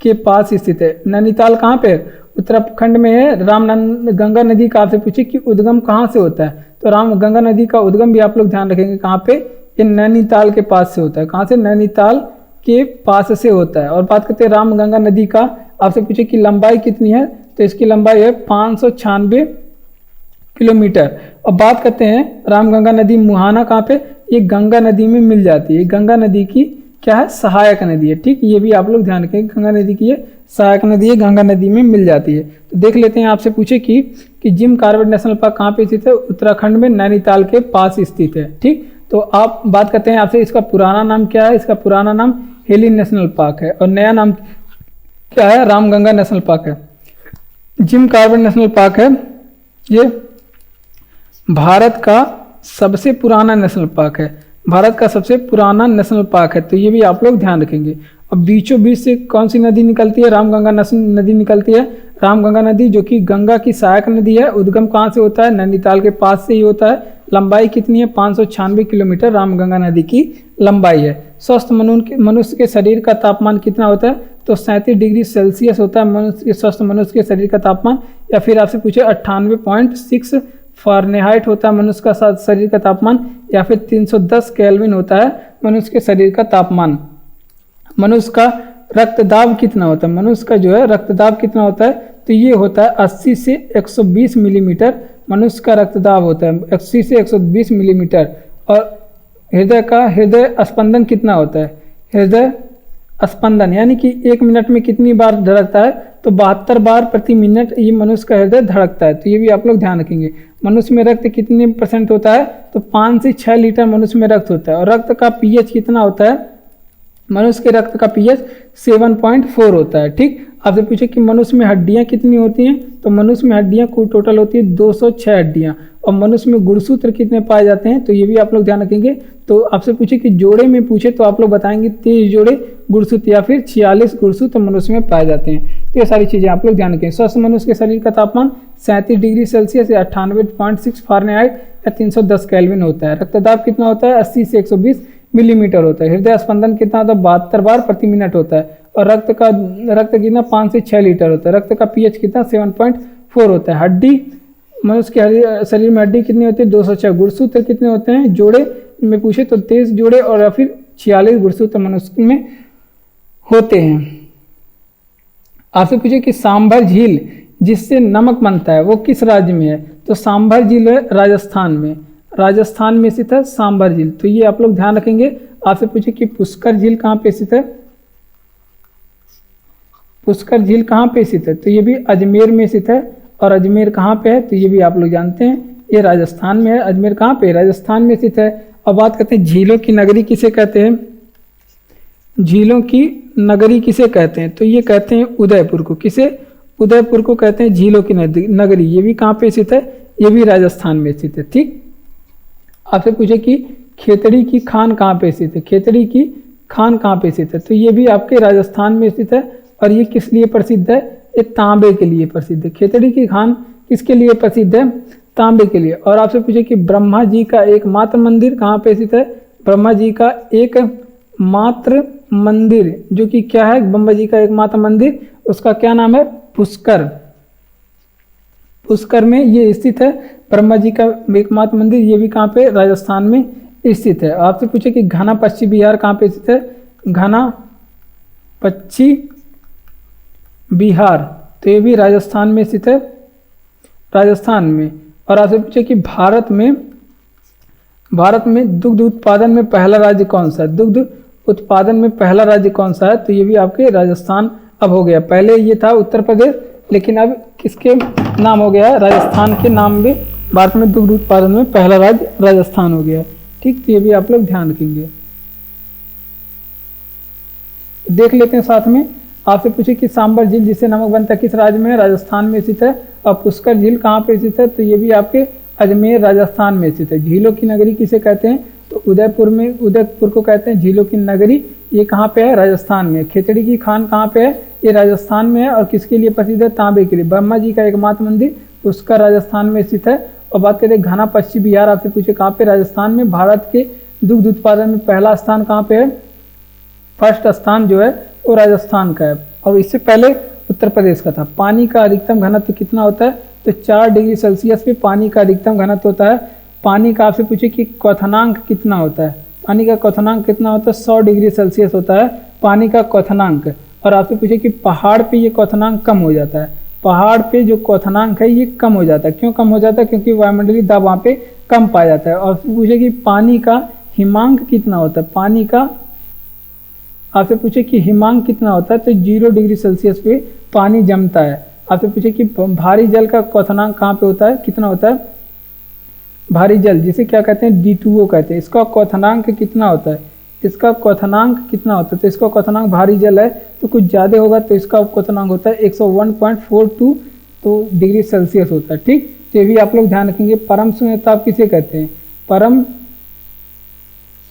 के पास स्थित है। नैनीताल कहाँ पे, उत्तराखंड में है। रामगंगा नदी का आपसे पूछे कि उद्गम कहाँ से होता है, तो रामगंगा नदी का उद्गम भी आप लोग ध्यान रखेंगे कहाँ पे, ये नैनीताल के पास से होता है। कहाँ से, नैनीताल के पास से होता है। और बात करते हैं रामगंगा नदी का, आपसे पूछे कि लंबाई कितनी है, तो इसकी लंबाई है 596 किलोमीटर। और बात करते हैं रामगंगा नदी मुहाना कहाँ पे, ये गंगा नदी में मिल जाती है। गंगा नदी की क्या है, सहायक नदी है, ठीक। ये भी आप लोग ध्यान रखेंगे, गंगा नदी की ये सहायक नदी है, गंगा नदी में मिल जाती है। तो देख लेते हैं, आपसे पूछे कि जिम कॉर्बेट नेशनल पार्क कहाँ पे स्थित है, उत्तराखंड में नैनीताल के पास स्थित है, ठीक। तो आप बात करते हैं आपसे, इसका पुराना नाम क्या है, इसका पुराना नाम हेली नेशनल पार्क है। और नया नाम क्या है, रामगंगा नेशनल पार्क है। जिम कॉर्बेट नेशनल पार्क है, ये भारत का सबसे पुराना नेशनल पार्क है, भारत का सबसे पुराना नेशनल पार्क है। तो ये भी आप लोग ध्यान रखेंगे। अब बीचों बीच से कौन सी नदी निकलती है, रामगंगा नदी निकलती है। रामगंगा नदी जो कि गंगा की सहायक नदी है, उद्गम कहाँ से होता है, नैनीताल के पास से ही होता है। लंबाई कितनी है, 596 किलोमीटर रामगंगा नदी की लंबाई है। स्वस्थ मनुष्य के शरीर का तापमान कितना होता है, तो 37 डिग्री सेल्सियस होता है स्वस्थ मनुष्य के शरीर का तापमान। या फिर आपसे पूछे 98.6 फ़ारेनहाइट होता है मनुष्य का शरीर का तापमान, या फिर 310 केल्विन होता है मनुष्य के शरीर का तापमान। मनुष्य का रक्तदाब कितना होता है, मनुष्य का जो है रक्तदाब कितना होता है, तो ये होता है 80 से 120 मिलीमीटर मनुष्य का रक्तदाब होता है, 80 से 120 मिलीमीटर। और हृदय स्पंदन कितना होता है, हृदय स्पंदन यानी कि 1 मिनट में कितनी बार धड़कता है, तो 72 बार प्रति मिनट ये मनुष्य का हृदय धड़कता है। तो ये भी आप लोग ध्यान रखेंगे। मनुष्य में रक्त कितने % होता है, तो 5 से 6 लीटर मनुष्य में रक्त होता है। और रक्त का पीएच कितना होता है, मनुष्य के रक्त का पीएच 7.4 होता है। ठीक, आपसे पूछे कि मनुष्य में हड्डियां कितनी होती हैं, तो मनुष्य में हड्डियां कुल टोटल होती है 206 हड्डियां। और मनुष्य में गुणसूत्र कितने पाए जाते हैं, तो ये भी आप लोग ध्यान रखेंगे। तो आपसे पूछे कि जोड़े में पूछे तो आप लोग बताएंगे 23 जोड़े गुणसूत्र या फिर 46 गुणसूत्र मनुष्य में पाए जाते हैं। तो ये सारी चीज़ें आप लोग ध्यान रखें। स्वस्थ मनुष्य के शरीर का तापमान 37 डिग्री सेल्सियस या 98.6 फ़ारेनहाइट या 310 केल्विन होता है। रक्तदाब कितना होता है, 80 से 120 मिलीमीटर होता है। हृदय स्पंदन कितना होता है, 72 बार प्रति मिनट होता है। और रक्त कितना 5 से 6 लीटर होता है। रक्त का पीएच कितना 7.4 होता है। हड्डी मनुष्य के शरीर में हड्डी कितनी होती है, 206। गुणसूत्र कितने होते हैं, जोड़े में पूछे तो 23 जोड़े और या फिर 46 गुणसूत्र मनुष्य में होते हैं। आपसे पूछे कि सांभर झील जिससे नमक बनता है वो किस राज्य में है, तो सांभर झील है राजस्थान में, राजस्थान में स्थित है सांभर झील। तो ये आप लोग ध्यान रखेंगे। आपसे पूछे कि पुष्कर झील कहाँ पे स्थित है, पुष्कर झील कहाँ पे स्थित है, तो ये भी अजमेर में स्थित है। और अजमेर कहाँ पे है, तो ये भी आप लोग जानते हैं, ये राजस्थान में है। अजमेर कहाँ पे, राजस्थान में स्थित है। अब बात करते हैं झीलों की नगरी किसे कहते हैं, झीलों की नगरी किसे कहते हैं, तो ये कहते हैं उदयपुर को। किसे, उदयपुर को कहते हैं झीलों की नगरी। ये भी कहाँ पे स्थित है, ये भी राजस्थान में स्थित है। ठीक, आपसे पूछे कि खेतड़ी की खान कहाँ पे स्थित है, खेतड़ी की खान कहाँ पे स्थित है, तो ये भी आपके राजस्थान में स्थित है। और ये किस लिए प्रसिद्ध है, ये तांबे के लिए प्रसिद्ध है। खेतड़ी की खान किसके लिए प्रसिद्ध है, तांबे के लिए। और आपसे पूछे कि ब्रह्मा जी का एकमात्र मंदिर कहाँ पे स्थित है, ब्रह्मा जी का एकमात्र मंदिर जो कि क्या है, ब्रह्मा जी का एकमात्र मंदिर, उसका क्या नाम है, पुष्कर। पुष्कर में ये स्थित है ब्रह्मा जी का एकमात्र मंदिर। ये भी कहाँ पे, राजस्थान में स्थित है। आपसे पूछे कि घना पश्चिम बिहार कहाँ पे स्थित है, घना पश्चिम बिहार, तो ये भी राजस्थान में स्थित है, राजस्थान में। और आपसे पूछे कि भारत में दुग्ध उत्पादन में पहला राज्य कौन सा है, दुग्ध उत्पादन में पहला राज्य कौन सा है, तो ये भी आपके राजस्थान अब हो गया। पहले ये था उत्तर प्रदेश, लेकिन अब किसके नाम हो गया है, राजस्थान के नाम में भारत में दुग्ध उत्पादन में पहला राज्य राजस्थान हो गया। ठीक, तो ये भी आप लोग ध्यान रखेंगे। देख लेते हैं साथ में। आपसे पूछे कि सांभर झील जिससे नमक बनता है किस राज्य में है, राजस्थान में स्थित है। और पुष्कर झील कहाँ पे स्थित है, तो ये भी आपके अजमेर राजस्थान में स्थित है। झीलों की नगरी किसे कहते हैं, तो उदयपुर को कहते हैं झीलों की नगरी। ये कहाँ पे है, राजस्थान में। खेतड़ी की खान कहाँ पे है, ये राजस्थान में है। और किसके लिए प्रसिद्ध है, तांबे के लिए। ब्रह्मा जी का एकमात्र मंदिर पुष्कर राजस्थान में स्थित है। और बात करें घना पश्चिम बिहार, आपसे पूछे कहाँ पे, राजस्थान में। भारत के दुग्ध उत्पादन में पहला स्थान कहाँ पे है, फर्स्ट स्थान जो है वो राजस्थान का है। और इससे पहले उत्तर प्रदेश का था। पानी का अधिकतम घनत्व कितना होता है, तो 4 डिग्री सेल्सियस पे पानी का अधिकतम घनत्व होता है। पानी का आपसे पूछे कि क्वथनांक कितना होता है, पानी का क्वथनांक कितना होता है, 100 डिग्री सेल्सियस होता है पानी का क्वथनांक। और आपसे पूछे कि पहाड़ पे ये क्वथनांक कम हो जाता है, पहाड़ पे जो क्वथनांक है ये कम हो जाता है। क्यों कम हो जाता है, क्योंकि वायुमंडलीय दाब वहाँ पे कम पाया जाता है। और पूछे कि पानी का हिमांक कितना होता है, पानी का आपसे पूछे कि हिमांक कितना होता है, तो 0 डिग्री सेल्सियस पे पानी जमता है। आपसे पूछे कि भारी जल का क्वथनांक कहाँ पे होता है, कितना होता है, भारी जल जिसे क्या कहते हैं, D2O कहते हैं। इसका क्वथनांक कितना होता है, इसका क्वथनांक कितना होता है, तो इसका क्वथनांक भारी जल है तो कुछ ज़्यादा होगा, तो इसका क्वथनांक होता है 101.42 तो डिग्री सेल्सियस होता है। ठीक, तो ये भी आप लोग ध्यान रखेंगे। परम शून्य ताप किसे कहते हैं, परम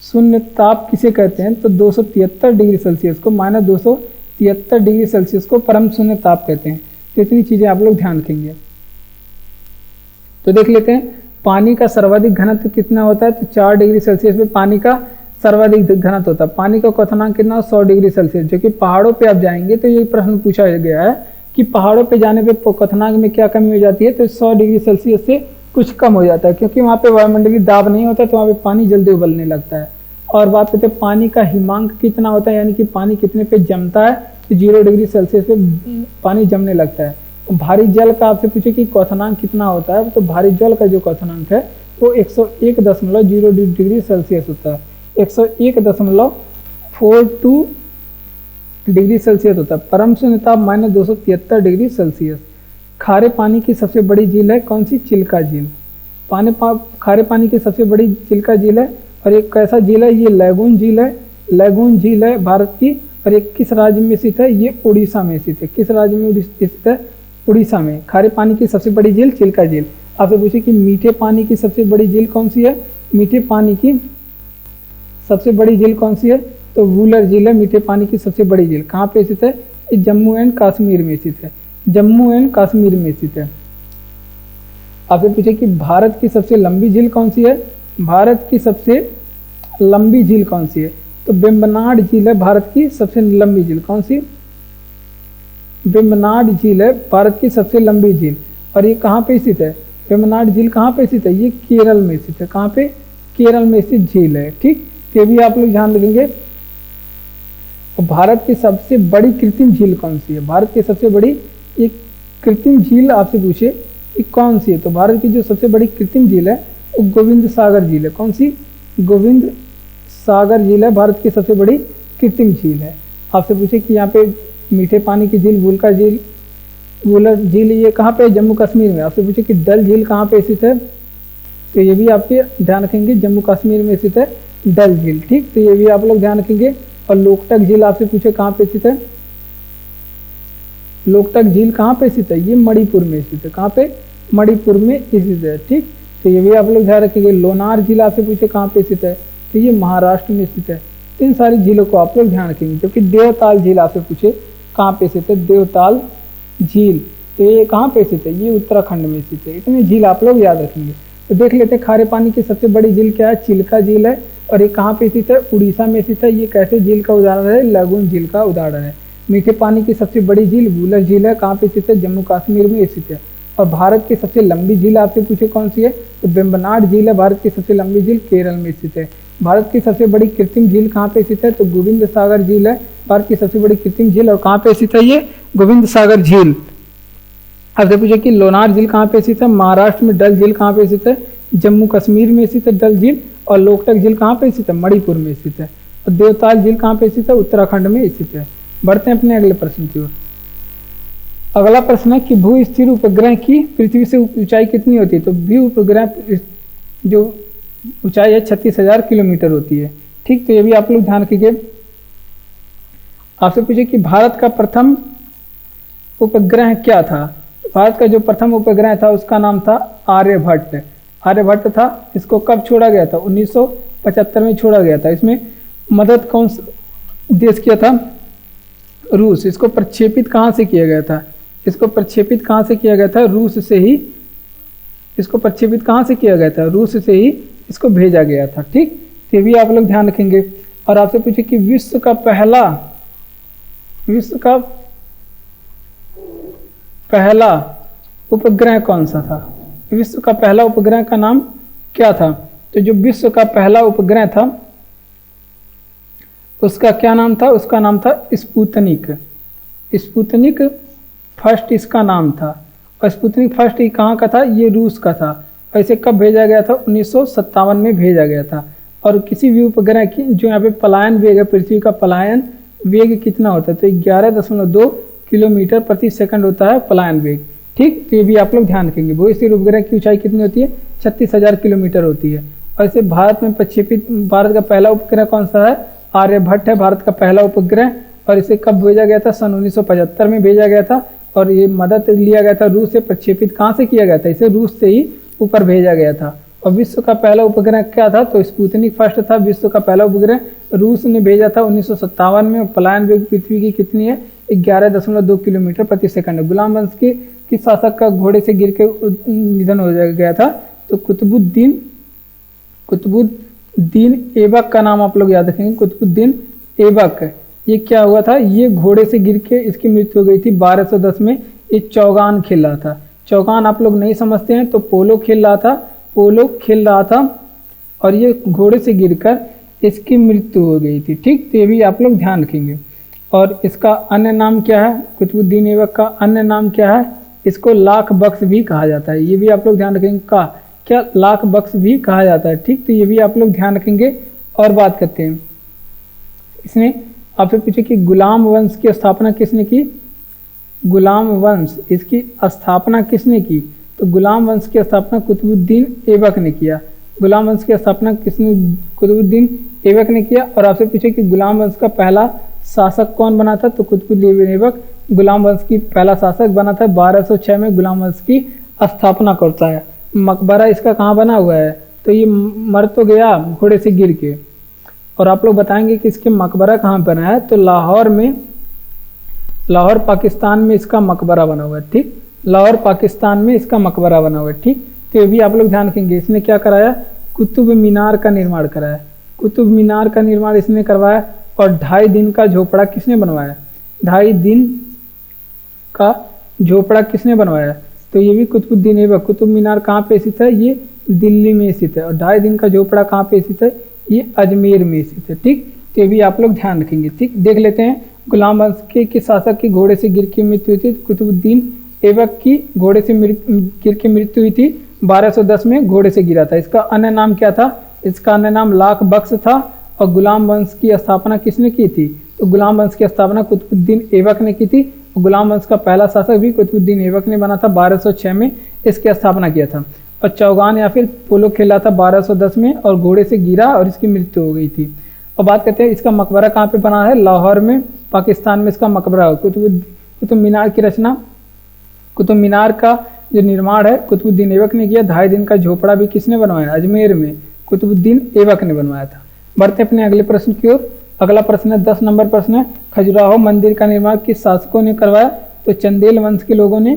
शून्य ताप किसे कहते हैं, तो 273 डिग्री सेल्सियस को, -273 डिग्री सेल्सियस को परम शून्य ताप कहते हैं। तो इतनी चीज़ें आप लोग ध्यान रखेंगे। तो देख लेते हैं पानी का सर्वाधिक घनत्व कितना होता है, तो 4 डिग्री सेल्सियस पे पानी का सर्वाधिक घनत्व होता है। पानी का क्वथनांक कितना, 100 डिग्री सेल्सियस। जो कि पहाड़ों पे आप जाएंगे तो ये प्रश्न पूछा गया है कि पहाड़ों पे जाने पे क्वथनांक में क्या कमी हो जाती है, तो 100 डिग्री सेल्सियस से कुछ कम हो जाता है, क्योंकि वहाँ पे वायुमंडलीय दाब नहीं होता, तो वहाँ पे पानी जल्दी उबलने लगता है। और बात करते हैं पानी का हिमांक कितना होता है, यानी कि पानी कितने पे जमता है, तो 0 डिग्री सेल्सियस पे पानी जमने लगता है। तो भारी जल का आपसे पूछे कि क्वथनांक कितना होता है, तो भारी जल का जो क्वथनांक है वो 101.0 डिग्री सेल्सियस होता है, 101.42 डिग्री सेल्सियस होता है। परम शून्य ताप -273 डिग्री सेल्सियस। खारे पानी की सबसे बड़ी झील है कौन सी, चिल्का झील। खारे पानी की सबसे बड़ी चिल्का झील है, और एक कैसा झील है, ये लैगून झील है। लैगून झील है भारत की, और ये किस राज्य में स्थित है, ये उड़ीसा में स्थित है। किस राज्य में स्थित है, उड़ीसा में। खारे पानी की सबसे बड़ी झील चिल्का झील। आपसे पूछे कि मीठे पानी की सबसे बड़ी झील कौन सी है, मीठे पानी की सबसे बड़ी झील कौन सी है, तो वूलर झील है मीठे पानी की सबसे बड़ी झील। कहाँ पे स्थित है, ये जम्मू एंड कश्मीर में स्थित है, जम्मू एंड कश्मीर में स्थित है। आपसे पूछे कि भारत की सबसे लंबी झील कौन सी है, भारत की सबसे लंबी झील कौन सी है, तो वेम्बनाड झील है भारत की सबसे लंबी झील। कौन सी, वेम्बनाड झील है भारत की सबसे लंबी झील। और ये कहाँ पे स्थित है, वेम्बनाड झील कहाँ पे स्थित है, ये केरल में स्थित है। कहाँ पे, केरल में स्थित झील है। ठीक, ये भी आप लोग ध्यान रखेंगे। भारत की सबसे बड़ी कृत्रिम झील कौन सी है, भारत की सबसे बड़ी एक कृत्रिम झील आपसे पूछे कि कौन सी है, तो भारत की जो सबसे बड़ी कृत्रिम झील है वो गोविंद सागर झील है। कौन सी, गोविंद सागर झील है भारत की सबसे बड़ी कृत्रिम झील है। आपसे पूछे कि यहाँ पे मीठे पानी की झील वुलर झील, वुलर झील ये कहाँ पे, जम्मू कश्मीर में। आपसे पूछे कि डल झील कहाँ पे स्थित है, तो ये भी आपके ध्यान रखेंगे, जम्मू कश्मीर में स्थित है डल झील। ठीक, तो ये भी आप लोग ध्यान रखेंगे। और लोकटक झील आपसे पूछे कहाँ पे स्थित है, लोकटक झील कहाँ पे स्थित है, ये मणिपुर में स्थित है। कहाँ पे, मणिपुर में स्थित है। ठीक, तो ये भी आप लोग ध्यान रखेंगे। लोनार झील आपसे पूछे कहाँ पे स्थित है, तो ये महाराष्ट्र में स्थित है। इन सारी झीलों को आप लोग ध्यान रखेंगे। जबकि देवताल झील आपसे पूछे कहाँ पे स्थित है, देवताल झील, तो ये कहाँ पे स्थित है, ये उत्तराखंड में स्थित है। इतनी झील आप लोग याद रखेंगे। तो देख लेते हैं खारे पानी की सबसे बड़ी झील क्या है, चिल्का झील है, और ये कहाँ पे स्थित है, उड़ीसा में स्थित है। ये कैसे झील का उदाहरण है, लैगून झील का उदाहरण है। मीठे पानी की सबसे बड़ी झील वूलर झील है, कहाँ पे स्थित है, जम्मू कश्मीर में स्थित है। और भारत की सबसे लंबी झील आपसे पूछे कौन सी है, तो वेम्बनाड झील है भारत की सबसे लंबी झील, केरल में स्थित है। भारत की सबसे बड़ी कृत्रिम झील कहाँ पे स्थित है, तो गोविंद सागर झील है भारत की सबसे बड़ी कृत्रिम झील, और कहाँ पे स्थित है, ये गोविंद सागर झील। आपसे पूछे कि लोनार झील कहाँ पे स्थित है, महाराष्ट्र में। डल झील कहाँ पे स्थित है, जम्मू कश्मीर में स्थित है डल झील। और लोकटक झील कहाँ पे स्थित है, मणिपुर में स्थित है। और देवताल झील कहाँ पे स्थित है, उत्तराखंड में स्थित है। बढ़ते हैं अपने अगले प्रश्न की ओर। अगला प्रश्न है कि भू स्थिर उपग्रह की पृथ्वी से ऊंचाई कितनी होती है, तो भू उपग्रह जो ऊंचाई है 36,000 किलोमीटर होती है। ठीक, तो ये भी आप लोग ध्यान रखिए। आपसे पूछे कि भारत का प्रथम उपग्रह क्या था, भारत का जो प्रथम उपग्रह था उसका नाम था आर्यभट्ट। आर्यभट्ट था। इसको कब छोड़ा गया था, 1975 में छोड़ा गया था। इसमें मदद कौन देश किया था, रूस। इसको प्रक्षेपित कहाँ से किया गया था, इसको प्रक्षेपित कहाँ से किया गया था, रूस से ही। इसको प्रक्षेपित कहाँ से किया गया था, रूस से ही इसको भेजा गया था। ठीक, ये भी आप लोग ध्यान रखेंगे। और आपसे पूछे कि विश्व का पहला उपग्रह कौन सा था, विश्व का पहला उपग्रह का नाम क्या था, तो जो विश्व का पहला उपग्रह था उसका क्या नाम था, उसका नाम था स्पुतनिक। स्पुतनिक फर्स्ट इसका नाम था। और स्पुतनिक फर्स्ट ये कहाँ का था, ये रूस का था। और इसे कब भेजा गया था, 1957 में भेजा गया था। और किसी भी उपग्रह की जो यहाँ पे पलायन वेग है, पृथ्वी का पलायन वेग कितना होता है, तो 11.2 किलोमीटर प्रति सेकंड होता है पलायन वेग। ठीक, तो ये भी आप लोग ध्यान रखेंगे। भू स्थिर उपग्रह की ऊंचाई कितनी होती है, 36,000 किलोमीटर होती है। और इसे भारत में प्रक्षेपित, भारत का पहला उपग्रह कौन सा है, आर्यभट्ट है भारत का पहला उपग्रह। और इसे कब भेजा गया था, सन 1975 में भेजा गया था। और ये मदद लिया गया था रूस से, प्रक्षेपित कहाँ से किया गया था, इसे रूस से ही ऊपर भेजा गया था। और विश्व का पहला उपग्रह क्या था, तो स्पुतनिक फर्स्ट था। विश्व का पहला उपग्रह रूस ने भेजा था 1957 में। पलायन वेग पृथ्वी की कितनी है, 11.2 किलोमीटर प्रति सेकंड। गुलाम वंश के किस शासक का घोड़े से गिर के निधन हो गया था, तो कुतुबुद्दीन ऐबक का नाम आप लोग याद रखेंगे। कुतुबुद्दीन ऐबक, ये क्या हुआ था, ये घोड़े से गिर के इसकी मृत्यु हो गई थी 1210 में। ये चौगान खेल रहा था। चौगान आप लोग नहीं समझते हैं तो पोलो खेल रहा था और ये घोड़े से गिरकर इसकी मृत्यु हो गई थी। ठीक, तो ये भी आप लोग ध्यान रखेंगे। और इसका अन्य नाम क्या है, कुतुबुद्दीन ऐबक का अन्य नाम क्या है, इसको लाख बख्श भी कहा जाता है। ये भी आप लोग ध्यान रखेंगे, का क्या लाख बख्श भी कहा जाता है। ठीक, तो ये भी आप लोग ध्यान रखेंगे। और बात करते हैं, इसने आपसे पूछे कि गुलाम वंश की स्थापना किसने की, गुलाम वंश इसकी स्थापना किसने की, तो गुलाम वंश की स्थापना कुतुबुद्दीन ऐबक ने किया। गुलाम वंश की स्थापना किसने, कुतुबुद्दीन ऐबक ने किया। और आपसे पूछे कि गुलाम वंश का पहला शासक कौन बना था, तो कुतुबुद्दीन ऐबक गुलाम वंश की पहला शासक बना था। 1206 में गुलाम वंश की स्थापना करता है। मकबरा इसका कहाँ बना हुआ है, तो ये मर तो गया घोड़े से गिर के। और आप लोग बताएंगे कि इसके मकबरा कहाँ बना है, तो लाहौर में, लाहौर पाकिस्तान में इसका मकबरा बना हुआ है। ठीक, लाहौर पाकिस्तान में इसका मकबरा बना हुआ है। ठीक, तो ये भी आप लोग ध्यान रखेंगे। इसने क्या कराया, कुतुब मीनार का निर्माण कराया, कुतुब मीनार का निर्माण इसने करवाया। और 2.5 दिन का झोपड़ा किसने बनवाया, 2.5 दिन का झोपड़ा किसने बनवाया, तो ये भी कुतुबुद्दीन ऐबक। कुतुब मीनार कहाँ पे स्थित है, ये दिल्ली में स्थित है। और 2.5 दिन का झोपड़ा कहाँ पे स्थित है, ये अजमेर में स्थित है। ठीक, तो ये भी आप लोग ध्यान रखेंगे। ठीक, देख लेते हैं गुलाम वंश के किस शासक की घोड़े से गिर के मृत्यु हुई थी, कुतुबुद्दीन ऐबक की घोड़े से गिर के मृत्यु हुई थी। 1210 में घोड़े से गिरा था। इसका अन्य नाम क्या था, इसका अन्य नाम लाख बख्श था। और गुलाम वंश की स्थापना किसने की थी, तो गुलाम वंश की स्थापना कुतुबुद्दीन ऐबक ने की थी। गुलाम वंश का पहला शासक भी कुतुबुद्दीन ऐबक ने बना था, 1206 में इसकी स्थापना किया था। और चौगान या फिर पोलो खेला था 1210 में और घोड़े से गिरा और इसकी मृत्यु हो गई थी। और बात करते हैं इसका मकबरा कहाँ पे बना है, लाहौर में पाकिस्तान में इसका मकबरा है। कुतुब मीनार की रचना, कुतुब मीनार का जो निर्माण है कुतुबुद्दीन ऐबक ने किया। 2.5 दिन का झोपड़ा भी किसने बनवाया, अजमेर में कुतुबुद्दीन ऐबक ने बनवाया था। बढ़ते अपने अगले प्रश्न की ओर। अगला प्रश्न है 10 नंबर प्रश्न है, खजुराहो मंदिर का निर्माण किस शासकों ने करवाया, तो चंदेल वंश के लोगों ने,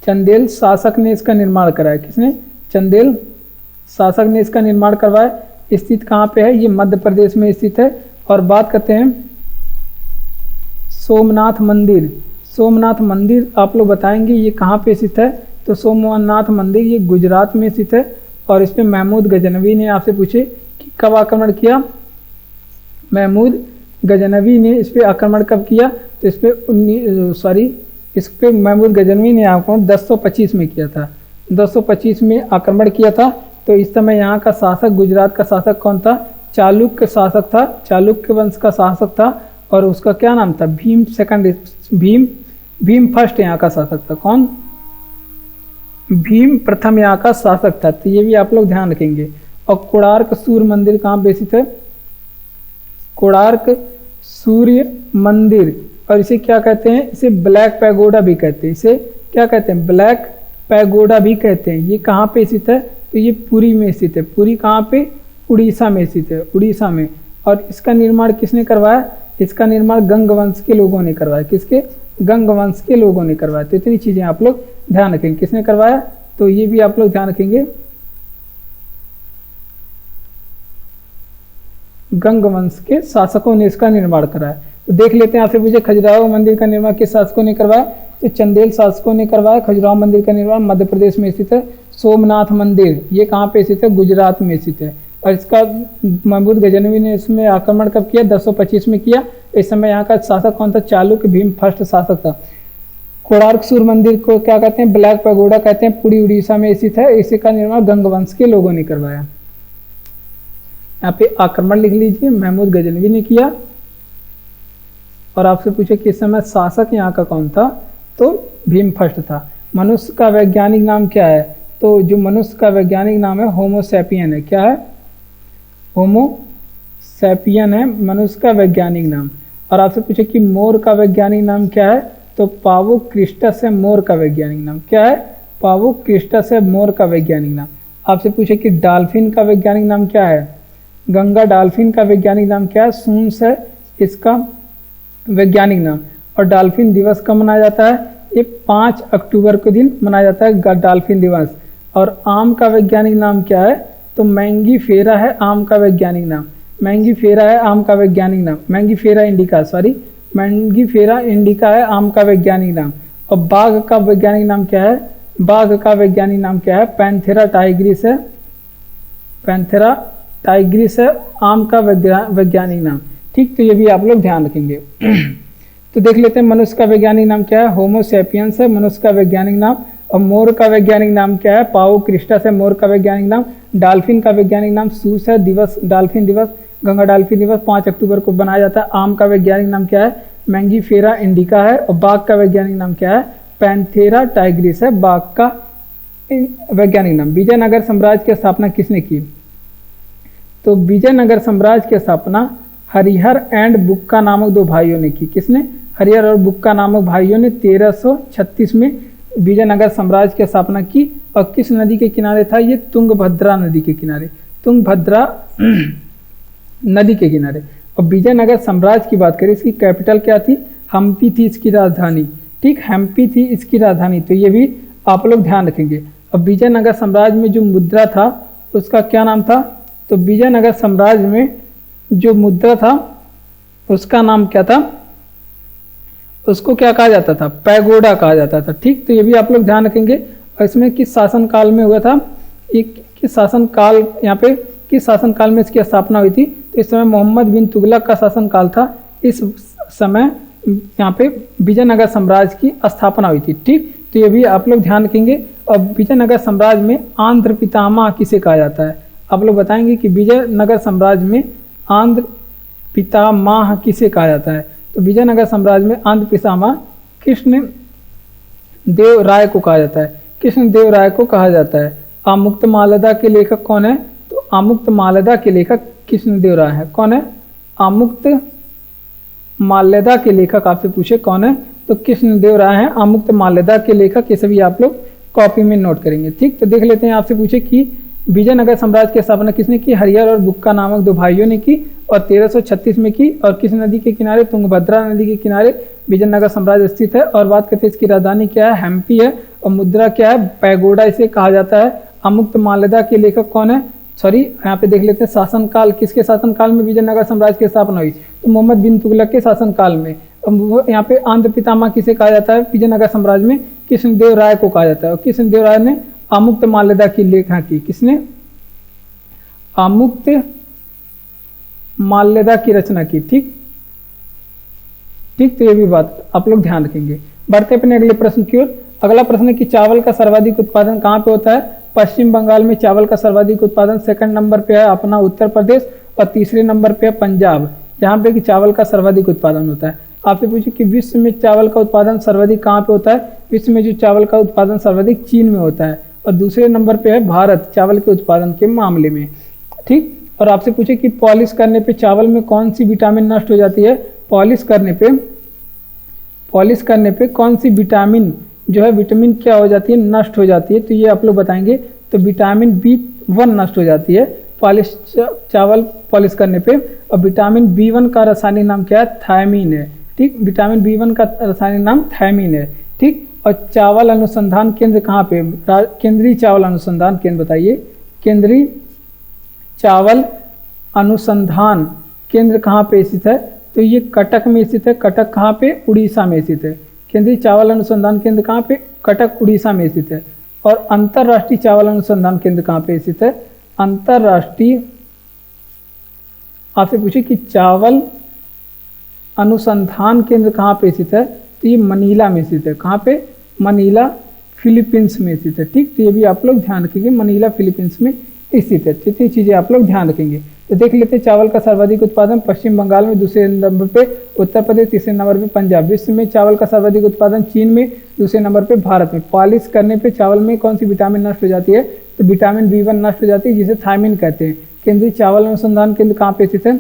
चंदेल शासक ने इसका निर्माण कराया। किसने, चंदेल शासक ने इसका निर्माण करवाया। स्थित कहाँ पे है, ये मध्य प्रदेश में स्थित है। और बात करते हैं सोमनाथ मंदिर, सोमनाथ मंदिर आप लोग बताएंगे ये कहाँ पे स्थित है, तो सोमनाथ मंदिर ये गुजरात में स्थित है। और इस पे महमूद गजनवी ने आपसे पूछे कि कब आक्रमण किया, महमूद गजनवी ने इस पे आक्रमण कब किया, तो इस पे महमूद गजनवी ने आक्रमण 1025 में किया था, 1025 में आक्रमण किया था। तो इस समय यहाँ का शासक, गुजरात का शासक कौन था, चालुक्य शासक था, चालुक्य वंश का शासक था। और उसका क्या नाम था, भीम फर्स्ट यहाँ का शासक था। कौन, भीम प्रथम यहाँ का शासक था। तो ये भी आप लोग ध्यान रखेंगे। और कोणार्क सूर्य मंदिर कहाँ पे स्थित है, कोणार्क सूर्य मंदिर, और इसे क्या कहते हैं, इसे ब्लैक पैगोडा भी कहते हैं। इसे क्या कहते हैं, ब्लैक पैगोडा भी कहते हैं। ये कहाँ पे स्थित है, तो ये पुरी में स्थित है। पुरी कहाँ पे, उड़ीसा में स्थित है, उड़ीसा में। और इसका निर्माण किसने करवाया, इसका निर्माण गंग वंश के लोगों ने करवाया। किसके, गंग वंश के लोगों ने करवाया। तो इतनी चीजें आप लोग ध्यान रखेंगे, किसने करवाया, तो ये भी आप लोग ध्यान रखेंगे, गंग वंश के शासकों ने इसका निर्माण कराया। तो देख लेते हैं, आपसे पूछे खजुराहो मंदिर का निर्माण किस शासकों ने करवाया, तो चंदेल शासकों ने करवाया। खजुराहो मंदिर का निर्माण मध्य प्रदेश में स्थित है। सोमनाथ मंदिर ये कहाँ पे स्थित है, गुजरात में स्थित है। और इसका महमूद गजनवी ने इसमें आक्रमण कब किया, 1025 में किया। इस समय यहाँ का शासक कौन था, चालुक्य भीम फर्स्ट शासक था। कोणार्क सूर्य मंदिर को क्या कहते हैं, ब्लैक पैगोडा कहते हैं, पुरी उड़ीसा में स्थित है। इसी का निर्माण गंग वंश के लोगों ने करवाया। यहाँ पे आक्रमण लिख लीजिए, महमूद गजनवी ने किया। और आपसे पूछे कि इस समय शासक यहाँ का कौन था, तो भीम फर्स्ट था। मनुष्य का वैज्ञानिक नाम क्या है, तो जो मनुष्य का वैज्ञानिक नाम है होमो सैपियन है। क्या है, होमो सैपियन है मनुष्य का वैज्ञानिक नाम। और आपसे पूछे कि मोर का वैज्ञानिक नाम क्या है, तो पावो क्रिस्टस है मोर का वैज्ञानिक नाम। क्या है, पावो क्रिस्टस है मोर का वैज्ञानिक नाम। आपसे पूछे कि डॉल्फिन का वैज्ञानिक नाम क्या है, गंगा डॉल्फिन का वैज्ञानिक नाम क्या है, सूंस है इसका वैज्ञानिक नाम। और डॉल्फिन दिवस कब मनाया जाता है, ये 5 अक्टूबर के दिन मनाया जाता है डॉल्फिन दिवस। और आम का वैज्ञानिक नाम क्या है, तो मैंगी फेरा है आम का वैज्ञानिक नाम। मैंगी फेरा है आम का वैज्ञानिक नाम, मैंगी फेरा इंडिका, मैंगी फेरा इंडिका है आम का वैज्ञानिक नाम। और बाघ का वैज्ञानिक नाम क्या है? बाघ का वैज्ञानिक नाम क्या है? पैंथेरा टाइग्रिस है। पैंथेरा टाइग्रिस है आम का वैज्ञानिक नाम। ठीक, तो ये भी आप लोग ध्यान रखेंगे। तो देख लेते हैं मनुष्य का वैज्ञानिक नाम क्या है? होमो सैपियंस है मनुष्य का वैज्ञानिक नाम। और मोर का वैज्ञानिक नाम क्या है? पाओ क्रिस्टस है मोर का वैज्ञानिक नाम। डॉल्फिन का वैज्ञानिक नाम सूस है। दिवस डॉल्फिन दिवस, गंगा डॉल्फिन दिवस 5 अक्टूबर को बनाया जाता है। आम का वैज्ञानिक नाम क्या है? मैंगीफेरा इंडिका है। और बाघ का वैज्ञानिक नाम क्या है? पैंथेरा टाइग्रिस है बाघ का वैज्ञानिक नाम। विजयनगर साम्राज्य की स्थापना किसने की? तो विजयनगर साम्राज्य की स्थापना हरिहर एंड बुक्का नामक 2 भाइयों ने की। किसने? हरिहर और बुक्का नामक भाइयों ने 1336 में विजयनगर साम्राज्य की स्थापना की। और किस नदी के किनारे था ये? तुंगभद्रा नदी के किनारे। तुंगभद्रा नदी के किनारे। और विजयनगर साम्राज्य की बात करें, इसकी कैपिटल क्या थी? हम्पी थी इसकी राजधानी। ठीक, हम्पी थी इसकी राजधानी। तो ये भी आप लोग ध्यान रखेंगे। अब विजयनगर साम्राज्य में जो मुद्रा था उसका क्या नाम था? तो विजयनगर साम्राज्य में जो मुद्रा था उसका नाम क्या था? उसको क्या कहा जाता था? पैगोडा कहा जाता था। ठीक, तो ये भी आप लोग ध्यान रखेंगे। और इसमें किस शासनकाल में हुआ था? किस शासनकाल, यहाँ पे किस शासनकाल में इसकी स्थापना हुई थी? तो इस समय मोहम्मद बिन तुगलक का शासनकाल था। इस समय यहाँ पे विजयनगर साम्राज्य की स्थापना हुई थी। ठीक, तो ये भी आप लोग ध्यान रखेंगे। और विजयनगर साम्राज्य में आंध्र पितामह किसे कहा जाता है? आप लोग बताएंगे कि विजयनगर साम्राज्य में आंध्र पितामह किसे कहा जाता है? तो विजयनगर साम्राज्य में आंध्र पितामह कृष्ण देव राय को कहा जाता है। कृष्ण देव राय को कहा जाता है। आमुक्त मालदा के लेखक कौन है? तो आमुक्त मालदा के लेखक कृष्ण देव राय है। कौन है? आमुक्त माल्यदा के लेखक आपसे पूछे कौन है? तो कृष्ण देव राय है आमुक्त माल्यदा के लेखक। ये सभी आप लोग कॉपी में नोट करेंगे। ठीक, तो देख लेते हैं आपसे पूछे कि विजयनगर साम्राज्य की स्थापना किसने की? हरिहर और बुक्का नामक 2 भाइयों ने की और 1336 में की। और किस नदी के किनारे? तुंगभद्रा नदी के किनारे विजयनगर साम्राज्य स्थित है। और बात करते हैं इसकी राजधानी क्या है? हम्पी है। और मुद्रा क्या है? पैगोडा इसे कहा जाता है। आमुक्त माल्यदा के लेखक कौन है? सॉरी, यहाँ पे देख लेते हैं शासनकाल, किसके शासनकाल में विजयनगर साम्राज्य की स्थापना हुई? तो मोहम्मद बिन तुगलक के शासनकाल में। यहाँ पे आंध्र पितामह किसे कहा जाता है? विजयनगर साम्राज्य में कृष्णदेव राय को कहा जाता है। और कृष्णदेव राय ने आमुक्त माल्यदा की लेखा की। किसने? आमुक्त माल्यदा की रचना की। ठीक, तो ये भी बात आप लोग ध्यान रखेंगे। बढ़ते अपने अगले प्रश्न की ओर। अगला प्रश्न है कि चावल का सर्वाधिक उत्पादन कहाँ पे होता है? पश्चिम बंगाल में चावल का सर्वाधिक उत्पादन। सेकंड नंबर पे है अपना उत्तर प्रदेश। और तीसरे नंबर पे है पंजाब, जहाँ पे कि चावल का सर्वाधिक उत्पादन होता है। आपसे पूछे कि विश्व में चावल का उत्पादन सर्वाधिक कहाँ पे होता है? विश्व में जो चावल का उत्पादन सर्वाधिक चीन में होता है। और दूसरे नंबर पे है भारत चावल के उत्पादन के मामले में। ठीक, और आपसे पूछे कि पॉलिश करने पे चावल में कौन सी विटामिन नष्ट हो जाती है? पॉलिश करने पे कौन सी विटामिन जो है, विटामिन क्या हो जाती है? नष्ट हो जाती है। तो ये आप लोग बताएंगे। तो विटामिन B1 नष्ट हो जाती है चावल पॉलिश करने पे। और विटामिन B1 का रासायनिक नाम क्या है? थायमीन है। ठीक, विटामिन B1 का रासायनिक नाम थायमीन है। ठीक, और चावल अनुसंधान केंद्र कहाँ पे? केंद्रीय चावल अनुसंधान केंद्र बताइए। केंद्रीय चावल अनुसंधान केंद्र कहाँ पे स्थित है? तो ये कटक में स्थित है। कटक कहाँ पे? उड़ीसा में स्थित है। केंद्रीय चावल अनुसंधान केंद्र कहाँ पे? कटक उड़ीसा में स्थित है। और अंतर्राष्ट्रीय चावल अनुसंधान केंद्र कहाँ पे स्थित है? अंतर्राष्ट्रीय, आपसे पूछे कि चावल अनुसंधान केंद्र कहाँ पे स्थित है? तो ये मनीला में स्थित है। कहाँ पे? मनीला फिलीपींस में स्थित है। ठीक, तो ये भी आप लोग ध्यान रखेंगे, मनीला फिलीपींस में स्थित है। इतनी चीजें आप लोग ध्यान रखेंगे। तो देख लेते हैं चावल का सर्वाधिक उत्पादन पश्चिम बंगाल में, दूसरे नंबर पे उत्तर प्रदेश, तीसरे नंबर पे पंजाब। विश्व में चावल का सर्वाधिक उत्पादन चीन में, दूसरे नंबर पे भारत में। पॉलिश करने पे चावल में कौन सी विटामिन नष्ट हो जाती है? तो विटामिन B1 नष्ट हो जाती है, जिसे थायमीन कहते हैं। केंद्रीय चावल अनुसंधान केंद्र कहाँ पे स्थित है?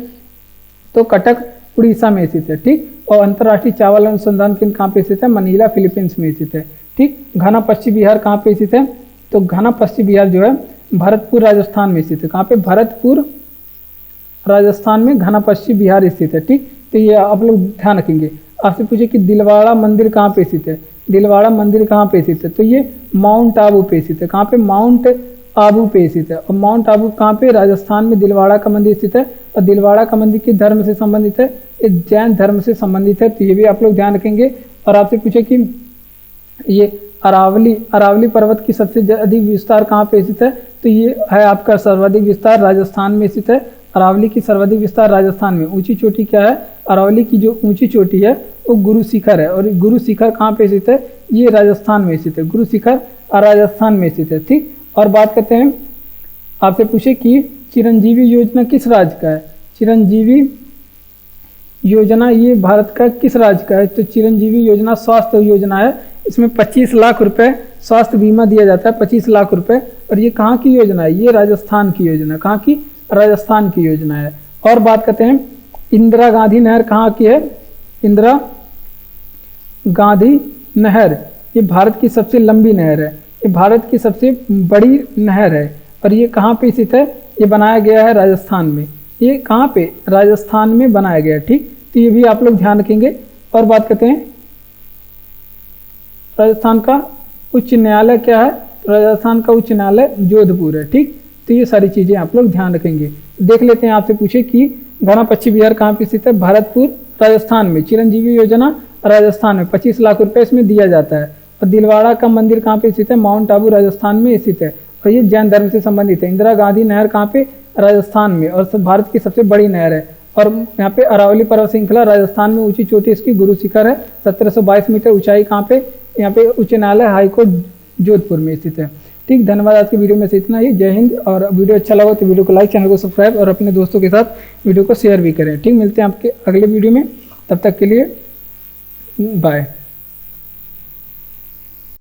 तो कटक उड़ीसा में स्थित है। ठीक, और अंतर्राष्ट्रीय चावल अनुसंधान केंद्र कहाँ पे स्थित है? मनीला फिलीपींस में स्थित है। ठीक, घना पश्चिम बिहार कहाँ पे स्थित है? तो घना पश्चिम बिहार जो है भरतपुर राजस्थान में स्थित है। कहाँ पे? भरतपुर राजस्थान में घना पश्चिम बिहार स्थित है। ठीक, तो ये आप लोग ध्यान रखेंगे। आपसे पूछे कि दिलवाड़ा मंदिर कहाँ पे स्थित है? दिलवाड़ा मंदिर कहाँ पे स्थित है? तो ये माउंट आबू पे स्थित है। कहाँ पे? माउंट आबू पे स्थित है। और माउंट आबू कहाँ पे? राजस्थान में दिलवाड़ा का मंदिर स्थित है। और दिलवाड़ा का मंदिर किस धर्म से संबंधित है? ये जैन धर्म से संबंधित है। तो ये भी आप लोग ध्यान रखेंगे। और आपसे पूछे कि ये अरावली अरावली पर्वत की सबसे अधिक विस्तार कहाँ पे स्थित है? तो ये है आपका सर्वाधिक विस्तार राजस्थान में स्थित है। अरावली की सर्वाधिक विस्तार राजस्थान में। ऊंची चोटी क्या है? अरावली की जो ऊंची चोटी है वो गुरु शिखर है, और गुरु शिखर कहाँ पे स्थित है? ये राजस्थान में स्थित है। गुरु शिखर राजस्थान में स्थित है। ठीक, और बात करते हैं, आपसे पूछे कि चिरंजीवी योजना किस राज्य का है? चिरंजीवी योजना ये भारत का किस राज्य का है? तो चिरंजीवी योजना स्वास्थ्य योजना है। इसमें 25 लाख रुपए स्वास्थ्य बीमा दिया जाता है, 25 लाख रुपए। और ये कहाँ की योजना है? ये राजस्थान की योजना। कहाँ की? राजस्थान की योजना है। और बात करते हैं, इंदिरा गांधी नहर कहाँ की है? इंदिरा गांधी नहर ये भारत की सबसे लंबी नहर है, ये भारत की सबसे बड़ी नहर है। और ये कहाँ पे स्थित है? ये बनाया गया है राजस्थान में। ये कहाँ पे? राजस्थान में बनाया गया है। ठीक, तो ये भी आप लोग ध्यान रखेंगे। और बात करते हैं, राजस्थान का उच्च न्यायालय क्या है? राजस्थान का उच्च न्यायालय जोधपुर है। ठीक, तो ये सारी चीजें आप लोग ध्यान रखेंगे। देख लेते हैं, आपसे पूछे कि घना पक्षी विहार कहाँ पे स्थित है? भरतपुर राजस्थान में। चिरंजीवी योजना राजस्थान में, 25 लाख रुपए इसमें दिया जाता है। और दिलवाड़ा का मंदिर कहाँ पे स्थित है? माउंट आबू राजस्थान में स्थित है, और ये जैन धर्म से संबंधित है। इंदिरा गांधी नहर कहाँ पे? राजस्थान में, और भारत की सबसे बड़ी नहर है। और यहाँ पे अरावली पर्वत श्रृंखला राजस्थान में, ऊंची चोटी इसकी गुरु शिखर है, 1722 मीटर ऊंचाई। कहाँ पे? यहाँ पे उच्च न्यायालय हाईकोर्ट जोधपुर में स्थित है। ठीक, धन्यवाद। आज की वीडियो में से इतना ही। जय हिंद। और वीडियो अच्छा लगा तो वीडियो को लाइक, चैनल को सब्सक्राइब और अपने दोस्तों के साथ वीडियो को शेयर भी करें। ठीक, मिलते हैं आपके अगले वीडियो में, तब तक के लिए बाय।